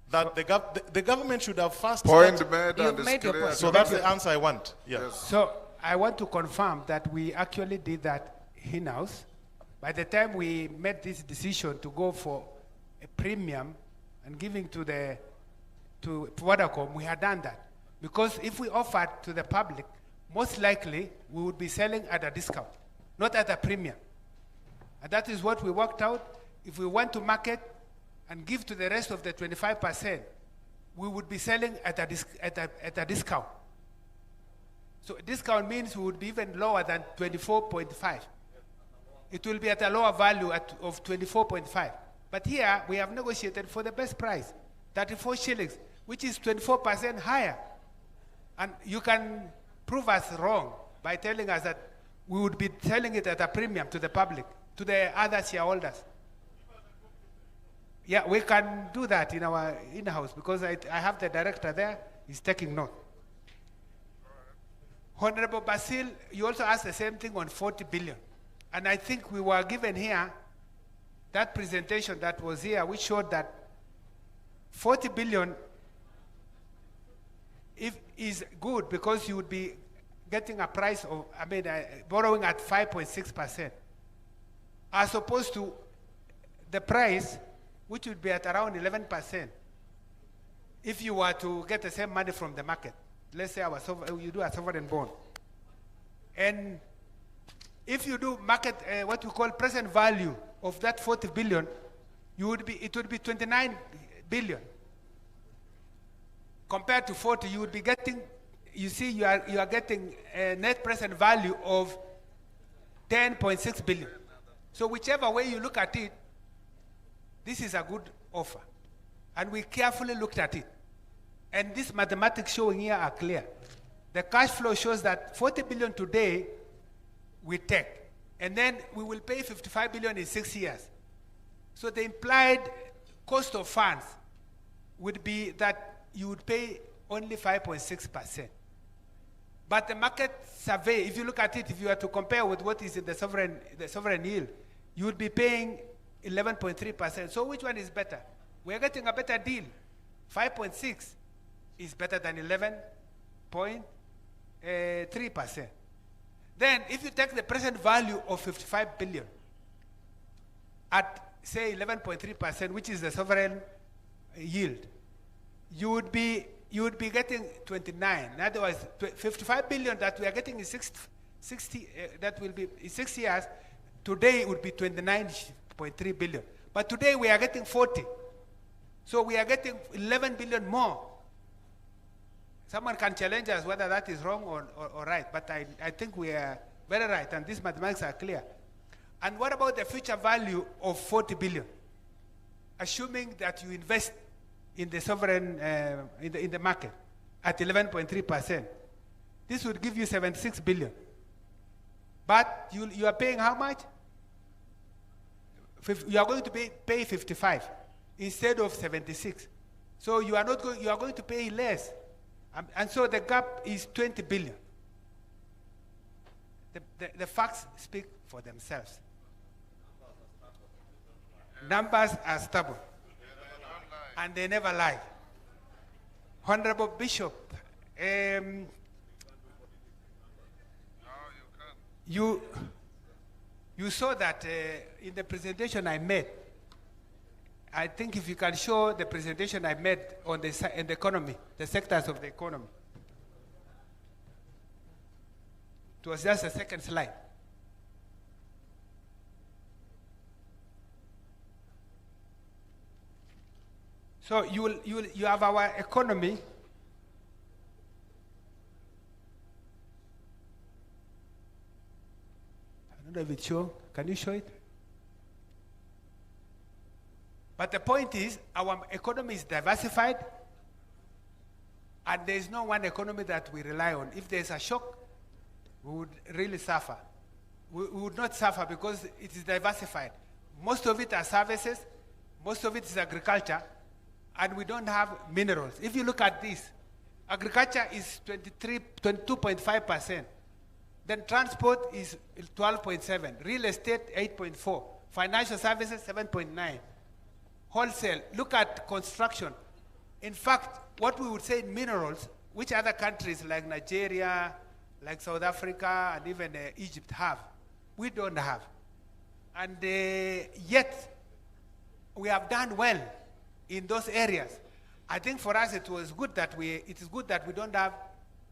that the government should have first. Point made and made your point. So that's the answer I want. Yeah. Yes. So I want to confirm that we actually did that in-house. By the time we made this decision to go for a premium and giving to Vodacom, we had done that. Because if we offered to the public, most likely we would be selling at a discount, not at a premium. And that is what we worked out. If we went to market and give to the rest of the 25%, we would be selling at a discount. So discount means we would be even lower than 24.5. It will be at a lower value of 24.5. But here we have negotiated for the best price, 34 shillings, which is 24% higher. And you can prove us wrong by telling us that we would be selling it at a premium to the public, to the other shareholders. Yeah, we can do that in our in-house, because I have the director there, he's taking note. Honorable Basil, you also asked the same thing on 40 billion. And I think we were given here, that presentation that was here, which showed that 40 billion is good, because you would be getting a price of, borrowing at 5.6%, as opposed to the price, which would be at around 11%, if you were to get the same money from the market. Let's say you do a sovereign bond. And if you do market, what we call present value of that 40 billion, it would be 29 billion. compared to 40, you would be getting, you see, you are getting a net present value of 10.6 billion. So whichever way you look at it, this is a good offer. And we carefully looked at it. And these mathematics showing here are clear. The cash flow shows that 40 billion today we take. And then we will pay 55 billion in 6 years. So the implied cost of funds would be that you would pay only 5.6%. But the market survey, if you look at it, if you are to compare with what is in the sovereign yield, you would be paying 11.3%. So which one is better? We are getting a better deal. 5.6 is better than 11.3%. Then if you take the present value of 55 billion at say 11.3%, which is the sovereign yield, you would be getting 29. In other words, 55 billion that we are getting in 60 that will be in 6 years, today it would be 29.3 billion. But today we are getting 40. So we are getting 11 billion more. Someone can challenge us whether that is wrong or right, but I think we are very right, and these mathematics are clear. And what about the future value of 40 billion? Assuming that you invest in the sovereign, in the market at 11.3%, this would give you 76 billion. But you are paying how much? You are going to pay 55 instead of 76. So you are going to pay less. And so the gap is 20 billion. The facts speak for themselves. Numbers are stubborn. And they never lie. Honorable Bishop, you saw that in the presentation I made. I think if you can show the presentation I made on the economy, the sectors of the economy. It was just a second slide. So you have our economy. I don't know if it's shown. Can you show it? But the point is, our economy is diversified, and there is no one economy that we rely on. If there's a shock, we would really suffer. We would not suffer because it is diversified. Most of it are services, most of it is agriculture, and we don't have minerals. If you look at this, agriculture is 22.5%. Then transport is 12.7%. Real estate, 8.4%. Financial services, 7.9%. Wholesale, look at construction. In fact, what we would say in minerals, which other countries like Nigeria, like South Africa, and even Egypt have, we don't have. And yet, we have done well in those areas. I think for us it is good that we don't have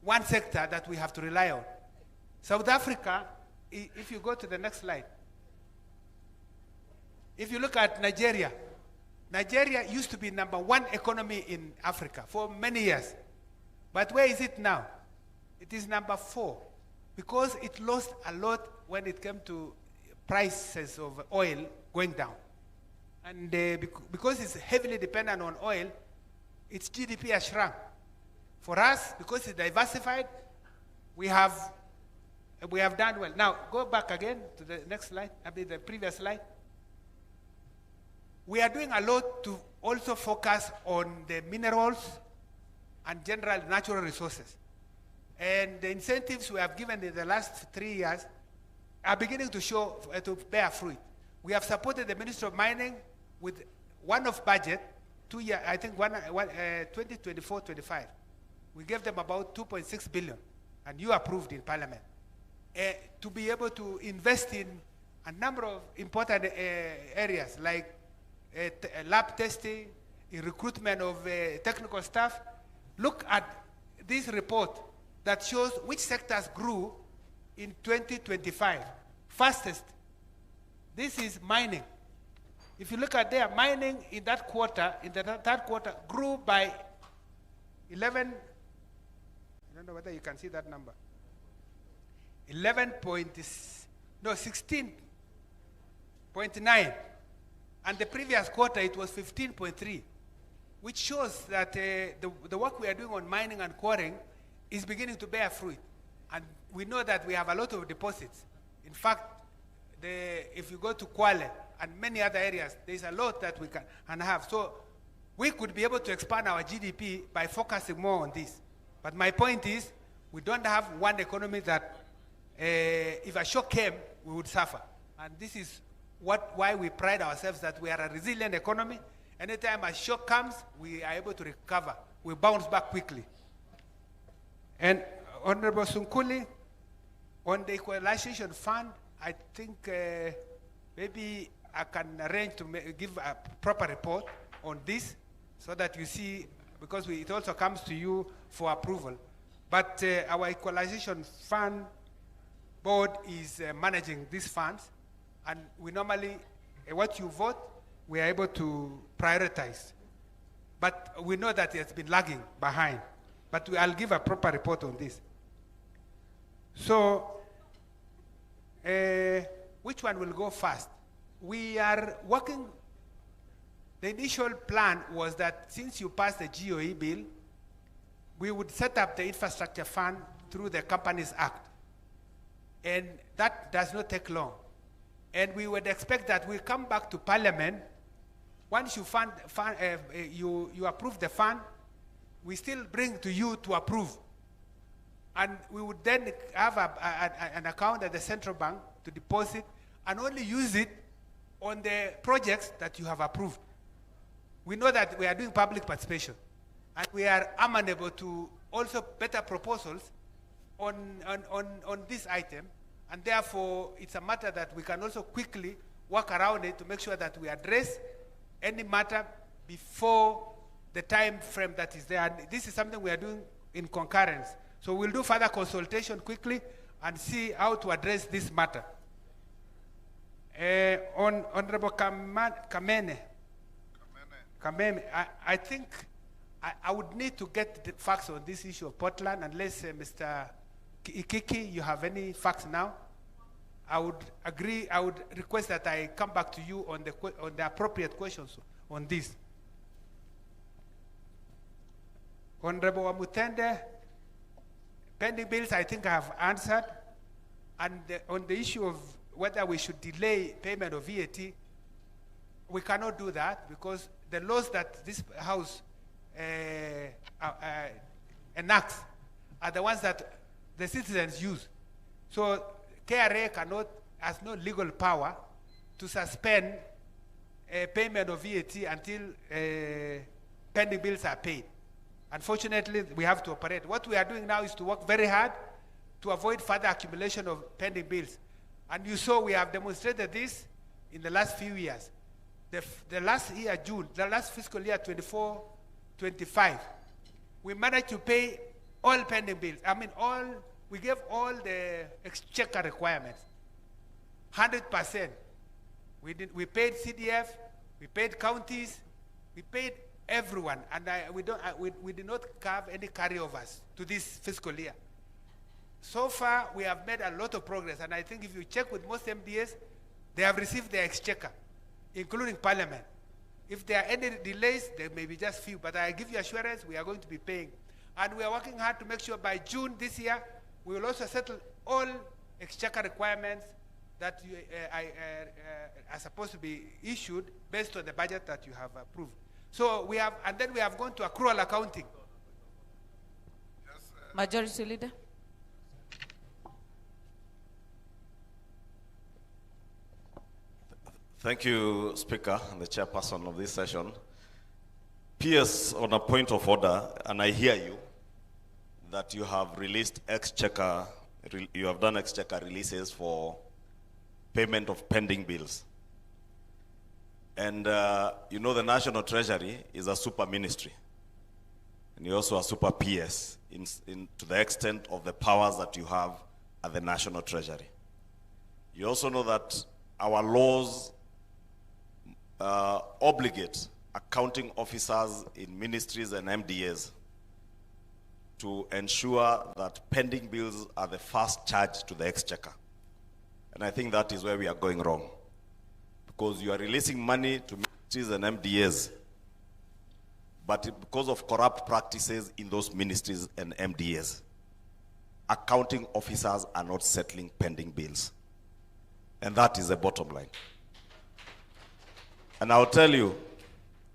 one sector that we have to rely on. South Africa, if you go to the next slide, if you look at Nigeria, Nigeria used to be #1 economy in Africa for many years. But where is it now? It is #4 because it lost a lot when it came to prices of oil going down. And because it's heavily dependent on oil, its GDP has shrunk. For us, because it's diversified, we have done well. Now, go back again to the next slide, the previous slide. We are doing a lot to also focus on the minerals and general natural resources. And the incentives we have given in the last 3 years are beginning to show, to bear fruit. We have supported the Ministry of Mining with one-off budget, 2 years, I think 2024-25. We gave them about 2.6 billion, and you approved in Parliament, to be able to invest in a number of important areas like lab testing, in recruitment of technical staff. Look at this report that shows which sectors grew in 2025 fastest. This is mining. If you look at there, mining in that quarter, in the third quarter, grew by 11, I don't know whether you can see that number. 16.9. And the previous quarter it was 15.3, which shows that the work we are doing on mining and quarrying is beginning to bear fruit. And we know that we have a lot of deposits. In fact, if you go to Kwale and many other areas, there's a lot that we can have. So we could be able to expand our GDP by focusing more on this. But my point is, we don't have one economy that if a shock came, we would suffer. And this is why we pride ourselves that we are a resilient economy. Anytime a shock comes, we are able to recover. We bounce back quickly. And Honorable Sunkuli, on the equalization fund, I think maybe I can arrange to give a proper report on this so that you see, because it also comes to you for approval. But our equalization fund board is managing these funds, and we normally, what you vote, we are able to prioritize. But we know that it's been lagging behind. But I'll give a proper report on this. So, which one will go first? We are working, the initial plan was that since you passed the GOE bill, we would set up the infrastructure fund through the Companies Act. And that does not take long. And we would expect that we'll come back to Parliament. Once you you approve the fund, we still bring to you to approve. And we would then have an account at the central bank to deposit and only use it on the projects that you have approved. We know that we are doing public participation, and we are amenable to also better proposals on this item, and therefore it's a matter that we can also quickly work around it to make sure that we address any matter before the time frame that is there. And this is something we are doing in concurrence. So we'll do further consultation quickly and see how to address this matter. On Honorable Kamene, I think I would need to get the facts on this issue of Portland, unless Mr. Ikiki, you have any facts now. I would agree, I would request that I come back to you on the appropriate questions on this. Honorable Wamutende, pending bills I think I have answered. And on the issue of whether we should delay payment of VAT, we cannot do that because the laws that this House enacts are the ones that the citizens use. So KRA has no legal power to suspend payment of VAT until pending bills are paid. Unfortunately, we have to operate. What we are doing now is to work very hard to avoid further accumulation of pending bills. And you saw we have demonstrated this in the last few years. The last year, June, the last fiscal year, 24-25, we managed to pay all pending bills. I mean, we gave all the exchequer requirements, 100%. We paid CDF, we paid counties, we paid everyone, and we did not have any carryovers to this fiscal year. So far, we have made a lot of progress, and I think if you check with most MDAs, they have received their exchequer, including Parliament. If there are any delays, there may be just few, but I give you assurance we are going to be paying. And we are working hard to make sure by June this year, we will also settle all exchequer requirements that are supposed to be issued based on the budget that you have approved. So we have, and then we have gone to accrual accounting. Majority Leader. Thank you, Speaker, and the chairperson of this session. PS, on a point of order, and I hear you, that you have released exchequer, you have done exchequer releases for payment of pending bills. And you know the National Treasury is a super ministry. And you're also a super PS to the extent of the powers that you have at the National Treasury. You also know that our laws obligate accounting officers in ministries and MDAs to ensure that pending bills are the first charge to the exchequer. And I think that is where we are going wrong. Because you are releasing money to ministries and MDAs, but because of corrupt practices in those ministries and MDAs, accounting officers are not settling pending bills. And that is the bottom line. And I'll tell you,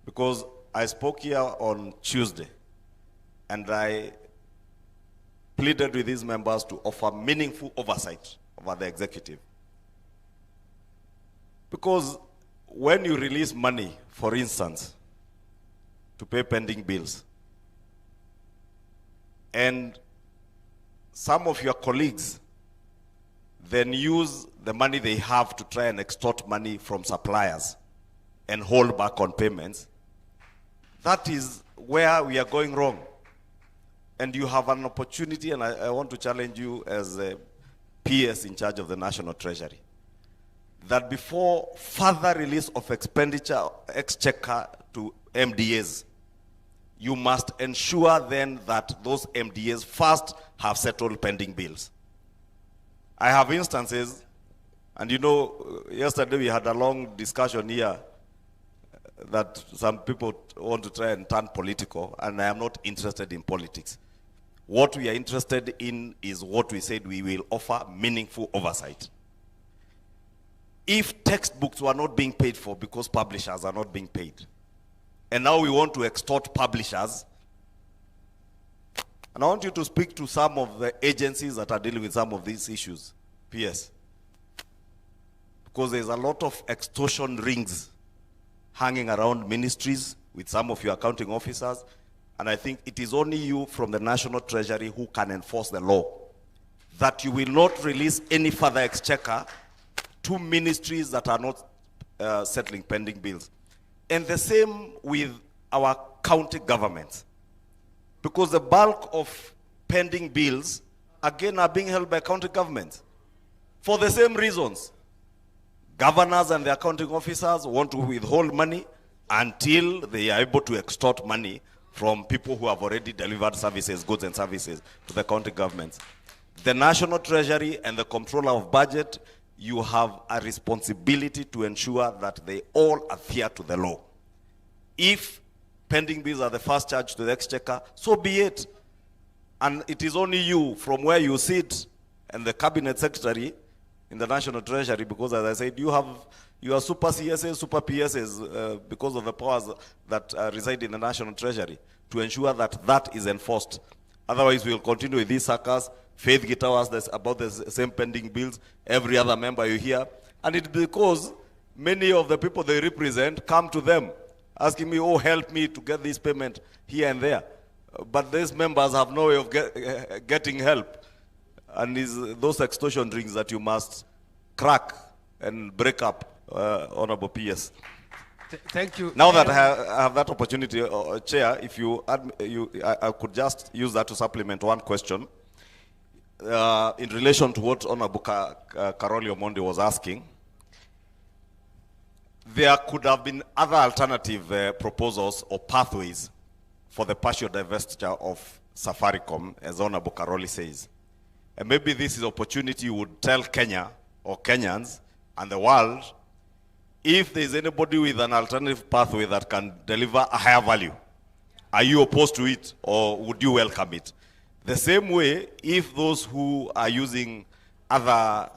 because I spoke here on Tuesday, and I pleaded with these members to offer meaningful oversight over the executive. Because when you release money, for instance, to pay pending bills, and some of your colleagues then use the money they have to try and extort money from suppliers and hold back on payments, that is where we are going wrong. And you have an opportunity, and I want to challenge you as a PS in charge of the National Treasury, that before further release of expenditure, exchequer to MDAs, you must ensure then that those MDAs first have settled pending bills. I have instances, and you know, yesterday we had a long discussion here that some people want to try and turn political, and I am not interested in politics. What we are interested in is what we said we will offer meaningful oversight. If textbooks were not being paid for because publishers are not being paid, and now we want to extort publishers, and I want you to speak to some of the agencies that are dealing with some of these issues, PS, because there's a lot of extortion rings hanging around ministries with some of your accounting officers, and I think it is only you from the National Treasury who can enforce the law, that you will not release any further exchequer to ministries that are not settling pending bills. And the same with our county governments, because the bulk of pending bills, again, are being held by county governments for the same reasons. Governors and the accounting officers want to withhold money until they are able to extort money from people who have already delivered services, goods and services to the county governments. The National Treasury and the Comptroller of Budget, you have a responsibility to ensure that they all adhere to the law. If pending bills are the first charge to the exchequer, so be it. And it is only you from where you sit and the cabinet secretary in the National Treasury, because as I said, you are super CSAs, super PSAs, because of the powers that reside in the National Treasury, to ensure that that is enforced. Otherwise, we will continue with these suckers, faith guitars about the same pending bills, every other member you hear. And it's because many of the people they represent come to them asking me, oh, help me to get this payment here and there. But these members have no way of getting help. And it's those extortion rings that you must crack and break up, Honorable PS. Thank you. Now that I have that opportunity, Chair, if I could just use that to supplement one question. In relation to what Honorable Karoli Omondi was asking, there could have been other alternative proposals or pathways for the partial divestiture of Safaricom, as Honorable Karoli says. And maybe this is opportunity you would tell Kenya or Kenyans and the world, if there is anybody with an alternative pathway that can deliver a higher value, are you opposed to it or would you welcome it? The same way, if those who are using other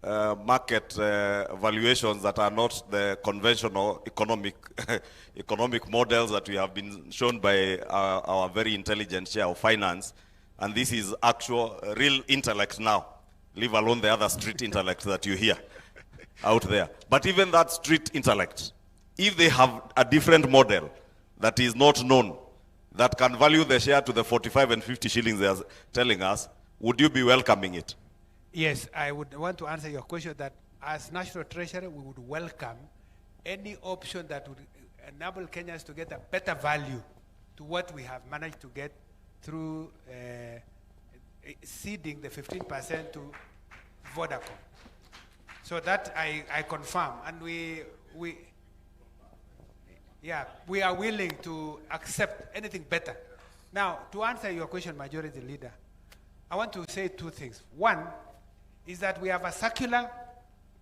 market valuations that are not the conventional economic models that we have been shown by our very intelligent chair of finance, and this is actual real intellect now, leave alone the other street intellect that you hear out there. But even that street intellect, if they have a different model that is not known, that can value the share to the 45 and 50 shillings they are telling us, would you be welcoming it? Yes, I would want to answer your question that as National Treasury, we would welcome any option that would enable Kenyans to get a better value to what we have managed to get through ceding the 15% to Vodacom. So that I confirm, and we are willing to accept anything better Now, to answer your question, Majority Leader, I want to say two things. One is that we have a circular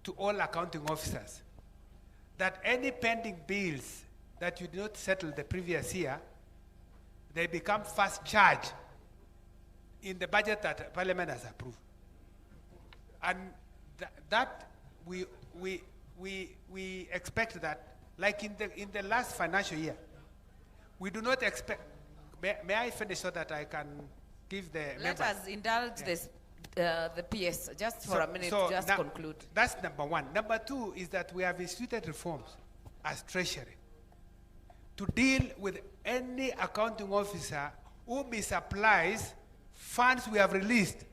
to all accounting officers that any pending bills that you did not settle the previous year, they become first charge in the budget that Parliament has approved. And that we expect that, like in the last financial year, we do not expect. May I finish so that I can give the Let members? us indulge this, the PS just for a minute to just conclude. That's number one. Number two is that we have instituted reforms as Treasury to deal with any accounting officer who misapplies funds we have released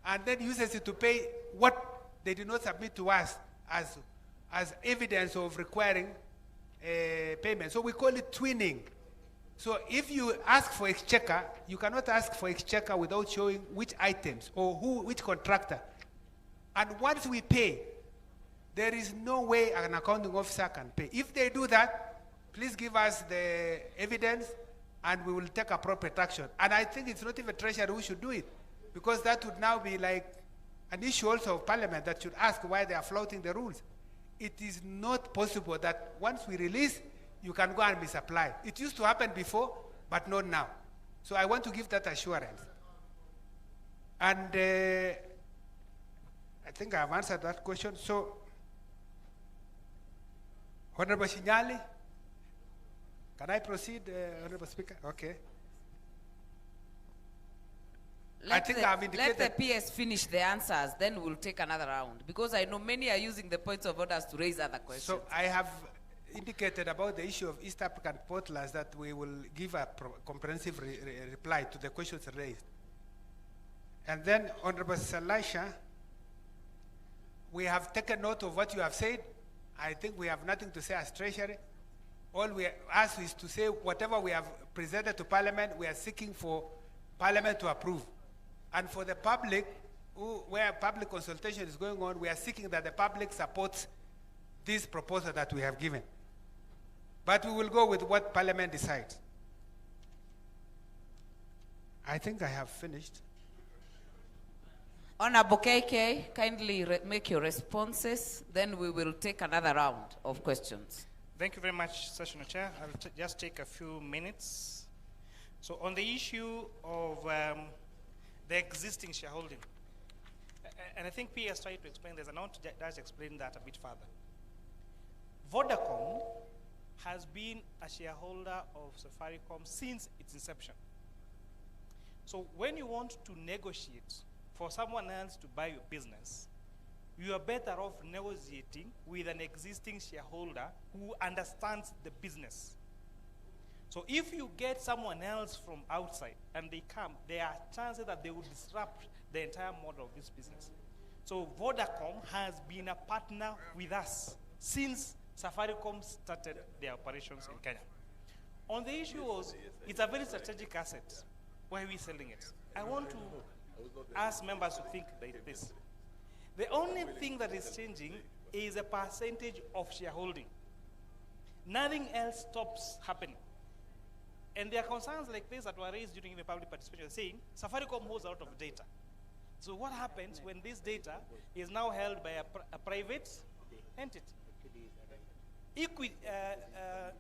and then uses it to pay what they did not submit to us as evidence of requiring payment. So we call it twinning. So if you ask for exchequer, you cannot ask for exchequer without showing which items or which contractor. And once we pay, there is no way an accounting officer can pay. If they do that, please give us the evidence and we will take appropriate action. And I think it's not even Treasury who should do it, because that would now be like an issue also of Parliament that should ask why they are flouting the rules. It is not possible that once we release, you can go and misapply. It used to happen before, but not now. So I want to give that assurance. And I think I've answered that question. So, Honorable Shinyali, can I proceed, Honorable Speaker? Okay. Let the PS finish the answers, then we'll take another round. Because I know many are using the points of orders to raise other questions. So I have indicated about the issue of East African portals that we will give a comprehensive reply to the questions raised. And then, Honorable Salisha, we have taken note of what you have said. I think we have nothing to say as Treasury. All we ask is to say whatever we have presented to Parliament, we are seeking for Parliament to approve. And for the public, where public consultation is going on, we are seeking that the public supports this proposal that we have given. But we will go with what Parliament decides. I think I have finished. Honorable KK, kindly make your responses, then we will take another round of questions. Thank you very much, Session Chair. I'll just take a few minutes. So on the issue of the existing shareholding, and I think PS tried to explain this, and I want to just explain that a bit further. Vodacom has been a shareholder of Safaricom since its inception. So when you want to negotiate for someone else to buy your business, you are better off negotiating with an existing shareholder who understands the business. So if you get someone else from outside and they come, there are chances that they will disrupt the entire model of this business. So Vodacom has been a partner with us since Safaricom started their operations in Kenya. On the issue was, it's a very strategic asset. Why are we selling it? I want to ask members to think like this. The only thing that is changing is a percentage of shareholding. Nothing else stops happening. And there are concerns like this that were raised during the public participation saying Safaricom holds a lot of data. So what happens when this data is now held by a private entity?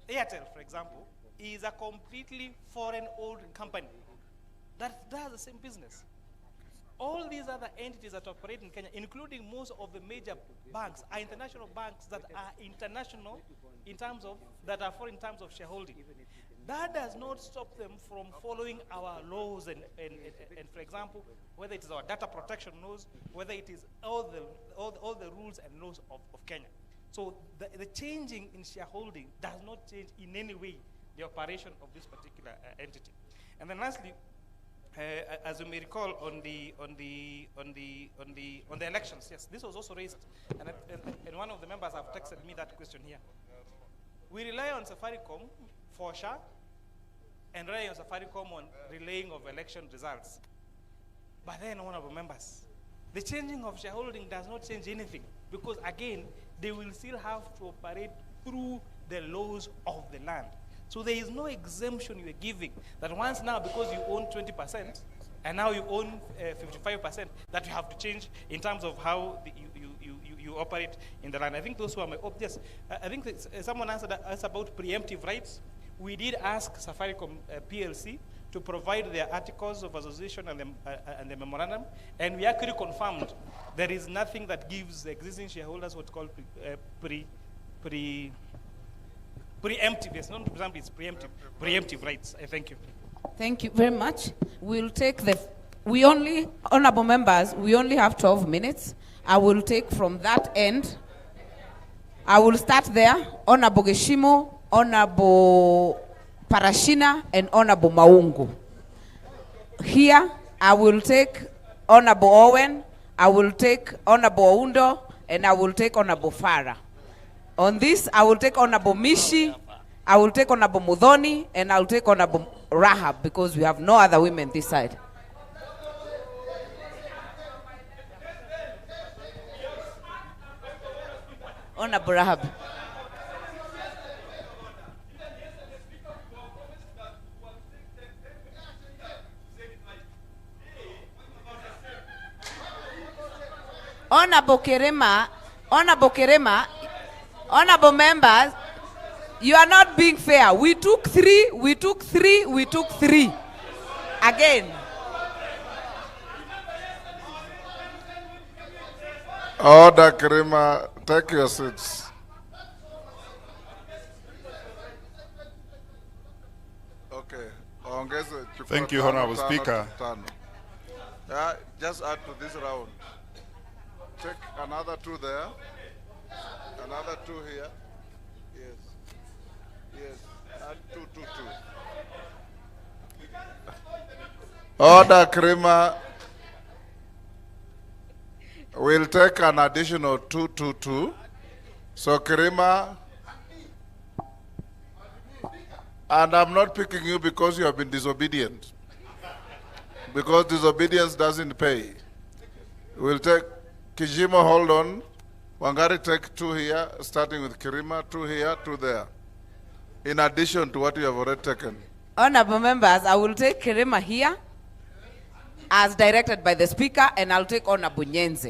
Airtel, for example, is a completely foreign-owned company that does the same business. All these other entities that operate in Kenya, including most of the major banks, are international banks that are international in terms of, that are foreign in terms of shareholding. That does not stop them from following our laws and for example, whether it is our data protection laws, whether it is all the rules and laws of Kenya. So the changing in shareholding does not change in any way the operation of this particular entity. And then lastly, as you may recall, on the elections, yes, this was also raised, and one of the members have texted me that question here. We rely on Safaricom for sure, and rely on Safaricom on relaying of election results. But then, honorable members, the changing of shareholding does not change anything, because again, they will still have to operate through the laws of the land. So there is no exemption you are giving that once now, because you own 20% and now you own 55%, that you have to change in terms of how you operate in the land. I think those were my yes. I think someone answered us about preemptive rights. We did ask Safaricom PLC to provide their articles of association and the memorandum, and we actually confirmed there is nothing that gives existing shareholders what's called preemptive. Yes, not preemptive, it's preemptive rights. Thank you. Thank you very much. We'll take honorable members, we only have 12 minutes. I will take from that end. I will start there. Honorable Geshimo, Honorable Parashina, and Honorable Maungu. Here, I will take Honorable Owen, I will take Honorable Oundo, and I will take Honorable Farah. On this, I will take Honorable Mishi, I will take Honorable Mudhoni, and I will take Honorable Rahab, because we have no other women this side. Honorable Rahab. Honorable Kerema, honorable members, you are not being fair. We took three. Again. Order, Kerema, take your seats. Okay. Thank you, Honorable Speaker. Just add to this round. Take another 2 there. Another 2 here. Yes. Add 2. Order, Kerema. We'll take an additional 2. So, Kerema, and I'm not picking you because you have been disobedient. Because disobedience doesn't pay. We'll take Kijimo, hold on. Wangari, take 2 here, starting with Kerema, 2 here, 2 there. In addition to what you have already taken. Honorable members, I will take Kerema here, as directed by the Speaker, and I'll take Honorable Nyenze.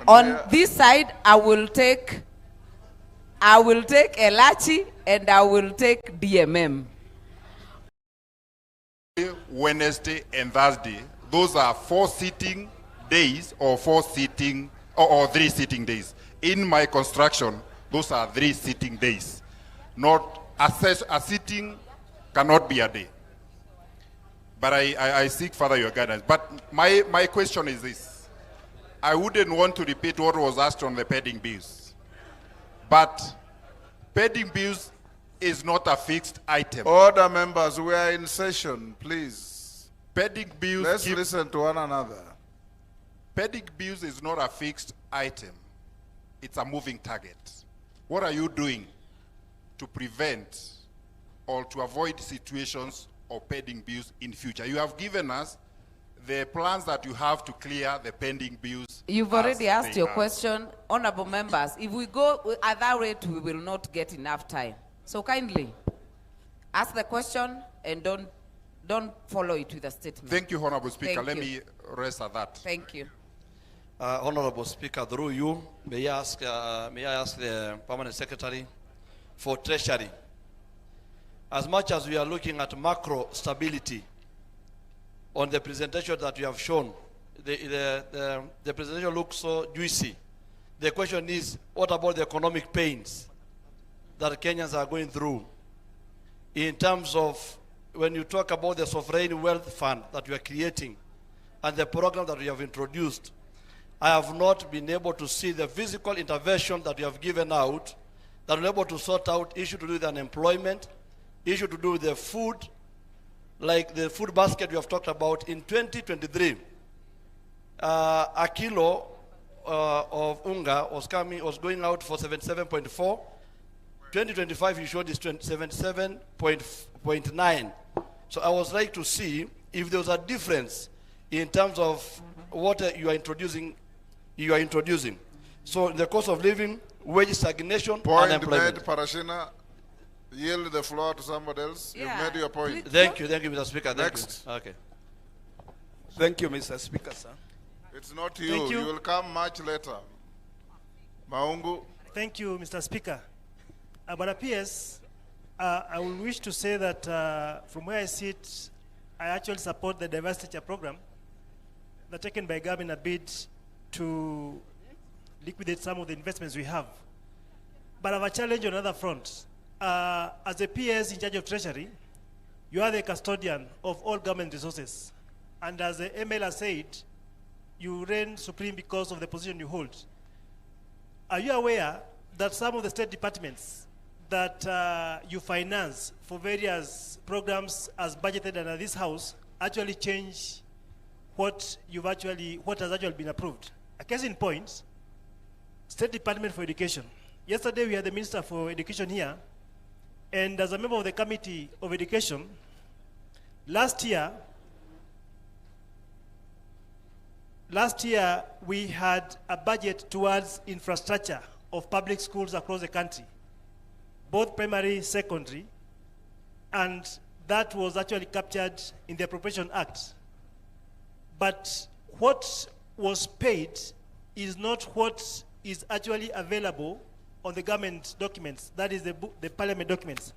On this side, I will take Elachi and I will take DMM. Wednesday and Thursday, those are 4 sitting days or 4 sitting or 3 sitting days. In my construction, those are 3 sitting days. Not a sitting cannot be a day. But I seek further your guidance. But my question is this. I wouldn't want to repeat what was asked on the pending bills. But pending bills is not a fixed item. Order, members, we are in session, please. Pending bills. Let's listen to one another. Pending bills is not a fixed item. It's a moving target. What are you doing to prevent or to avoid situations of pending bills in future? You have given us the plans that you have to clear the pending bills. You've already asked your question, honorable members. If we go at that rate, we will not get enough time. So kindly ask the question and don't follow it with a statement. Thank you, Honorable Speaker. Thank Let you. me rest at that. Thank you. Honorable Speaker, through you, may I ask the Permanent Secretary for Treasury. As much as we are looking at macro stability on the presentation that you have shown, the presentation looks so juicy. The question is, what about the economic pains that Kenyans are going through in terms of when you talk about the sovereign wealth fund that you are creating and the program that we have introduced? I have not been able to see the physical intervention that you have given out that will be able to sort out issues to do with unemployment, issue to do with the food, like the food basket we have talked about. In 2023, a kilo of unga was going out for 77.4. 2025, you showed is 77.9. So I was like to see if there was a difference in terms of what you are introducing. So in the cost of living, wage stagnation, unemployment. Made, Parashina. Yield the floor to somebody else. Yeah. You've made your point. Thank you, Mr. Speaker. Next. Okay. Thank you, Mr. Speaker, sir. It's not you. Thank you. You will come much later. Maungu. Thank you, Mr. Speaker. But PS, I will wish to say that from where I sit, I actually support the diversity program that taken by government a bid to liquidate some of the investments we have. But I have a challenge on another front. As a PS in charge of Treasury, you are the custodian of all government resources. And as the ML has said, you reign supreme because of the position you hold. Are you aware that some of the state departments that you finance for various programs as budgeted under this house actually change what has actually been approved? A case in point, State Department for Education. Yesterday we had the Minister for Education here, and as a member of the Committee of Education, last year we had a budget towards infrastructure of public schools across the country, both primary, secondary, and that was actually captured in the Appropriation Act. But what was paid is not what is actually available on the government documents, that is the parliament documents.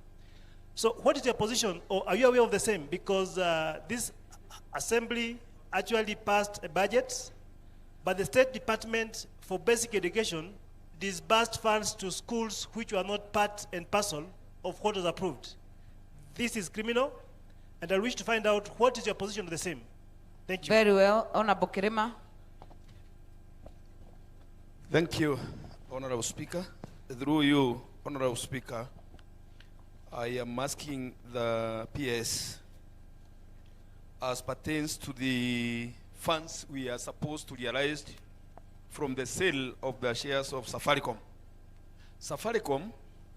So what is your position, or are you aware of the same? Because this assembly actually passed a budget, but the State Department for Basic Education disbursed funds to schools which were not part and parcel of what was approved. This is criminal, and I wish to find out what is your position on the same. Thank you. Very well. Honorable Kirima. Thank you, Honorable Speaker. Through you, Honorable Speaker, I am asking the PS as pertains to the funds we are supposed to realize from the sale of the shares of Safaricom. Safaricom,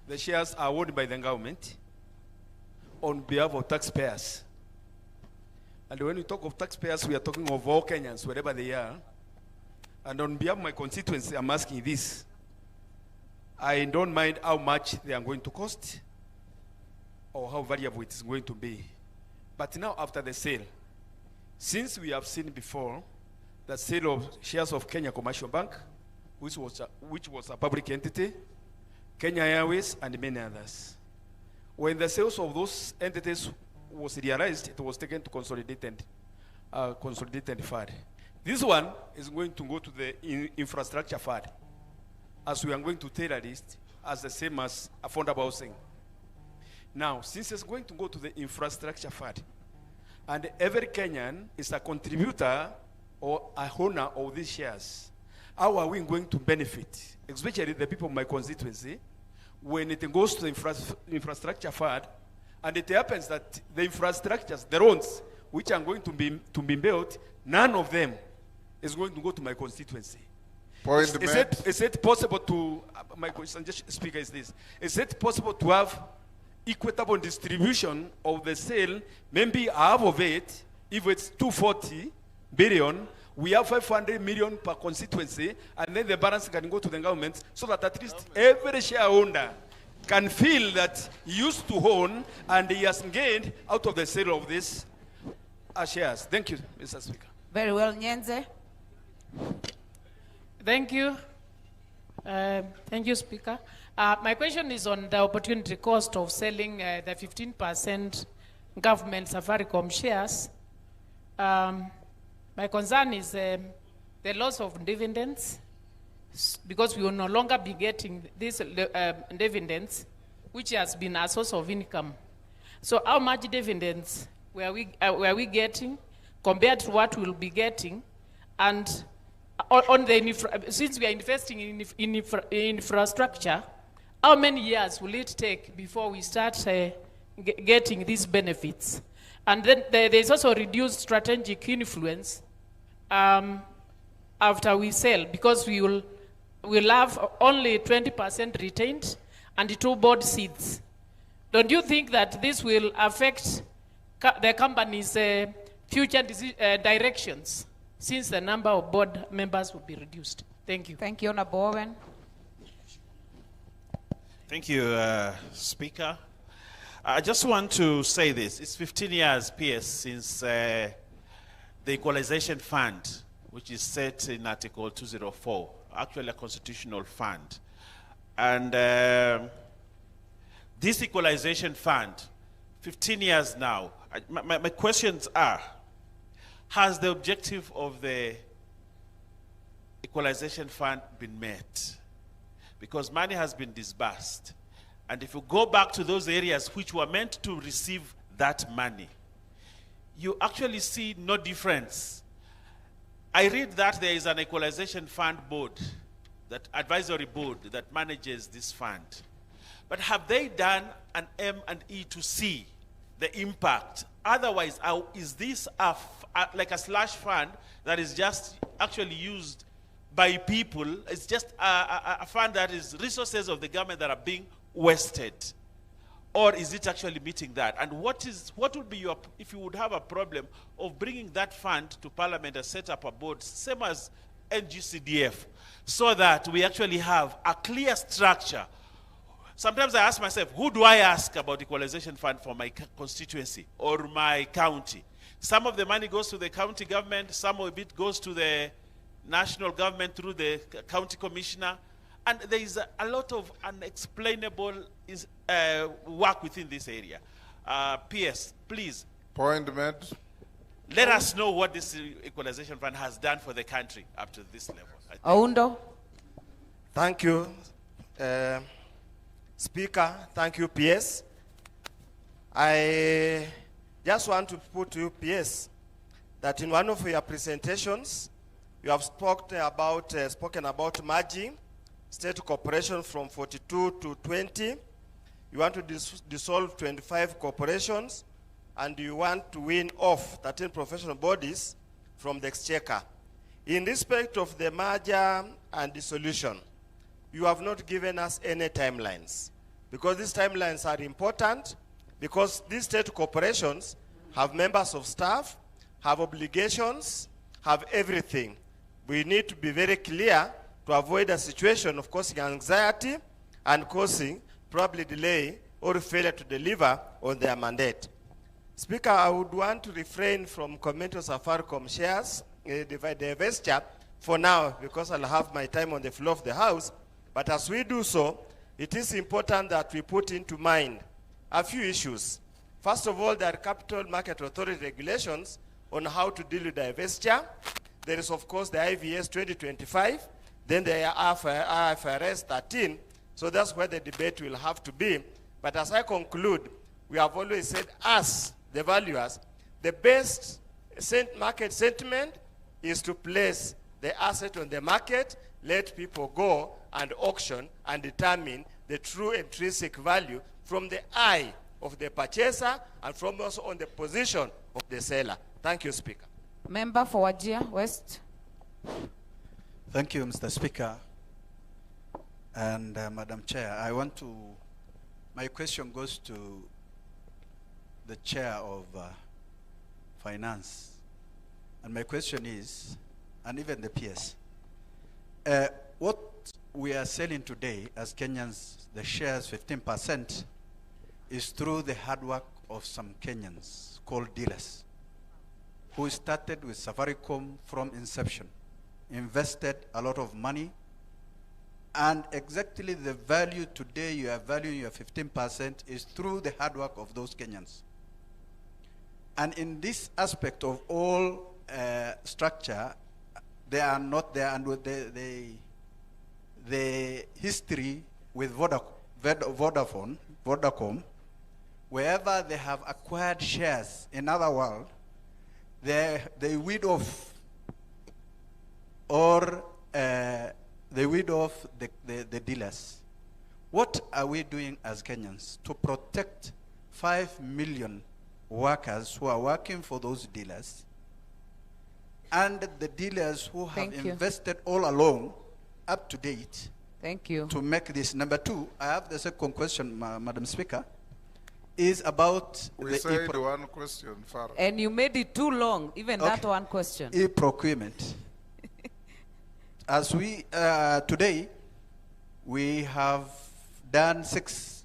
the shares are owned by the government on behalf of taxpayers. And when we talk of taxpayers, we are talking of all Kenyans, wherever they are. And on behalf of my constituency, I'm asking this. I don't mind how much they are going to cost or how valuable it is going to be. But now after the sale, since we have seen before the sale of shares of Kenya Commercial Bank, which was a public entity, Kenya Airways, and many others. When the sales of those entities was realized, it was taken to consolidated fund. This one is going to go to the infrastructure fund, as we are going to terrorist, as the same as affordable housing. Now, since it's going to go to the infrastructure fund, and every Kenyan is a contributor or a owner of these shares, how are we going to benefit, especially the people of my constituency, when it goes to the infrastructure fund, and it happens that the infrastructures, the roads, which are going to be built, none of them is going to go to my constituency. Is it possible to, my question, just speaker, is this, is it possible to have equitable distribution of the sale, maybe half of it, if it's 240 billion, we have 500 million per constituency, and then the balance can go to the government, so that at least every shareholder can feel that he used to own, and he has gained out of the sale of these shares. Thank you, Mr. Speaker. Very well, Nyenze. Thank you. Thank you, Speaker. My question is on the opportunity cost of selling the 15% government Safaricom shares. My concern is the loss of dividends, because we will no longer be getting these dividends, which has been a source of income. So how much dividends were we getting compared to what we'll be getting? And on the since we are investing in infrastructure, how many years will it take before we start getting these benefits? And then there's also reduced strategic influence after we sell, because we'll have only 20% retained and 2 board seats. Don't you think that this will affect the company's future directions, since the number of board members will be reduced? Thank you. Thank you, Honorable Owen. Thank you, Speaker. I just want to say this. It's 15 years, PS, since the Equalization Fund, which is set in Article 204, actually a constitutional fund. And this Equalization Fund, 15 years now, my questions are, has the objective of the Equalization Fund been met? Because money has been disbursed. And if you go back to those areas which were meant to receive that money, you actually see no difference. I read that there is an Equalization Fund board, that advisory board that manages this fund. But have they done an M&E to see the impact? Otherwise, is this like a slush fund that is just actually used by people? It's just a fund that is resources of the government that are being wasted. Or is it actually meeting that? And what would be your, if you would have a problem of bringing that fund to Parliament and set up a board, same as NGCDF, so that we actually have a clear structure? Sometimes I ask myself, who do I ask about Equalization Fund for my constituency or my county? Some of the money goes to the county government, some of it goes to the national government through the county commissioner, and there is a lot of unexplainable work within this area. PS, please. Point made. Let us know what this Equalization Fund has done for the country up to this level. Oundo. Thank you, Speaker. Thank you, PS. I just want to put to you, PS, that in one of your presentations, you have spoken about merging state corporation from 42 to 20. You want to dissolve 25 corporations, and you want to win off 13 professional bodies from the exchequer. In respect of the merger and dissolution, you have not given us any timelines, because these timelines are important, because these state corporations have members of staff, have obligations, have everything. We need to be very clear to avoid a situation of causing anxiety and causing probably delay or failure to deliver on their mandate. Speaker, I would want to refrain from commenting on Safaricom shares, the vesture, for now, because I'll have my time on the floor of the House. But as we do so, it is important that we put into mind a few issues. First of all, there are Capital Market Authority regulations on how to deal with divestiture. There is, of course, the IVS 2025, then the IFRS 13. So that's where the debate will have to be. But as I conclude, we have always said, us, the valuers, the best market sentiment is to place the asset on the market, let people go and auction and determine the true intrinsic value from the eye of the purchaser and from also on the position of the seller. Thank you, Speaker. Member for Wajir West. Thank you, Mr. Speaker. And Madam Chair, my question goes to the Chair of Finance. And my question is, and even the PS, what we are selling today as Kenyans, the shares 15%, is through the hard work of some Kenyans called dealers, who started with Safaricom from inception, invested a lot of money, and exactly the value today you are valuing your 15% is through the hard work of those Kenyans. And in this aspect of all structure, they are not there, and with the history with Vodacom, wherever they have acquired shares in other world, they weed off or they weed off the dealers. What are we doing as Kenyans to protect 5 million workers who are working for those dealers and the dealers who have invested all along up to date? Thank you. To make this. Number two, I have the second question, Madam Speaker, is about we said one question, Farah. And you made it too long, even that one question. E-procurement. As we, today, we have done six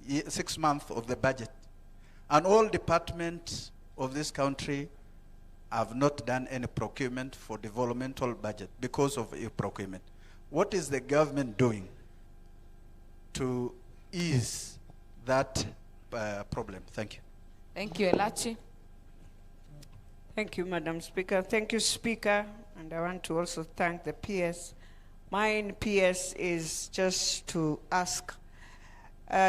months of the budget, and all departments of this country have not done any procurement for developmental budget because of e-procurement. What is the government doing to ease that problem? Thank you. Thank you, Elachi. Thank you, Madam Speaker. Thank you, Speaker. And I want to also thank the PS. Mine, PS, is just to ask,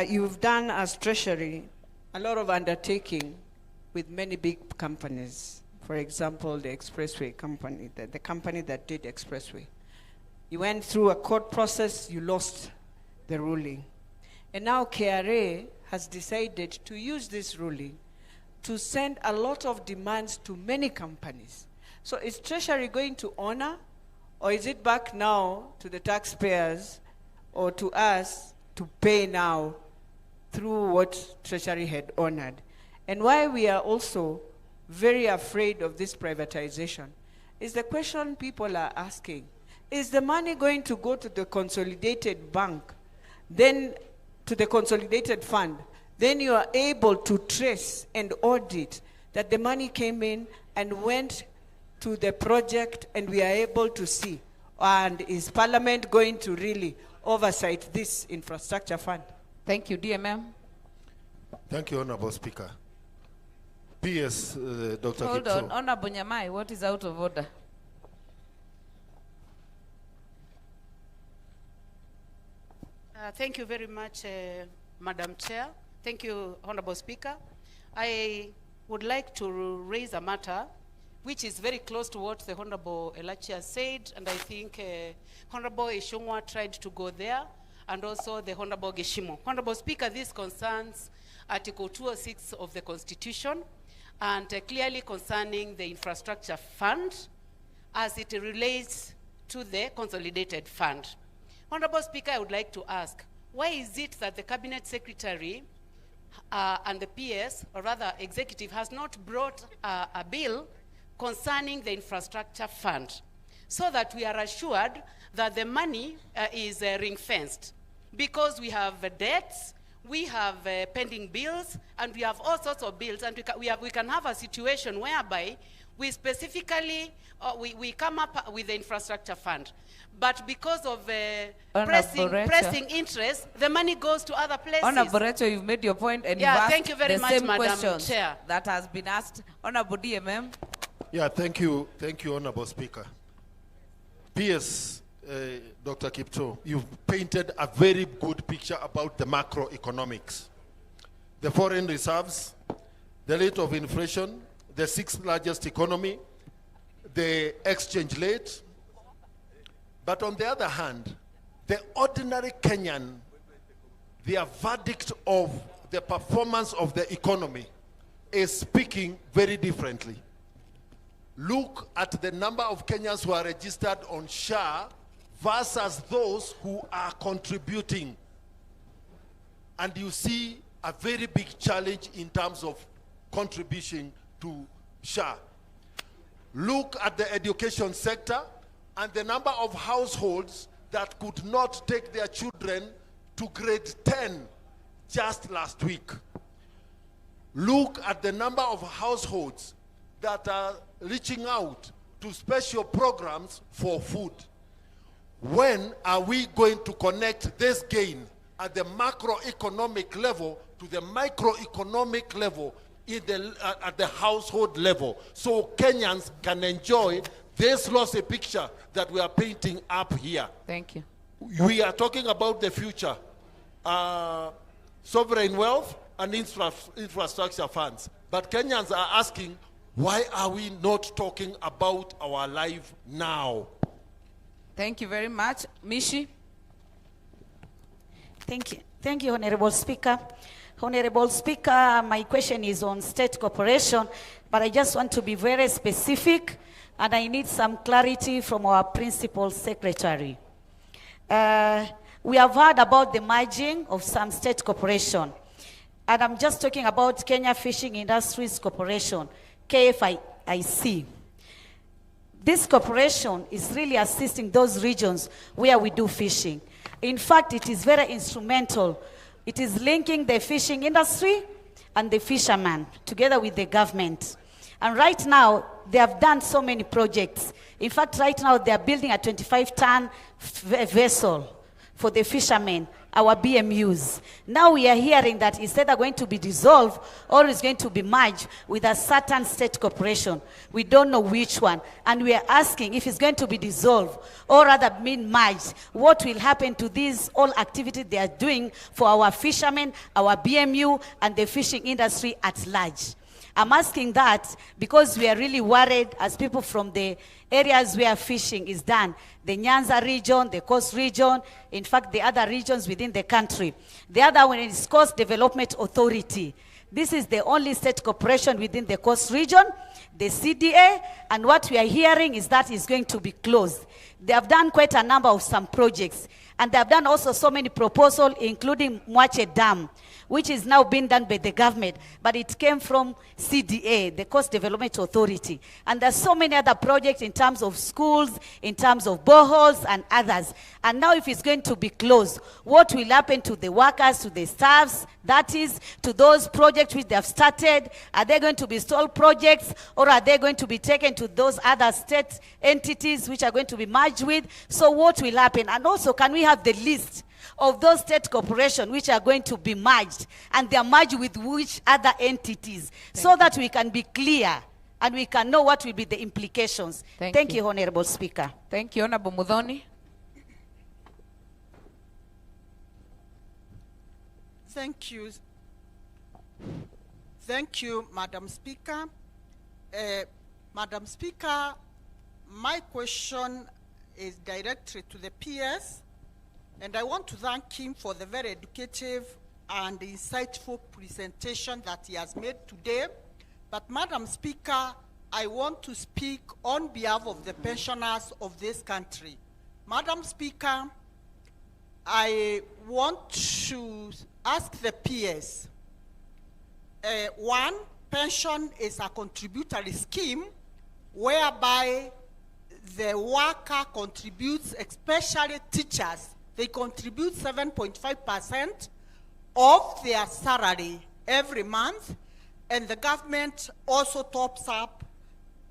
you've done as Treasury a lot of undertaking with many big companies. For example, the expressway company, the company that did expressway. You went through a court process, you lost the ruling. And now KRA has decided to use this ruling to send a lot of demands to many companies. So is Treasury going to honor, or is it back now to the taxpayers or to us to pay now through what Treasury had honored? And why we are also very afraid of this privatization is the question people are asking. Is the money going to go to the consolidated bank, then to the consolidated fund? Then you are able to trace and audit that the money came in and went to the project, and we are able to see. And is Parliament going to really oversight this infrastructure fund? Thank you, DMM. Thank you, Honorable Speaker. PS, Dr. Hold Gipso. on, Honorable Nyamai, what is out of order? Thank you very much, Madam Chair. Thank you, Honorable Speaker. I would like to raise a matter which is very close to what the Honorable Elachi has said, and I think Honorable Ishungwa tried to go there, and also the Honorable Geshimo. Honorable Speaker, this concerns Article 206 of the Constitution, and clearly concerning the infrastructure fund as it relates to the consolidated fund. Honorable Speaker, I would like to ask, why is it that the Cabinet Secretary and the PS, or rather executive, has not brought a bill concerning the infrastructure fund so that we are assured that the money is ring-fenced? Because we have debts, we have pending bills, and we have all sorts of bills, and we can have a situation whereby we specifically, we come up with the infrastructure fund. But because of pressing interest, the money goes to other places. Honorable Recho, you've made your point, and you've asked thank you very the much, same Madam questions Chair. that has been asked. Honorable DMM. Yeah, thank you, Honorable Speaker. PS, Dr. Kipto, you've painted a very good picture about the macroeconomics. The foreign reserves, the rate of inflation, the sixth largest economy, the exchange rate. But on the other hand, the ordinary Kenyan, their verdict of the performance of the economy is speaking very differently. Look at the number of Kenyans who are registered on SHA versus those who are contributing. And you see a very big challenge in terms of contribution to SHA. Look at the education sector and the number of households that could not take their children to grade 10 just last week. Look at the number of households that are reaching out to special programs for food. When are we going to connect this gain at the macroeconomic level to the microeconomic level at the household level, so Kenyans can enjoy this lossy picture that we are painting up here? Thank you. We are talking about the future, sovereign wealth and infrastructure funds. But Kenyans are asking, why are we not talking about our life now? Thank you very much. Mishi? Thank you. Thank you, Honorable Speaker. Honorable Speaker, my question is on state corporation, but I just want to be very specific, and I need some clarity from our Principal Secretary. We have heard about the merging of some state corporation, and I'm just talking about Kenya Fishing Industries Corporation, KFIC. This corporation is really assisting those regions where we do fishing. In fact, it is very instrumental. It is linking the fishing industry and the fishermen together with the government. And right now, they have done so many projects. In fact, right now, they are building a 25-ton vessel for the fishermen, our BMUs. Now we are hearing that it's either going to be dissolved or it's going to be merged with a certain state corporation. We don't know which one. And we are asking if it's going to be dissolved or rather being merged, what will happen to these all activities they are doing for our fishermen, our BMU, and the fishing industry at large? I'm asking that because we are really worried as people from the areas where fishing is done, the Nyanza region, the Coast region, in fact, the other regions within the country. The other one is Coast Development Authority. This is the only state corporation within the Coast region, the CDA, and what we are hearing is that it's going to be closed. They have done quite a number of some projects, and they have done also so many proposals, including Mwache Dam, which is now being done by the government, but it came from CDA, the Coast Development Authority. And there's so many other projects in terms of schools, in terms of boreholes and others. And now if it's going to be closed, what will happen to the workers, to the staffs, that is, to those projects which they have started? Are they going to be stalled projects, or are they going to be taken to those other state entities which are going to be merged with? So what will happen? And also, can we have the list of those state corporations which are going to be merged, and they are merged with which other entities, so that we can be clear and we can know what will be the implications. Thank you, Honorable Speaker. Thank you, Honorable Mudhoni. Thank you. Thank you, Madam Speaker. Madam Speaker, my question is directed to the PS. And I want to thank him for the very educative and insightful presentation that he has made today. But Madam Speaker, I want to speak on behalf of the pensioners of this country. Madam Speaker, I want to ask the PS. One, pension is a contributory scheme whereby the worker contributes, especially teachers. They contribute 7.5% of their salary every month, and the government also tops up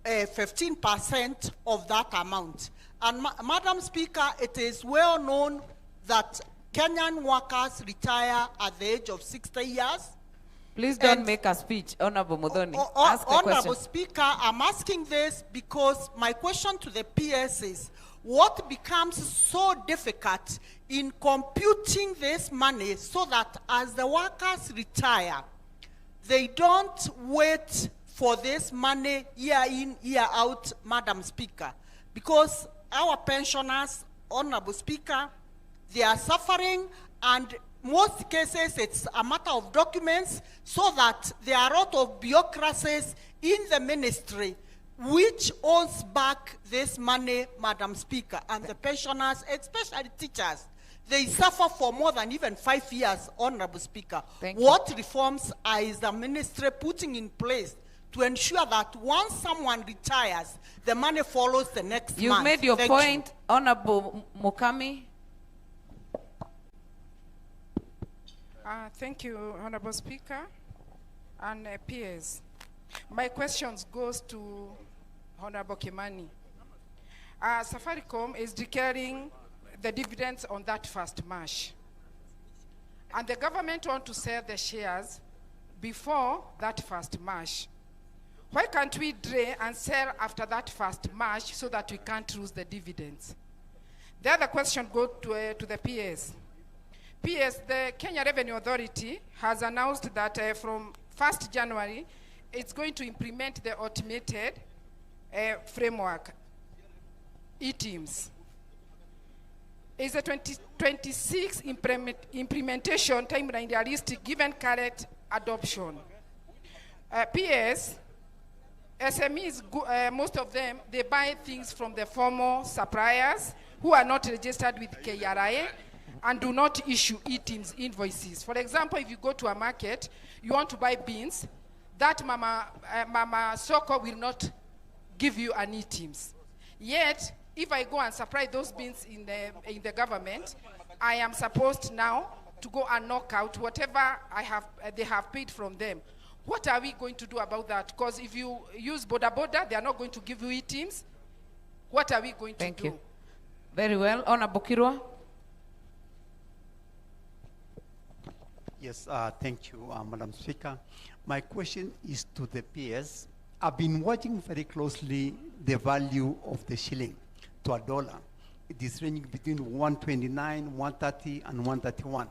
15% of that amount. And Madam Speaker, it is well known that Kenyan workers retire at the age of 60 years, Please don't And- make a speech, Honorable Modoni. Ask the Honorable question. Speaker, I'm asking this because my question to the PS is, what becomes so difficult in computing this money so that as the workers retire, they don't wait for this money year in, year out, Madam Speaker? Because our pensioners, Honorable Speaker, they are suffering, and most cases it's a matter of documents, so that there are a lot of bureaucracies in the ministry which owns back this money, Madam Speaker, and the pensioners, especially teachers, they suffer for more than even 5 years, Honorable Speaker. What reforms is the ministry putting in place to ensure that once someone retires, the money follows the next month? You've made your Thank point, you. Honorable Mukami. Thank you, Honorable Speaker and peers. My questions goes to Honorable Kimani. Safaricom is declaring the dividends on that first March, and the government want to sell the shares before that first March. Why can't we delay and sell after that first March so that we can't lose the dividends? The other question goes to the PS. PS, the Kenya Revenue Authority has announced that from 1st January, it's going to implement the automated framework, e-teams. Is the 2026 implementation timeline realistic given current adoption? PS, SMEs, most of them, they buy things from the formal suppliers who are not registered with KRA and do not issue e-teams invoices. For example, if you go to a market, you want to buy beans, that Mama Soko will not give you an e-teams. Yet, if I go and supply those beans in the government, I am supposed now to go and knock out whatever they have paid from them. What are we going to do about that? Because if you use boda, they are not going to give you e-teams. What are we going to do? Thank you. Very well. Honorable Kirwa. Yes, thank you, Madam Speaker. My question is to the PS. I've been watching very closely the value of the shilling to a dollar. It is ranging between 129, 130, and 131.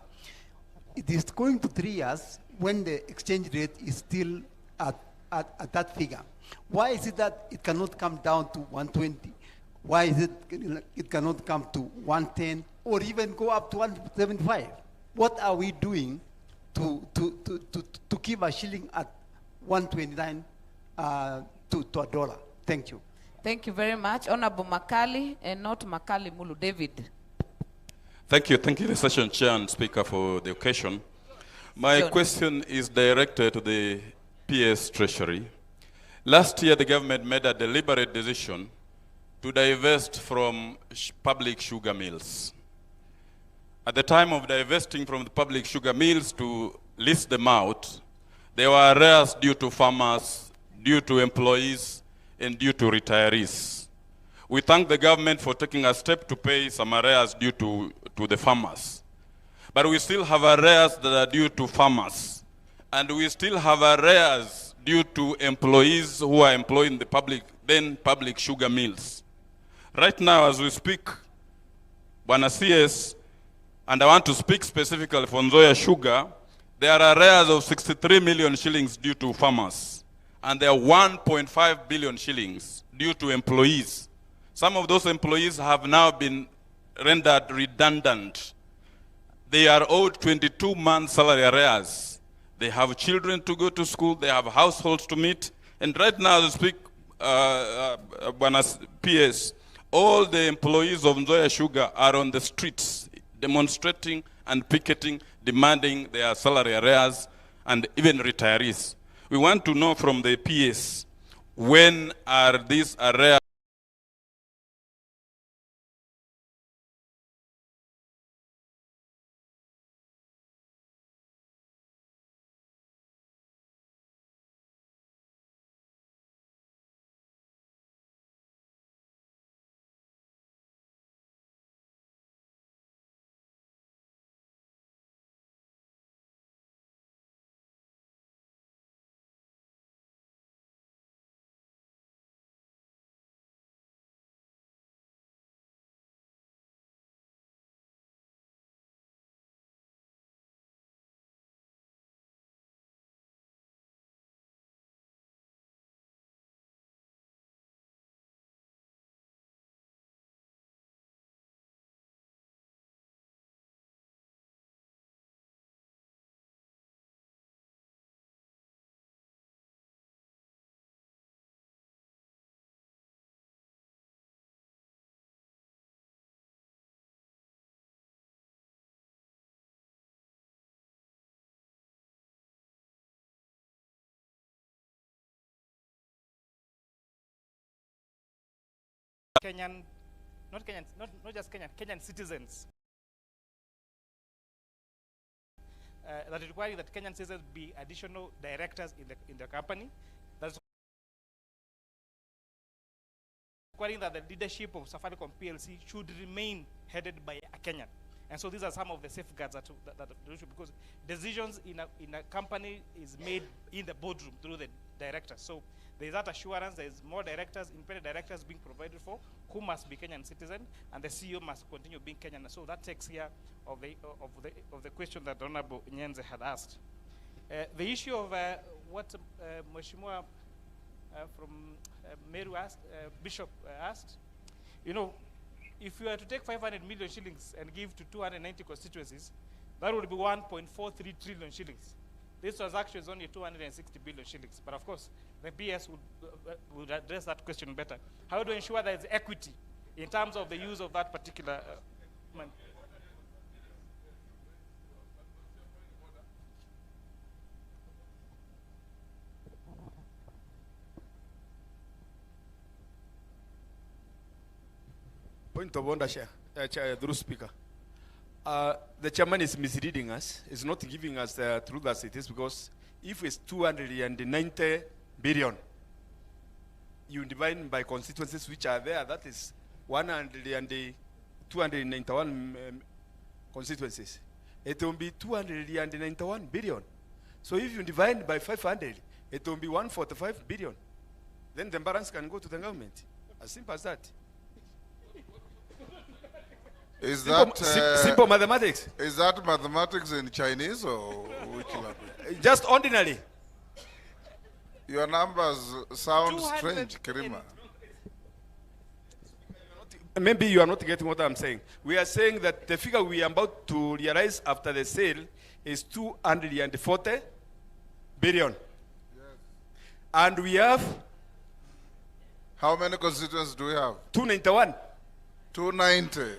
It is going to 3 years when the exchange rate is still at that figure. Why is it that it cannot come down to 120? Why is it cannot come to 110 or even go up to 175? What are we doing to keep a shilling at 129 to a dollar? Thank you. Thank you very much. Honorable Makali and not Makali Mulu. David. Thank you, the session chair and speaker for the occasion. My question is directed to the PS Treasury. Last year, the government made a deliberate decision to divest from public sugar mills. At the time of divesting from the public sugar mills to list them out, there were arrears due to farmers, due to employees, and due to retirees. We thank the government for taking a step to pay some arrears due to the farmers. But we still have arrears that are due to farmers. And we still have arrears due to employees who are employed in the public sugar mills. Right now, as we speak, Bwana CS, and I want to speak specifically for Nzoia Sugar, there are arrears of 63 million shillings due to farmers. And there are 1.5 billion shillings due to employees. Some of those employees have now been rendered redundant. They are owed 22 months salary arrears. They have children to go to school, they have households to meet. And right now, as we speak, PS, all the employees of Nzoia Sugar are on the streets demonstrating and picketing, demanding their salary arrears and even retirees. We want to know from the PS, when are these arrears Kenyan, not Kenyans, not just Kenyan citizens. That requires that Kenyan citizens be additional directors in the company. That's requiring that the leadership of Safaricom PLC should remain headed by a Kenyan. And so these are some of the safeguards that because decisions in a company is made in the boardroom through the directors. So there is that assurance. There is more directors, independent directors being provided for, who must be Kenyan citizen, and the CEO must continue being Kenyan. So that takes care of the question that Honorable Nyenze had asked. The issue of what Mheshimiwa from Meru asked, Bishop asked, you know, if you were to take 500 million shillings and give to 290 constituencies, that would be 1.43 trillion shillings. This transaction is only 260 billion shillings. But of course, the PS would address that question better. How to ensure there is equity in terms of the use of that particular money? Point of order, through Speaker. The chairman is misleading us. He's not giving us the truth as it is, because if it's 290 billion, you divide by constituencies which are there, that is 291 constituencies. It will be 291 billion. So if you divide by 500, it will be 145 billion. Then the balance can go to the government. As simple as that. Is that simple mathematics? Is that mathematics in Chinese or which language? Just ordinary. Your numbers sound strange, Karima. Maybe you are not getting what I'm saying. We are saying that the figure we are about to realize after the sale is 240 billion. Yes. And we have... How many constituents do we have? 291. 290.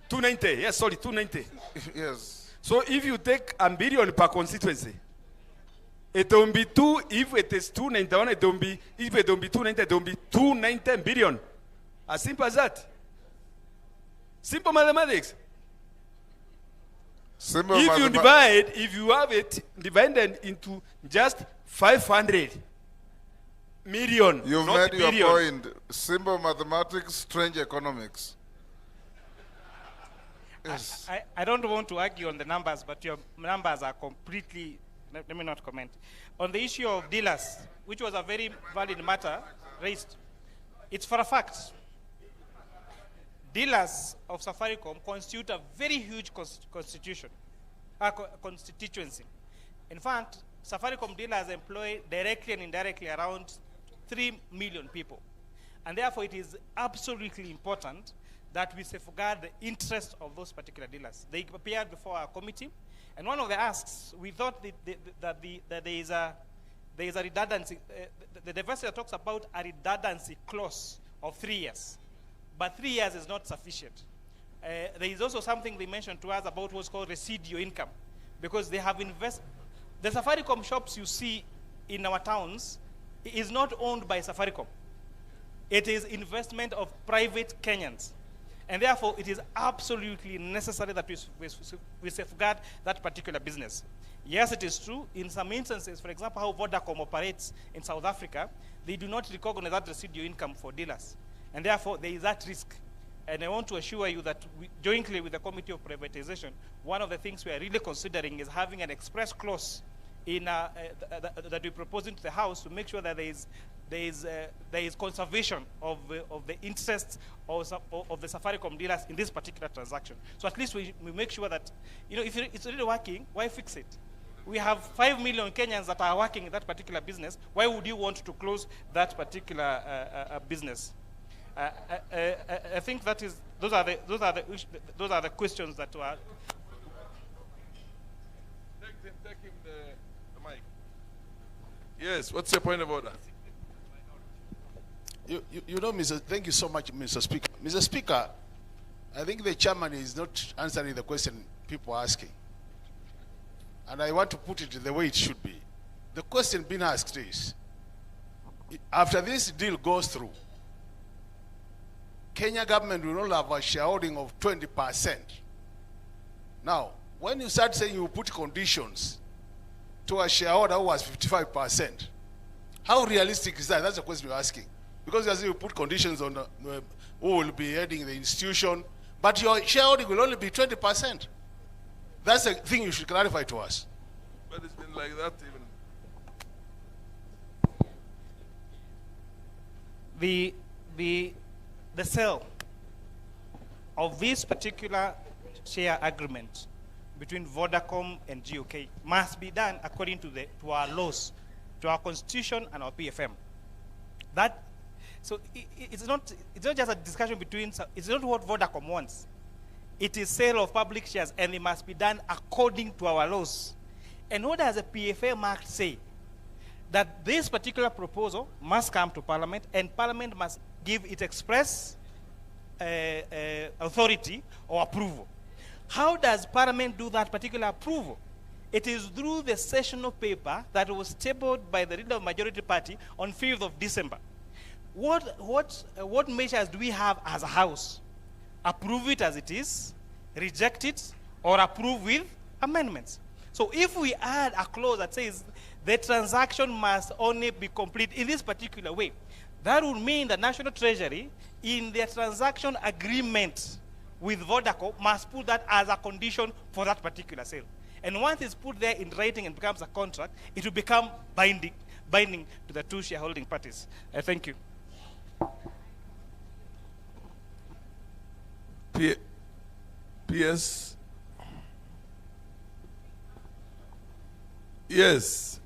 290, yes, sorry, 290. Yes. So if you take a billion per constituency, it will be if it is 291, it will be, if it will be 290, it will be 290 billion. As simple as that. Simple mathematics. Simple if you divide, if you have it divided into just 500 million, you've not made billion. Your point. Simple mathematics, strange economics. Yes. I don't want to argue on the numbers, but your numbers are completely, let me not comment. On the issue of dealers, which was a very valid matter raised, it's for a fact. Dealers of Safaricom constitute a very huge constituency. In fact, Safaricom dealers employ directly and indirectly around 3 million people. And therefore, it is absolutely important that we safeguard the interest of those particular dealers. They appeared before our committee, and one of the asks, we thought that there is a redundancy. The diversity talks about a redundancy clause of 3 years, but 3 years is not sufficient. There is also something they mentioned to us about what's called residual income, because they have invested. The Safaricom shops you see in our towns is not owned by Safaricom. It is investment of private Kenyans. And therefore, it is absolutely necessary that we safeguard that particular business. Yes, it is true. In some instances, for example, how Vodacom operates in South Africa, they do not recognize that residual income for dealers. And therefore, there is that risk. And I want to assure you that jointly with the Committee of Privatization, one of the things we are really considering is having an express clause in, that we propose into the House to make sure that there is conservation of the interests of the Safaricom dealers in this particular transaction. So at least we make sure that, you know, if it's really working, why fix it? We have 5 million Kenyans that are working in that particular business. Why would you want to close that particular business? I think that is those are the questions that were. Take him the mic. Yes. What's your point of order? You know, thank you so much, Mr. Speaker. Mr. Speaker, I think the chairman is not answering the question people are asking. And I want to put it the way it should be. The question being asked is, after this deal goes through, Kenya government will not have a shareholding of 20%. Now, when you start saying you put conditions to a shareholder who has 55%, how realistic is that? That's the question you're asking. Because you say you put conditions on who will be heading the institution, but your shareholding will only be 20%. That's the thing you should clarify to us. But it's been like that even. The sale of this particular share agreement between Vodacom and GOK must be done according to our laws, to our constitution and our PFM. It's not just a discussion between. It's not what Vodacom wants. It is sale of public shares, and it must be done according to our laws. And what does the PFM Act say? That this particular proposal must come to Parliament, and Parliament must give its express authority or approval. How does Parliament do that particular approval? It is through the sessional paper that was tabled by the leader of majority party on 5th of December. What measures do we have as a house? Approve it as it is, reject it, or approve with amendments. So if we add a clause that says the transaction must only be complete in this particular way, that would mean the National Treasury, in their transaction agreement with Vodacom, must put that as a condition for that particular sale. And once it's put there in writing and becomes a contract, it will become binding to the two shareholding parties. Thank you. PS. Yes.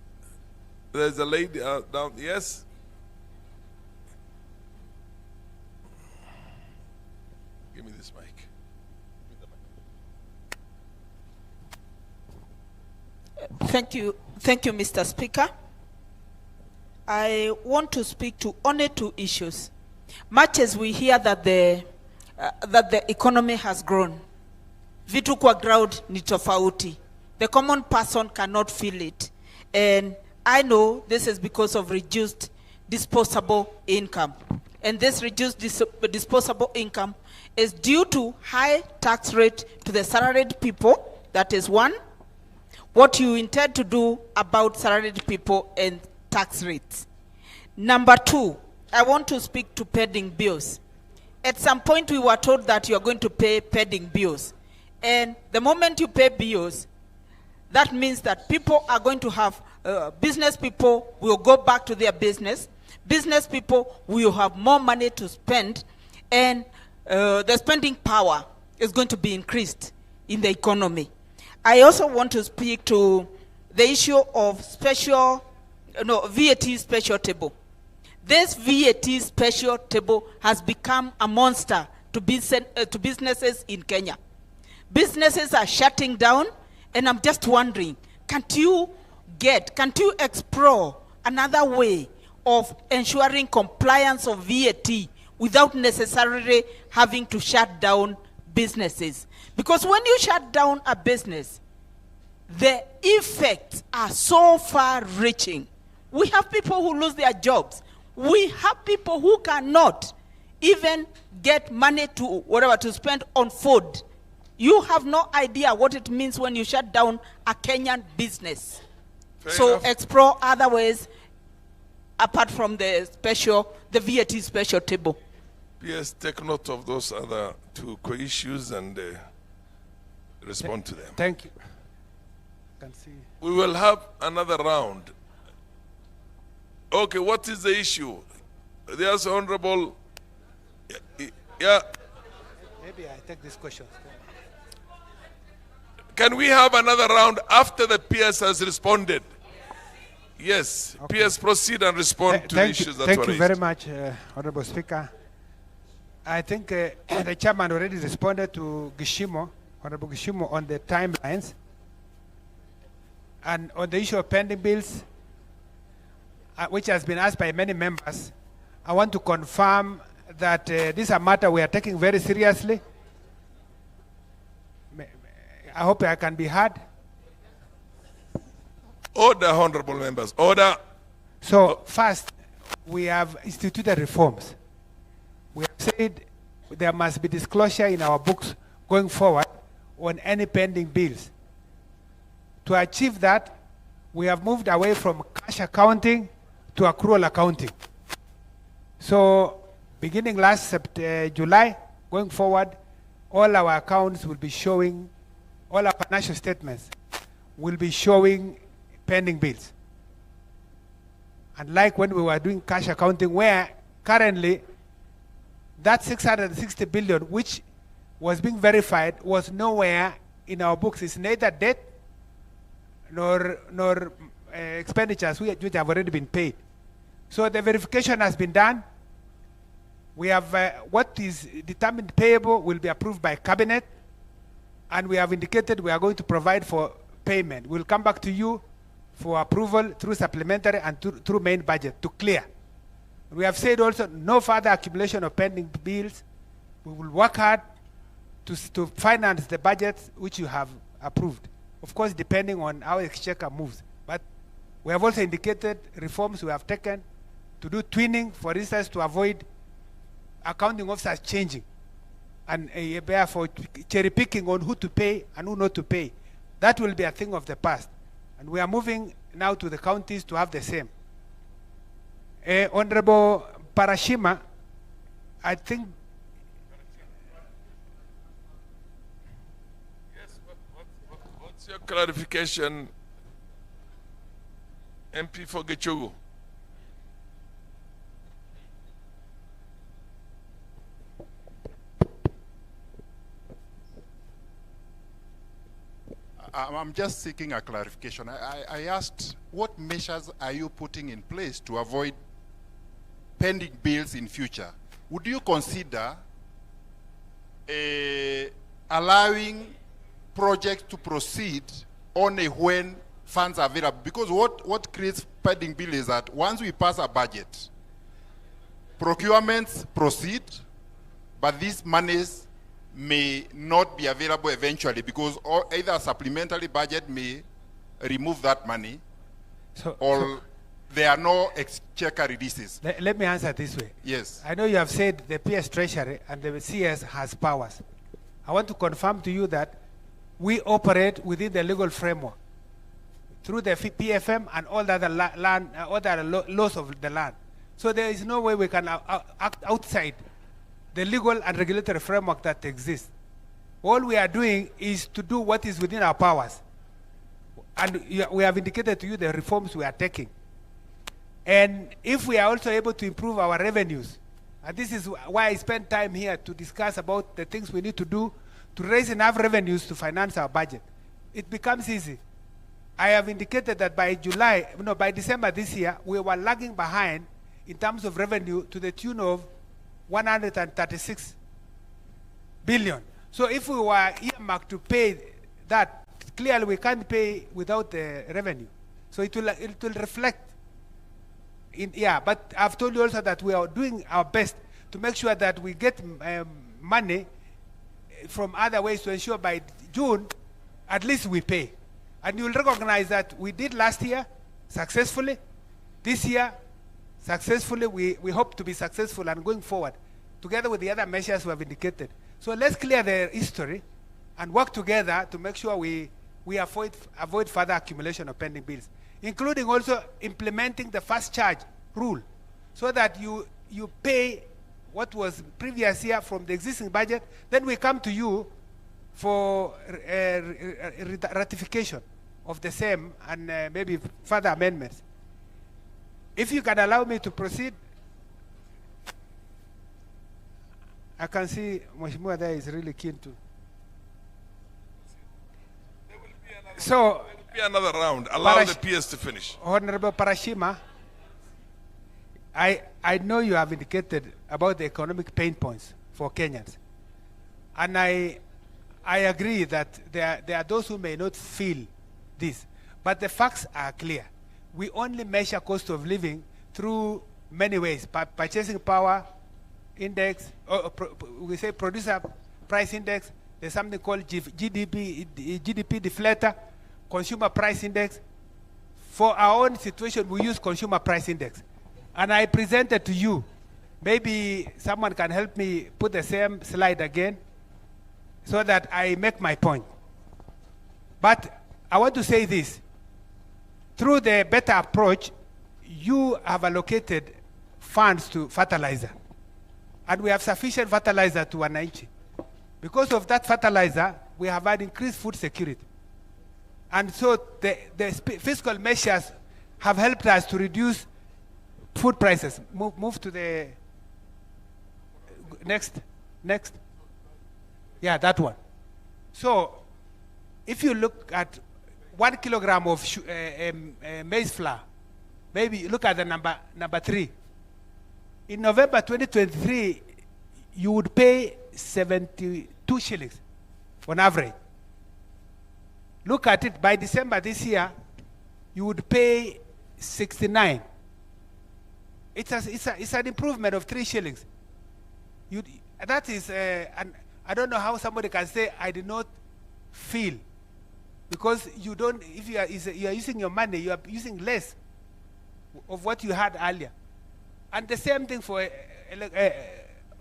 There's a lady down. Yes. Give me this mic. Thank you, Mr. Speaker. I want to speak to only two issues. Much as we hear that the economy has grown, vitu kwa ground ni tofauti. The common person cannot feel it. And I know this is because of reduced disposable income. And this reduced disposable income is due to high tax rate to the salaried people. That is one. What you intend to do about salaried people and tax rates. Number two, I want to speak to pending bills. At some point we were told that you are going to pay pending bills. And the moment you pay bills, that means that people are going to have, business people will go back to their business. Business people will have more money to spend, and the spending power is going to be increased in the economy. I also want to speak to the issue of VAT special table. This VAT special table has become a monster to businesses in Kenya. Businesses are shutting down, and I'm just wondering, can't you explore another way of ensuring compliance of VAT without necessarily having to shut down businesses? Because when you shut down a business, the effects are so far-reaching. We have people who lose their jobs. We have people who cannot even get money to spend on food. You have no idea what it means when you shut down a Kenyan business. So explore other ways apart from the VAT special table. Yes, take note of those other two issues and respond to them. Thank you. Can see. We will have another round. Okay, what is the issue? There's Honorable. Yeah. Maybe I take this question. Can we have another round after the PS has responded? Yes. Okay. PS, proceed and respond to the issues that were raised. Thank you very much, Honorable Speaker. I think the chairman already responded to Honorable Gishimo, on the timelines. And on the issue of pending bills, which has been asked by many members, I want to confirm that this is a matter we are taking very seriously. I hope I can be heard. Order, honorable members, order. So first, we have instituted reforms. We have said there must be disclosure in our books going forward on any pending bills. To achieve that, we have moved away from cash accounting to accrual accounting. So beginning last July, going forward, all our accounts will be showing, all our financial statements will be showing pending bills. Unlike when we were doing cash accounting, where currently that 660 billion, which was being verified, was nowhere in our books. It's neither debt nor expenditures which have already been paid. So the verification has been done. We have what is determined payable will be approved by cabinet, and we have indicated we are going to provide for payment. We'll come back to you for approval through supplementary and through main budget to clear. We have said also no further accumulation of pending bills. We will work hard to finance the budgets which you have approved. Of course, depending on how exchequer moves. But we have also indicated reforms we have taken to do twinning, for instance, to avoid accounting officers changing and therefore cherry picking on who to pay and who not to pay. That will be a thing of the past. And we are moving now to the counties to have the same. Honorable Parashima, I think. Yes, what's your clarification, MP for Gachagua? I'm just seeking a clarification. I asked, what measures are you putting in place to avoid pending bills in future? Would you consider allowing projects to proceed only when funds are available? Because what creates pending bill is that once we pass a budget, procurements proceed, but these monies may not be available eventually because either a supplementary budget may remove that money or there are no exchequer releases. Let me answer this way. Yes. I know you have said the PS Treasury and the CS has powers. I want to confirm to you that we operate within the legal framework through the PFM and all the other laws of the land. So there is no way we can act outside the legal and regulatory framework that exists. All we are doing is to do what is within our powers. And we have indicated to you the reforms we are taking. And if we are also able to improve our revenues, and this is why I spend time here to discuss about the things we need to do to raise enough revenues to finance our budget, it becomes easy. I have indicated that by December this year, we were lagging behind in terms of revenue to the tune of 136 billion. So if we were earmarked to pay that, clearly we can't pay without the revenue. So it will reflect in, but I've told you also that we are doing our best to make sure that we get money from other ways to ensure by June, at least we pay. And you will recognize that we did last year successfully. This year, successfully, we hope to be successful and going forward, together with the other measures we have indicated. So let's clear the history and work together to make sure we avoid further accumulation of pending bills, including also implementing the fast charge rule, so that you pay what was previous year from the existing budget, then we come to you for ratification of the same and maybe further amendments. If you can allow me to proceed, I can see Mheshimiwa there is really keen to. So, there will be another round. Allow the PS to finish. Honorable Parashima, I know you have indicated about the economic pain points for Kenyans. And I agree that there are those who may not feel this. But the facts are clear. We only measure cost of living through many ways. Purchasing power index, we say producer price index. There's something called GDP deflator, consumer price index. For our own situation, we use consumer price index. And I presented to you Maybe someone can help me put the same slide again so that I make my point. But I want to say this. Through the better approach, you have allocated funds to fertilizer. And we have sufficient fertilizer to wananchi. Because of that fertilizer, we have had increased food security. And so the fiscal measures have helped us to reduce food prices. Move to the next. Yeah, that one. So, if you look at 1 kilogram of maize flour, maybe look at the number 3. In November 2023, you would pay 72 shillings on average. Look at it, by December this year, you would pay 69. It's an improvement of 3 shillings. That is, I don't know how somebody can say, I did not feel. Because you don't, if you are using your money, you are using less of what you had earlier. And the same thing for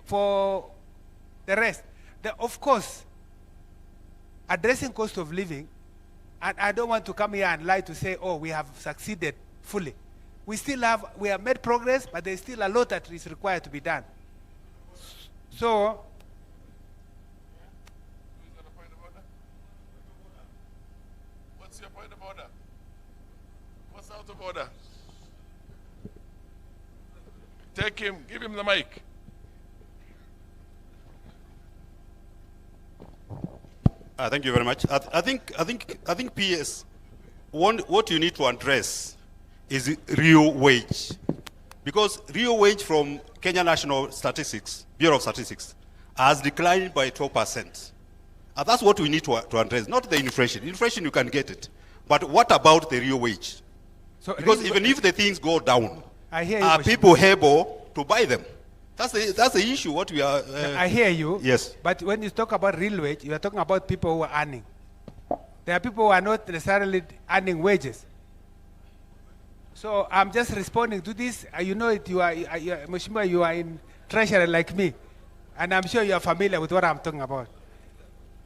the rest. Of course, addressing cost of living, and I don't want to come here and lie to say, oh, we have succeeded fully. We have made progress, but there's still a lot that is required to be done. So, what's your point of order? What's out of order? Take him, give him the mic. Thank you very much. I think PS, what you need to address is real wage. Because real wage from Kenya National Statistics, Bureau of Statistics, has declined by 12%. And that's what we need to address, not the inflation. Inflation, you can get it. But what about the real wage? So because even if the things go down, are people able to buy them? That's the issue, what we are... I hear you. Yes. But when you talk about real wage, you are talking about people who are earning. There are people who are not necessarily earning wages. So I'm just responding to this. You know it, Mheshimiwa, you are in treasury like me. And I'm sure you are familiar with what I'm talking about.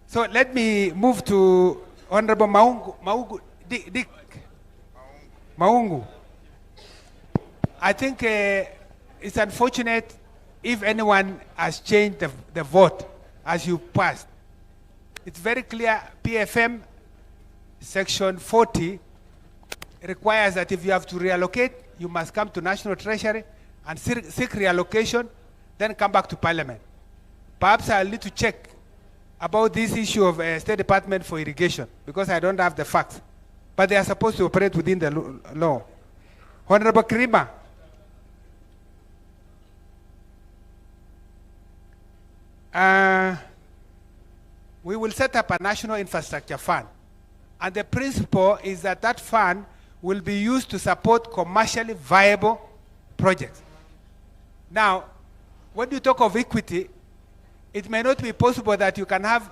So let me move to Honorable Maungu. I think it's unfortunate if anyone has changed the vote as you passed. It's very clear, PFM section 40 requires that if you have to reallocate, you must come to National Treasury and seek reallocation, then come back to Parliament. Perhaps I'll need to check about this issue of State Department for irrigation, because I don't have the facts. But they are supposed to operate within the law. Honorable Krima. We will set up a national infrastructure fund. And the principle is that that fund will be used to support commercially viable projects. Now, when you talk of equity, it may not be possible that you can have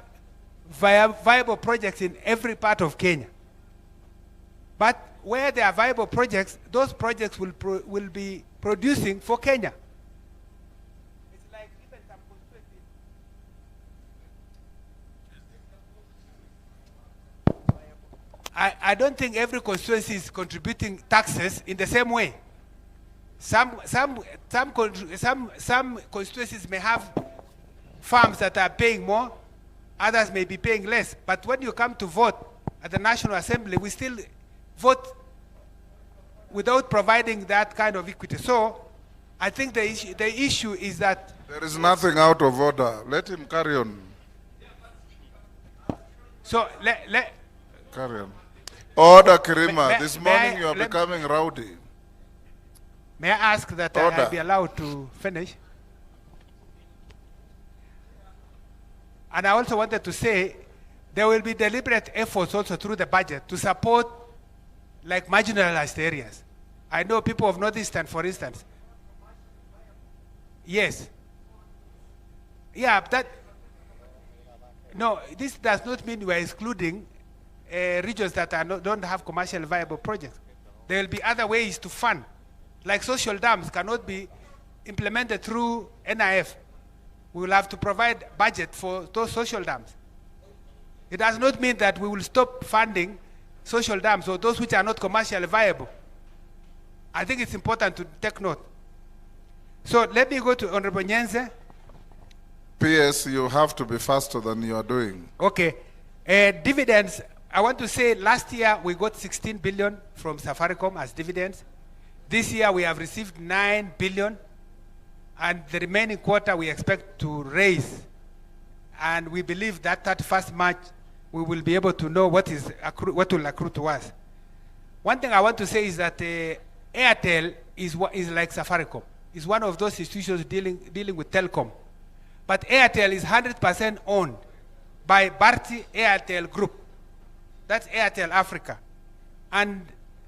viable projects in every part of Kenya. But where there are viable projects, those projects will be producing for Kenya. I don't think every constituency is contributing taxes in the same way. Some constituencies may have farms that are paying more, others may be paying less. But when you come to vote at the National Assembly, we still vote without providing that kind of equity. So I think the issue is that there is nothing out of order. Let him carry on. So carry on. Order, Kirima. This morning you are becoming rowdy. May I ask that I be allowed to finish? And I also wanted to say there will be deliberate efforts also through the budget to support like marginalized areas. I know people of Northeastern, for instance. Yes. Yeah, no, this does not mean we are excluding regions that don't have commercially viable projects. There will be other ways to fund. Like social dams cannot be implemented through NIF. We will have to provide budget for those social dams. It does not mean that we will stop funding social dams or those which are not commercially viable. I think it's important to take note. So let me go to Honorable Nyenze. PS, you have to be faster than you are doing. Okay. Dividends, I want to say last year we got 16 billion from Safaricom as dividends. This year we have received 9 billion. And the remaining quarter we expect to raise. And we believe that 31st March we will be able to know what will accrue to us. One thing I want to say is that Airtel is like Safaricom. It's one of those institutions dealing with telecom. But Airtel is 100% owned by Bharti Airtel Group. That's Airtel Africa. And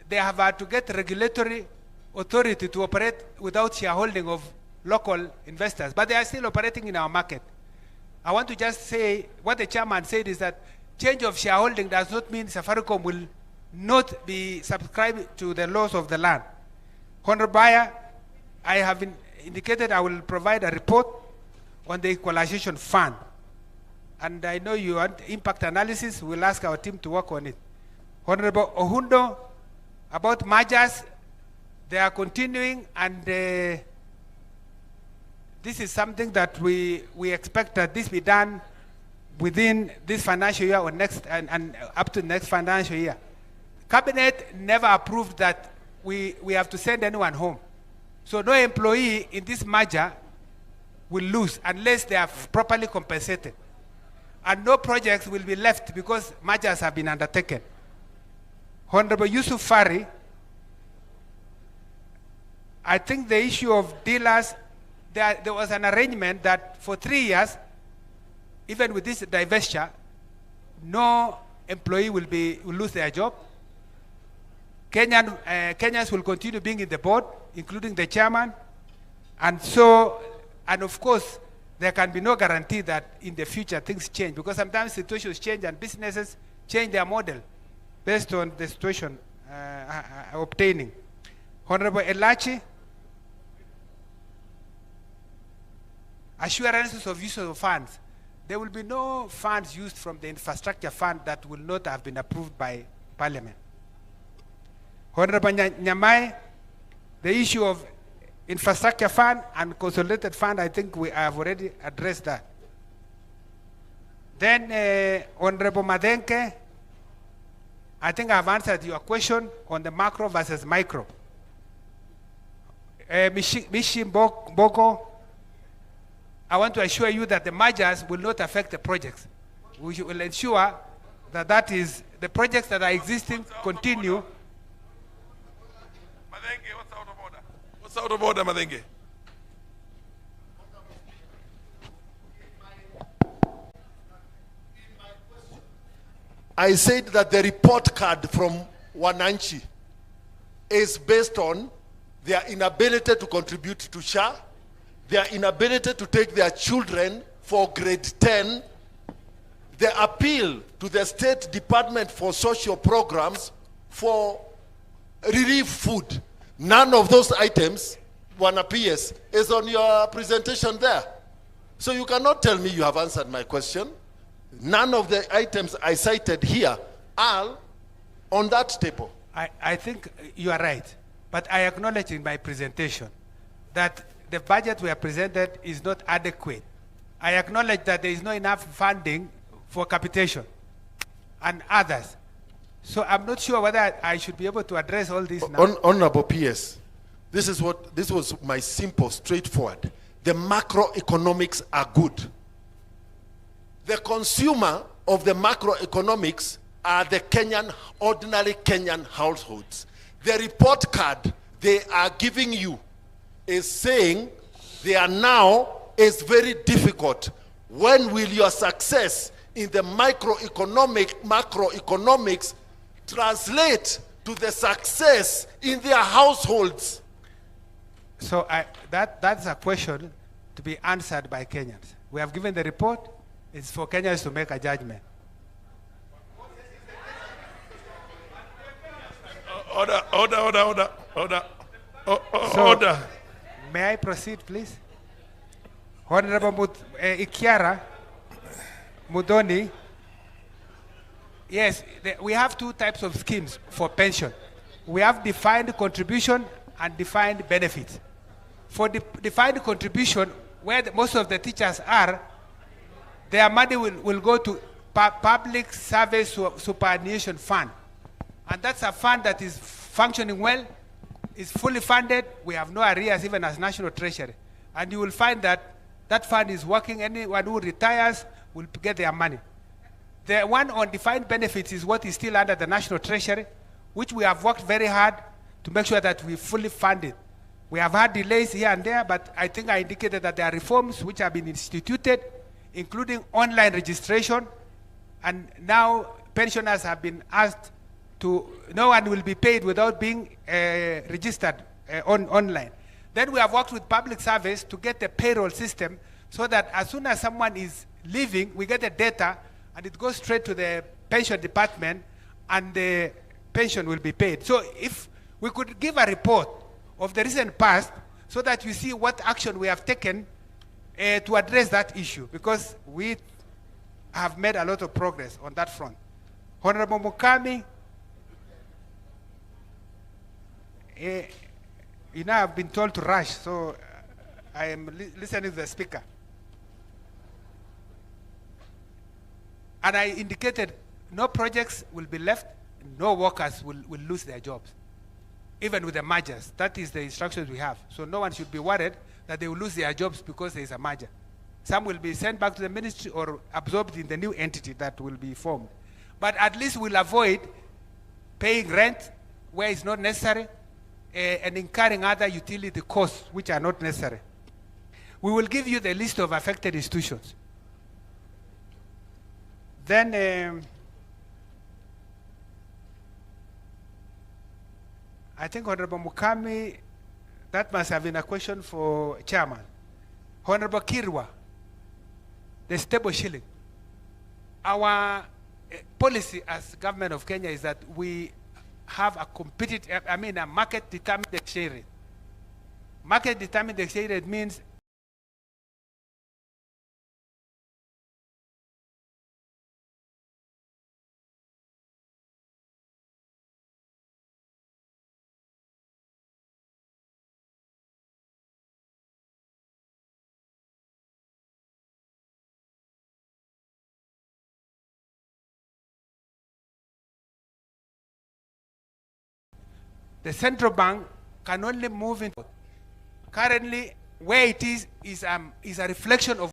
they have had to get regulatory authority to operate without shareholding of local investors. But they are still operating in our market. I want to just say, what the chairman said is that change of shareholding does not mean Safaricom will not be subscribed to the laws of the land. Honorable Bayer, I have indicated I will provide a report on the equalization fund. And I know you want impact analysis. We'll ask our team to work on it. Honorable Ohundo, about mergers, they are continuing, and this is something that we expect that this be done within this financial year or next, and up to next financial year. Cabinet never approved that we have to send anyone home. So no employee in this merger will lose unless they are properly compensated. And no projects will be left because mergers have been undertaken. Honorable Yusuf Fari, I think the issue of dealers, there was an arrangement that for 3 years, even with this divestiture, no employee will lose their job. Kenyans will continue being in the board, including the chairman. And of course, there can be no guarantee that in the future things change, because sometimes situations change and businesses change their model based on the situation obtaining. Honorable Elachi, assurances of use of funds. There will be no funds used from the infrastructure fund that will not have been approved by Parliament. Honorable Nyamai, the issue of infrastructure fund and consolidated fund, I think we have already addressed that. Then Honorable Madenke, I think I've answered your question on the macro versus micro. Mishi Boko, I want to assure you that the mergers will not affect the projects. We will ensure that the projects that are existing continue. Madenge, what's out of order? What's out of order, Madenge? I said that the report card from Wananchi is based on their inability to contribute to SHA, their inability to take their children for grade 10, the appeal to the State Department for Social Programs for relief food. None of those items, one appears, is on your presentation there. So you cannot tell me you have answered my question. None of the items I cited here are on that table. I think you are right. But I acknowledge in my presentation that the budget we have presented is not adequate. I acknowledge that there is not enough funding for capitation and others. So I'm not sure whether I should be able to address all this now. Honorable PS, this was my simple, straightforward. The macroeconomics are good. The consumer of the macroeconomics are the ordinary Kenyan households. The report card they are giving you is saying they are now is very difficult. When will your success in the macroeconomics translate to the success in their households? So that's a question to be answered by Kenyans. We have given the report. It's for Kenyans to make a judgment. Order. So, May I proceed, please? Honorable Ikiara Mudoni. Yes, we have two types of schemes for pension. We have defined contribution and defined benefit. For the defined contribution, where most of the teachers are, their money will go to public service superannuation fund. And that's a fund that is functioning well, is fully funded. We have no arrears even as National Treasury. And you will find that that fund is working. Anyone who retires will get their money. The one on defined benefits is what is still under the National Treasury, which we have worked very hard to make sure that we fully fund it. We have had delays here and there, but I think I indicated that there are reforms which have been instituted, including online registration, and now pensioners have been asked to, no one will be paid without being registered online. Then we have worked with public service to get a payroll system so that as soon as someone is leaving, we get the data and it goes straight to the pension department and the pension will be paid. So if we could give a report of the recent past so that you see what action we have taken to address that issue, because we have made a lot of progress on that front. Honorable Mukami, you know, I've been told to rush, so I am listening to the speaker. And I indicated no projects will be left, no workers will lose their jobs, even with the mergers. That is the instructions we have. So no one should be worried that they will lose their jobs because there is a merger. Some will be sent back to the ministry or absorbed in the new entity that will be formed. But at least we'll avoid paying rent where it's not necessary and incurring other utility costs which are not necessary. We will give you the list of affected institutions. Then I think Honorable Mukami, that must have been a question for Chairman. Honorable Kirwa, the stable shilling. Our policy as government of Kenya is that we have a competitive, a market determined exchange rate. Market determined exchange rate means the central bank can only move in. Currently, where it is a reflection of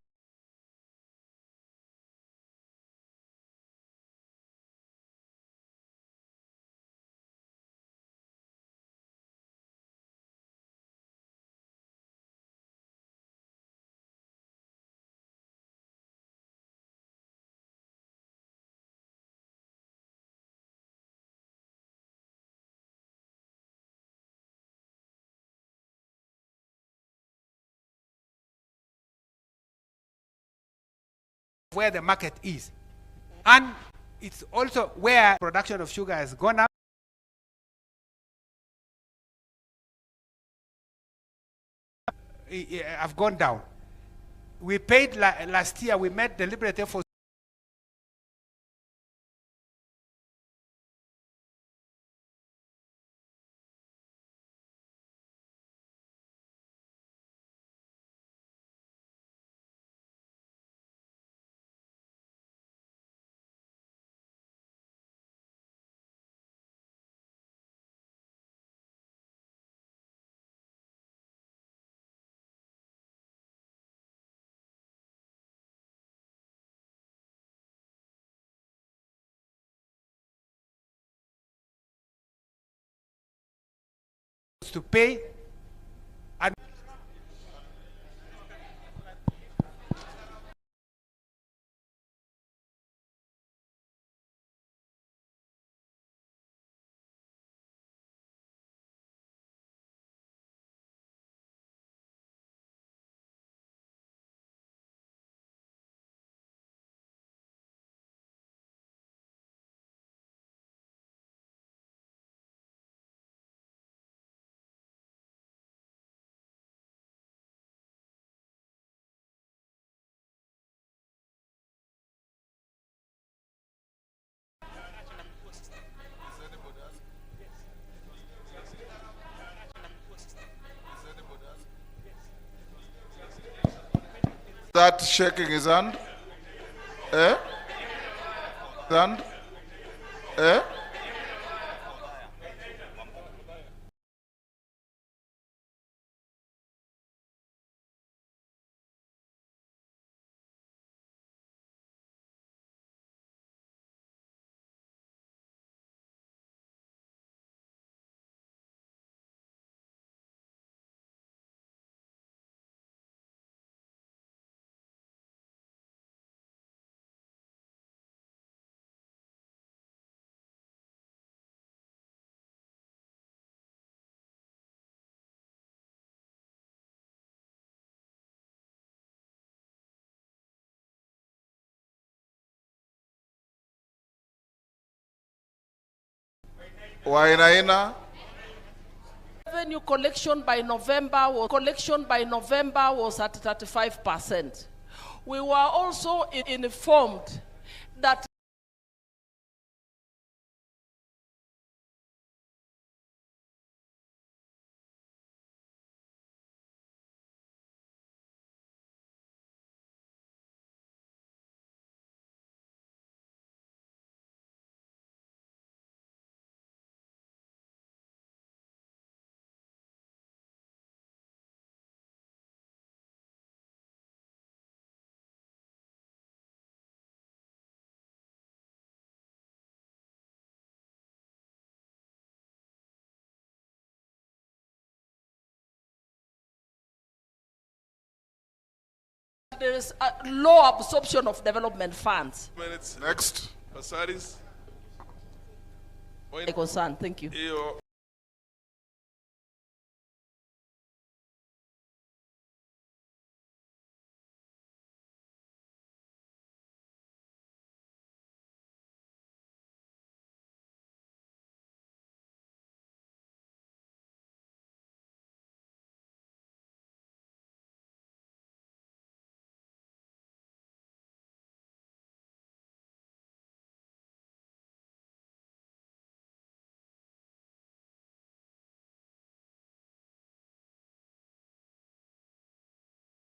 where the market is. And it's also where production of sugar has gone up. Have gone down. We paid last year, we made deliberate efforts to pay, and that shaking his hand? Eh? Hand? Eh? Wainaina? Revenue collection by November was at 35%. We were also informed that there is a low absorption of development funds. Minutes. Next. Basaris. My concern, thank you.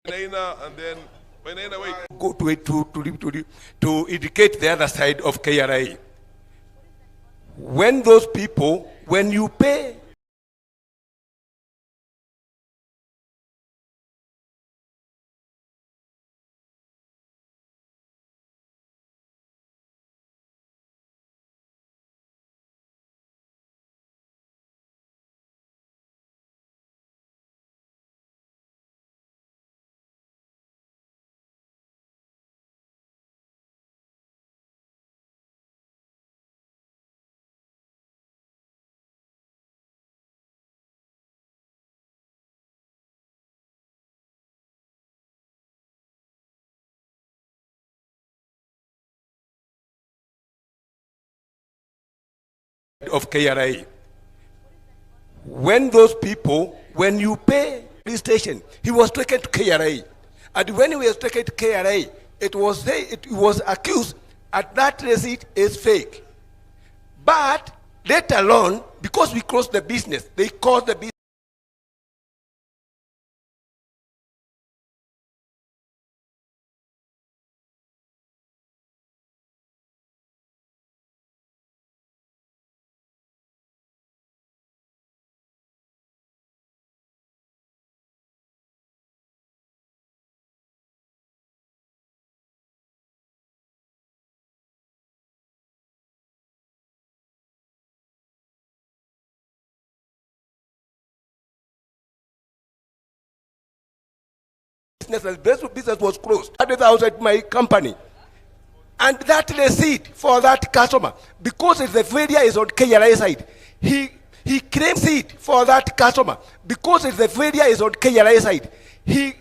And then wait. Go to indicate the other side of KRA. When those people, when you pay of KRA. When those people, when you pay this station, he was taken to KRA. And when he was taken to KRA, it was accused that that receipt is fake. But let alone, because we closed the business, they closed the business. The business was closed. That is outside my company. And that receipt for that customer, because the failure is on KRA side, he claims it for that customer. Because the failure is on KRA side, he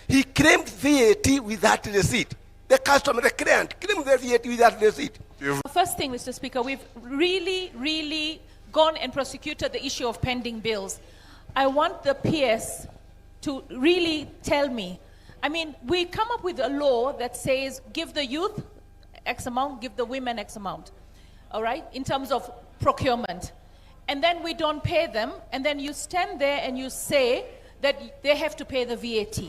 He claimed VAT without receipt. The customer, the client, claimed the VAT without receipt. First thing, Mr. Speaker, we've really gone and prosecuted the issue of pending bills. I want the PS to really tell me. I mean, we come up with a law that says give the youth X amount, give the women X amount, all right, in terms of procurement. And then we don't pay them, and then you stand there and you say that they have to pay the VAT,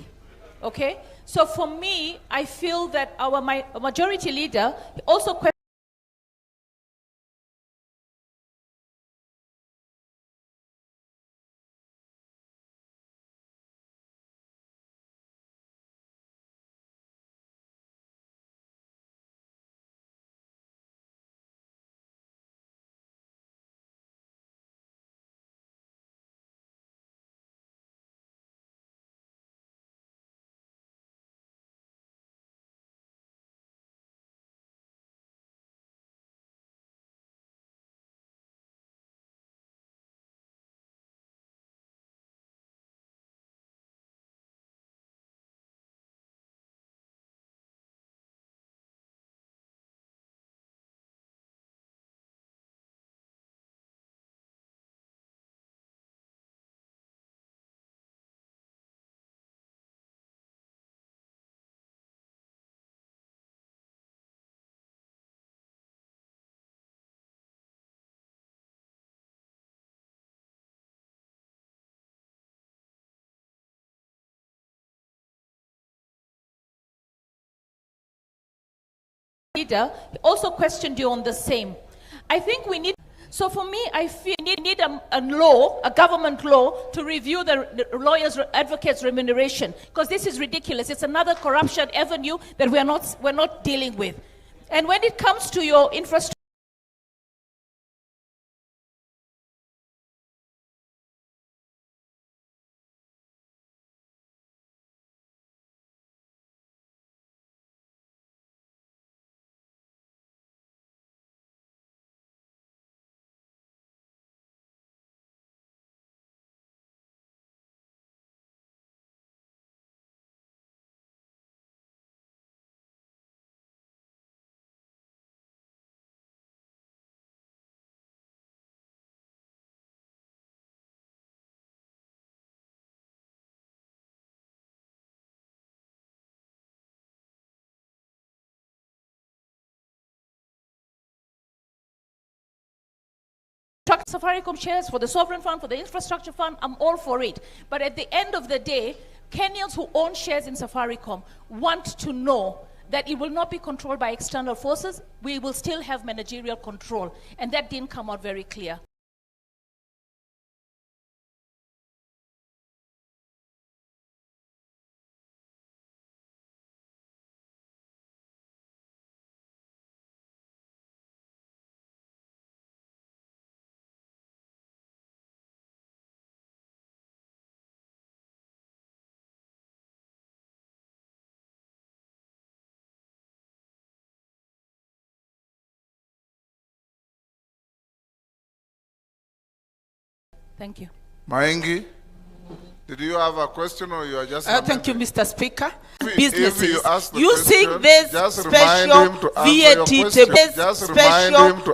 okay? So for me, I feel that our majority leader also questioned leader also questioned you on the same. I think we need, so for me, I feel we need a law, a government law, to review the lawyers' advocates' remuneration, because this is ridiculous. It's another corruption avenue that we're not dealing with. And when it comes to your infrastructure, Safaricom shares for the sovereign fund, for the infrastructure fund, I'm all for it. But at the end of the day, Kenyans who own shares in Safaricom want to know that it will not be controlled by external forces. We will still have managerial control. And that didn't come out very clear. Thank you. Maingi, did you have a question or you are just... thank you, Mr. Speaker. Businesses, using this special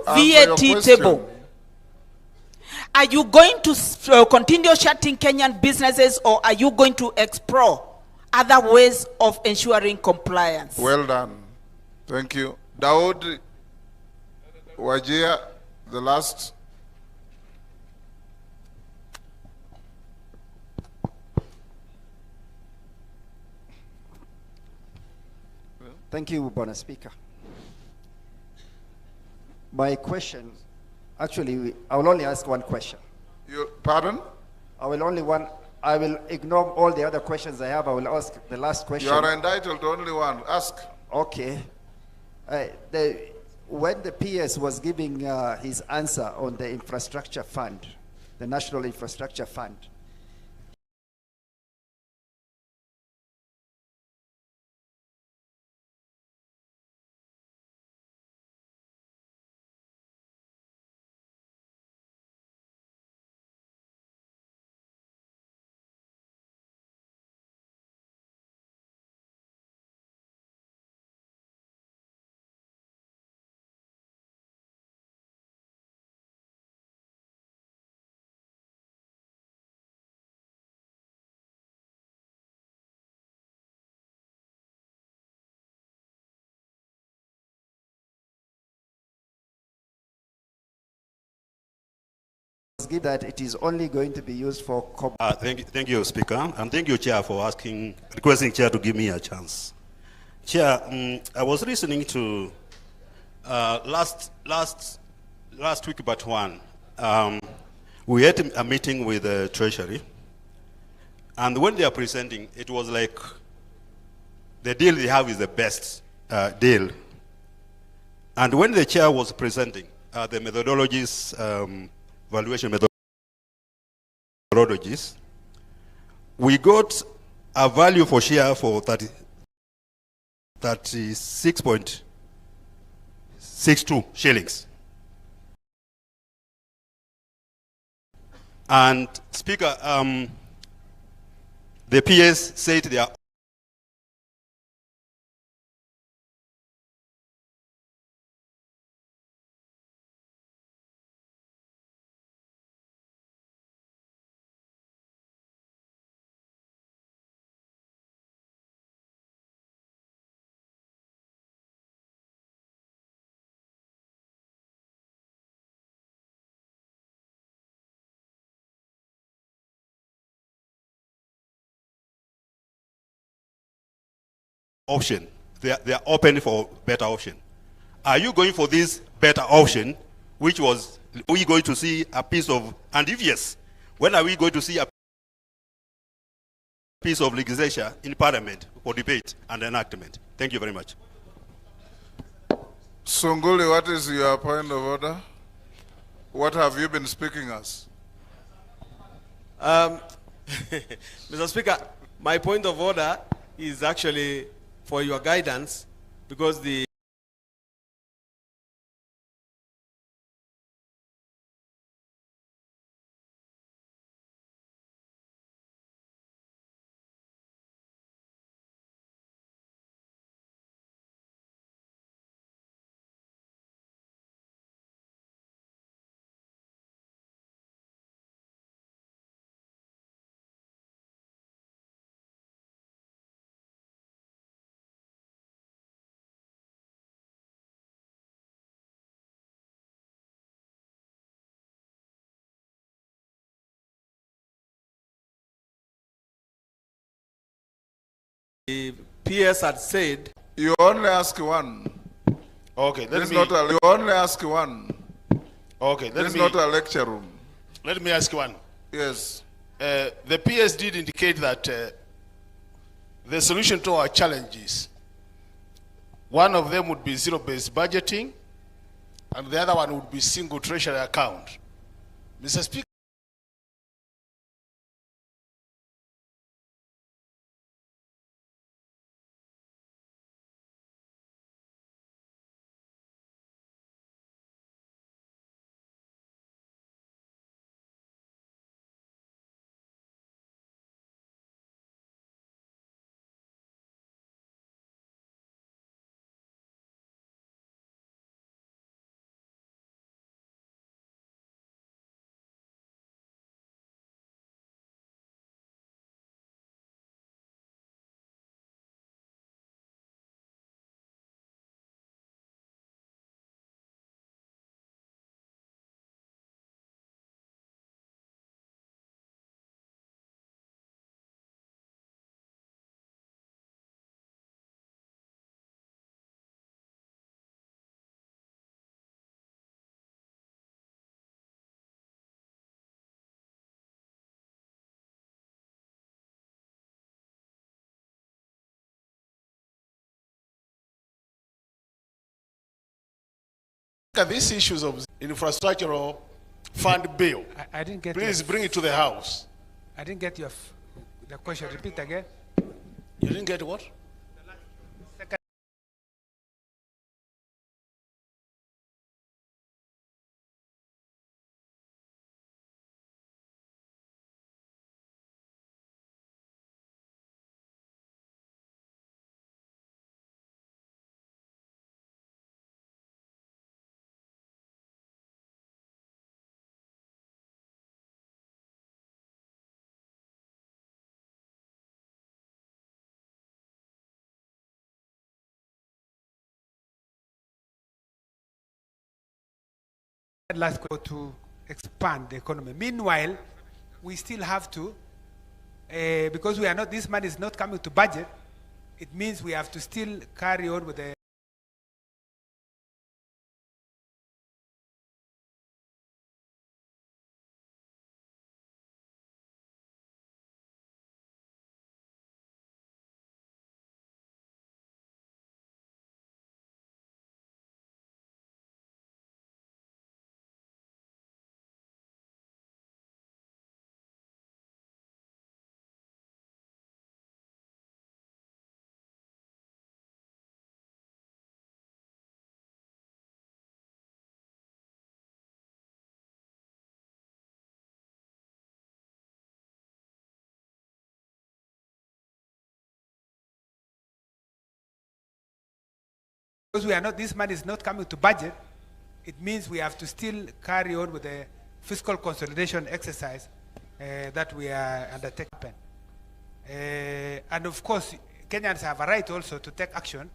VAT table, are you going to continue shutting Kenyan businesses, or are you going to explore other ways of ensuring compliance? Well done. Thank you. Daud Wajia, the last. Thank you, Mr. Speaker. My question, actually, I will only ask one question. Pardon? I will ignore all the other questions I have. I will ask the last question. You are entitled to only one. Ask. Okay. When the PS was giving his answer on the infrastructure fund, the National Infrastructure Fund, give that it is only going to be used for Thank you, Speaker, and thank you, Chair, for requesting Chair to give me a chance. Chair, I was listening to last week, but one. We had a meeting with the Treasury, and when they are presenting, it was like the deal they have is the best deal. And when the Chair was presenting the methodologies, valuation methodologies, we got a value for share for 36.62 shillings. And Speaker, the PS said they are option. They are open for better option. Are you going for this better option, which was, are we going to see a piece of, and if yes, when are we going to see a piece of legislation in Parliament for debate and enactment? Thank you very much. Sunguli, what is your point of order? What have you been speaking as? Mr. Speaker, my point of order is actually for your guidance, because the PS had said, you only ask one. Okay, you only ask one. Okay, this is not a lecture room. Let me ask one. Yes. The PS did indicate that the solution to our challenges, one of them would be zero-based budgeting, and the other one would be single treasury account. Mr. Speaker, these issues of infrastructural fund bill, I didn't get. Please bring it to the House. I didn't get the question. Repeat again. You didn't get what? Let's go to expand the economy. Meanwhile, we still have to, because we are not, this money is not coming to budget, it means we have to still carry on with the because we are not, this money is not coming to budget, it means we have to still carry on with the fiscal consolidation exercise that we are undertaking. And of course, Kenyans have a right also to take action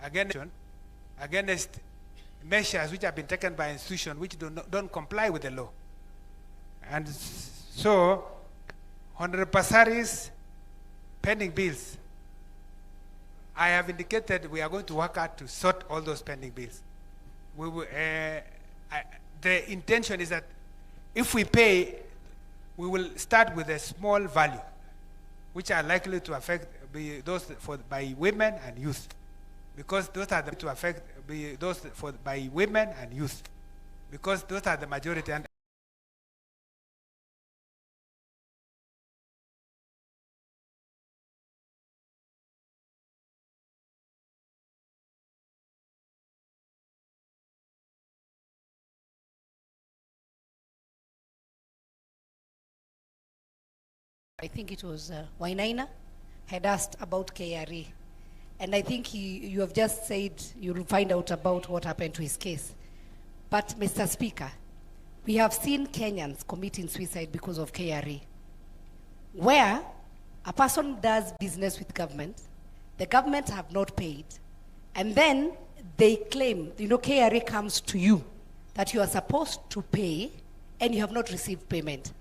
against measures which have been taken by institutions which don't comply with the law. And so, Honorable Pasari's pending bills, I have indicated we are going to work hard to sort all those pending bills. We will, the intention is that if we pay, we will start with a small value, which are likely to affect those by women and youth, because those are the to affect those by women and youth, because those are the majority. And I think it was Wainaina had asked about KRA. And I think you have just said you'll find out about what happened to his case. But Mr. Speaker, we have seen Kenyans committing suicide because of KRA, where a person does business with government, the government have not paid, and then they claim, you know, KRA comes to you that you are supposed to pay and you have not received payment.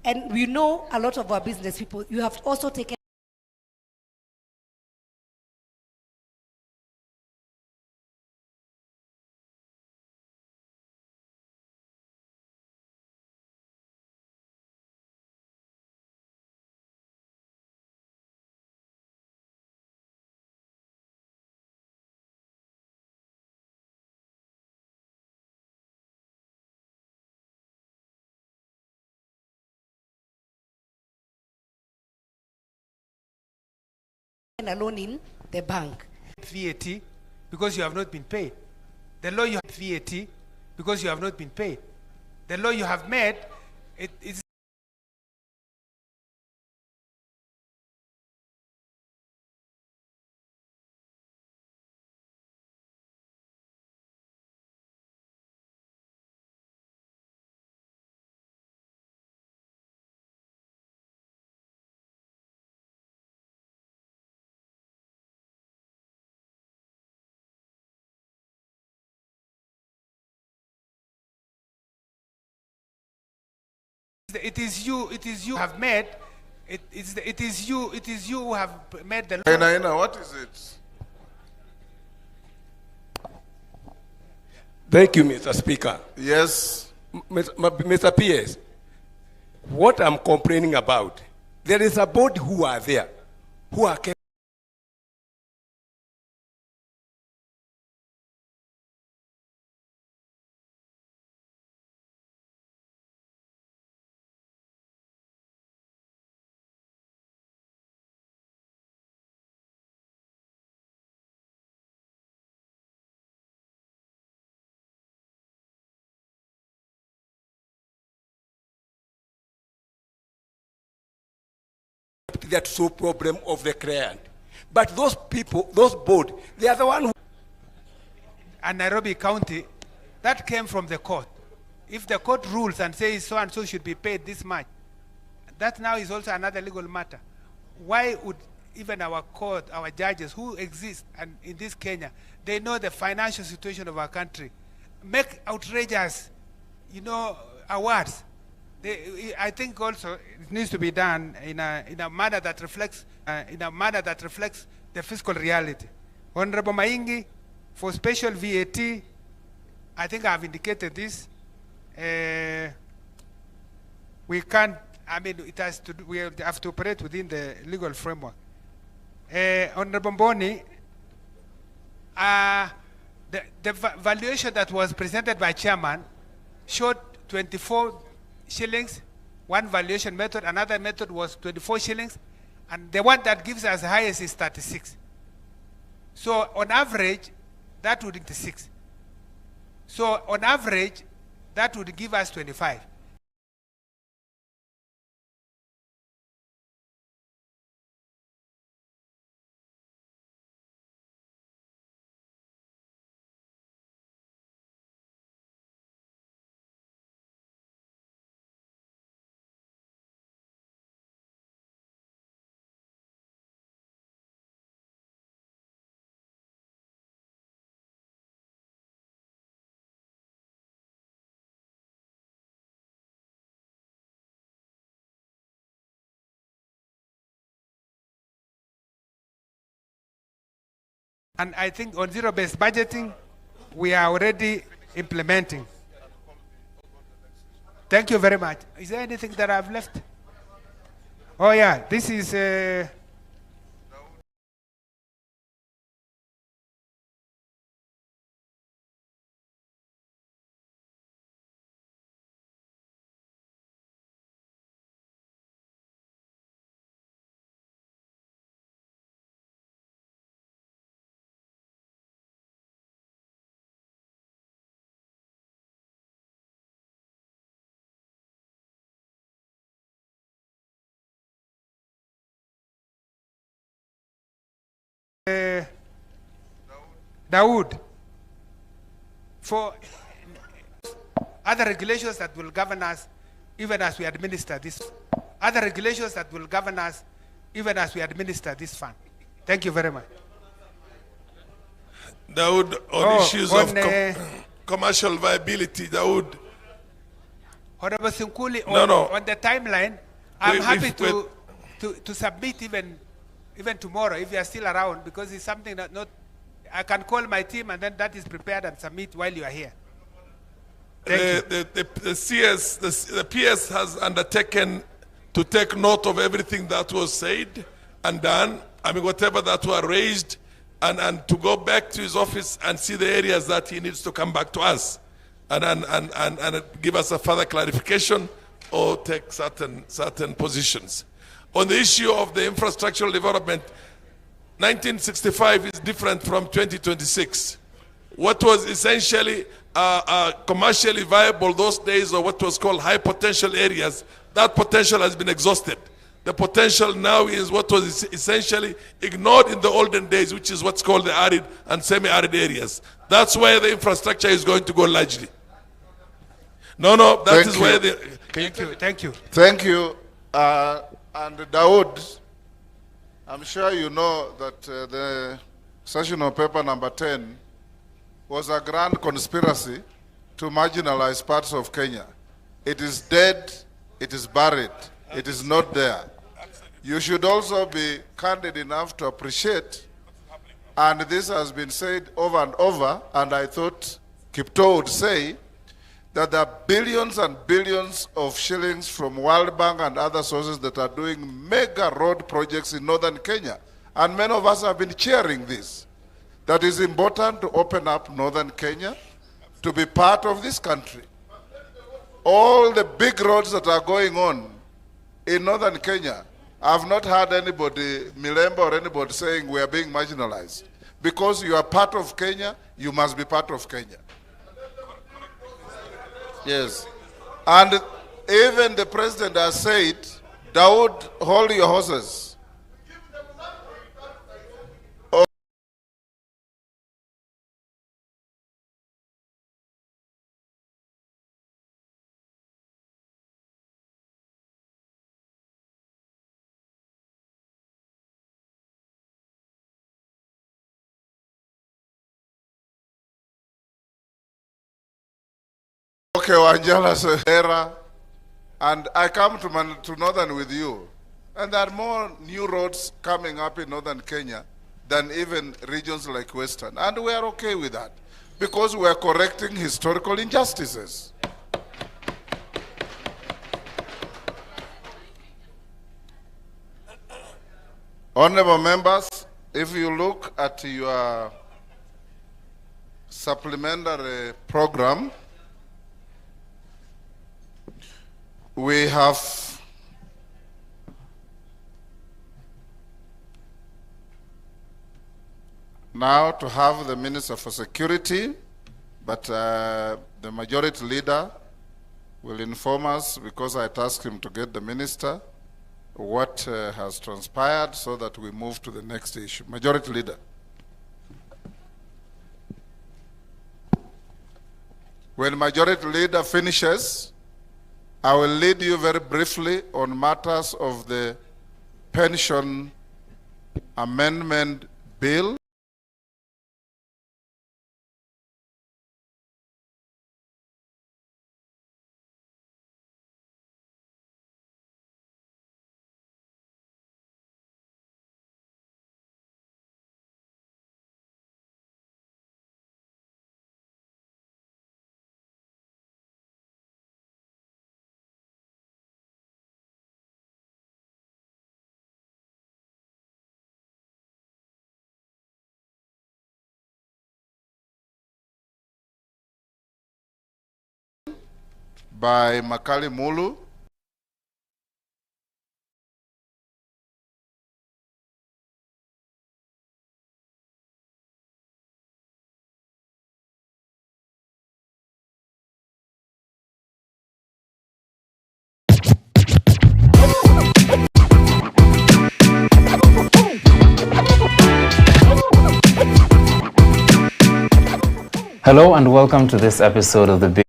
And we know a lot of our business people, you have also taken alone in the bank. VAT because you have not been paid. The law you have VAT because you have not been paid. The law you have made, it's it is you have made it is you who have made the law. What is it? Thank you, Mr. Speaker. Yes. Mr. PS, what I'm complaining about, there is a board who are there, who are kept that sole problem of the client. But those people, those board, they are the one who... And Nairobi County, that came from the court. If the court rules and says so and so should be paid this much, that now is also another legal matter. Why would even our court, our judges who exist and in this Kenya, they know the financial situation of our country, make outrageous, you know, awards. I think also it needs to be done in a manner that reflects the fiscal reality. Honorable Maingi, for special VAT, I think I've indicated this. We can't. I mean, it has to. We have to operate within the legal framework. Honorable Boni, the valuation that was presented by chairman showed 24 shillings, one valuation method, another method was 24 shillings, and the one that gives us the highest is 36. So on average, that would be 6. So on average, that would give us 25. And I think on zero-based budgeting, we are already implementing. Thank you very much. Is there anything that I've left? Oh yeah, this is Dawood, for other regulations that will govern us even as we administer this. Other regulations that will govern us even as we administer this fund. Thank you very much. Dawood, on issues of commercial viability, Dawood. Honorable Sinkuli, on the timeline, I'm happy to submit even tomorrow if you are still around, because it's something that I can call my team and then that is prepared and submit while you are here. The PS has undertaken to take note of everything that was said and done. I mean, whatever that were raised, and to go back to his office and see the areas that he needs to come back to us and give us a further clarification or take certain positions. On the issue of the infrastructural development, 1965 is different from 2026. What was essentially commercially viable those days, or what was called high potential areas, that potential has been exhausted. The potential now is what was essentially ignored in the olden days, which is what's called the arid and semi-arid areas. That's where the infrastructure is going to go largely. That is where the... Thank you. Thank you. And Dawood, I'm sure you know that the sessional paper number 10 was a grand conspiracy to marginalize parts of Kenya. It is dead, it is buried, it is not there. You should also be candid enough to appreciate, and this has been said over and over, and I thought Kipto would say, that there are billions and billions of shillings from World Bank and other sources that are doing mega road projects in northern Kenya. And many of us have been cheering this. That is important to open up northern Kenya to be part of this country. All the big roads that are going on in northern Kenya, I've not heard anybody, Milemba or anybody, saying we are being marginalized. Because you are part of Kenya, you must be part of Kenya. Yes. And even the president has said, Dawood, hold your horses. Wanjala's era, and I come to Northern with you. And there are more new roads coming up in Northern Kenya than even regions like Western. And we are okay with that because we are correcting historical injustices. Honorable members, if you look at your supplementary program, we have now to have the Minister for Security, but the majority leader will inform us, because I tasked him to get the minister, what has transpired so that we move to the next issue. Majority leader. When majority leader finishes, I will lead you very briefly on matters of the pension amendment bill. By Makali Mulu. Hello and welcome to this episode of the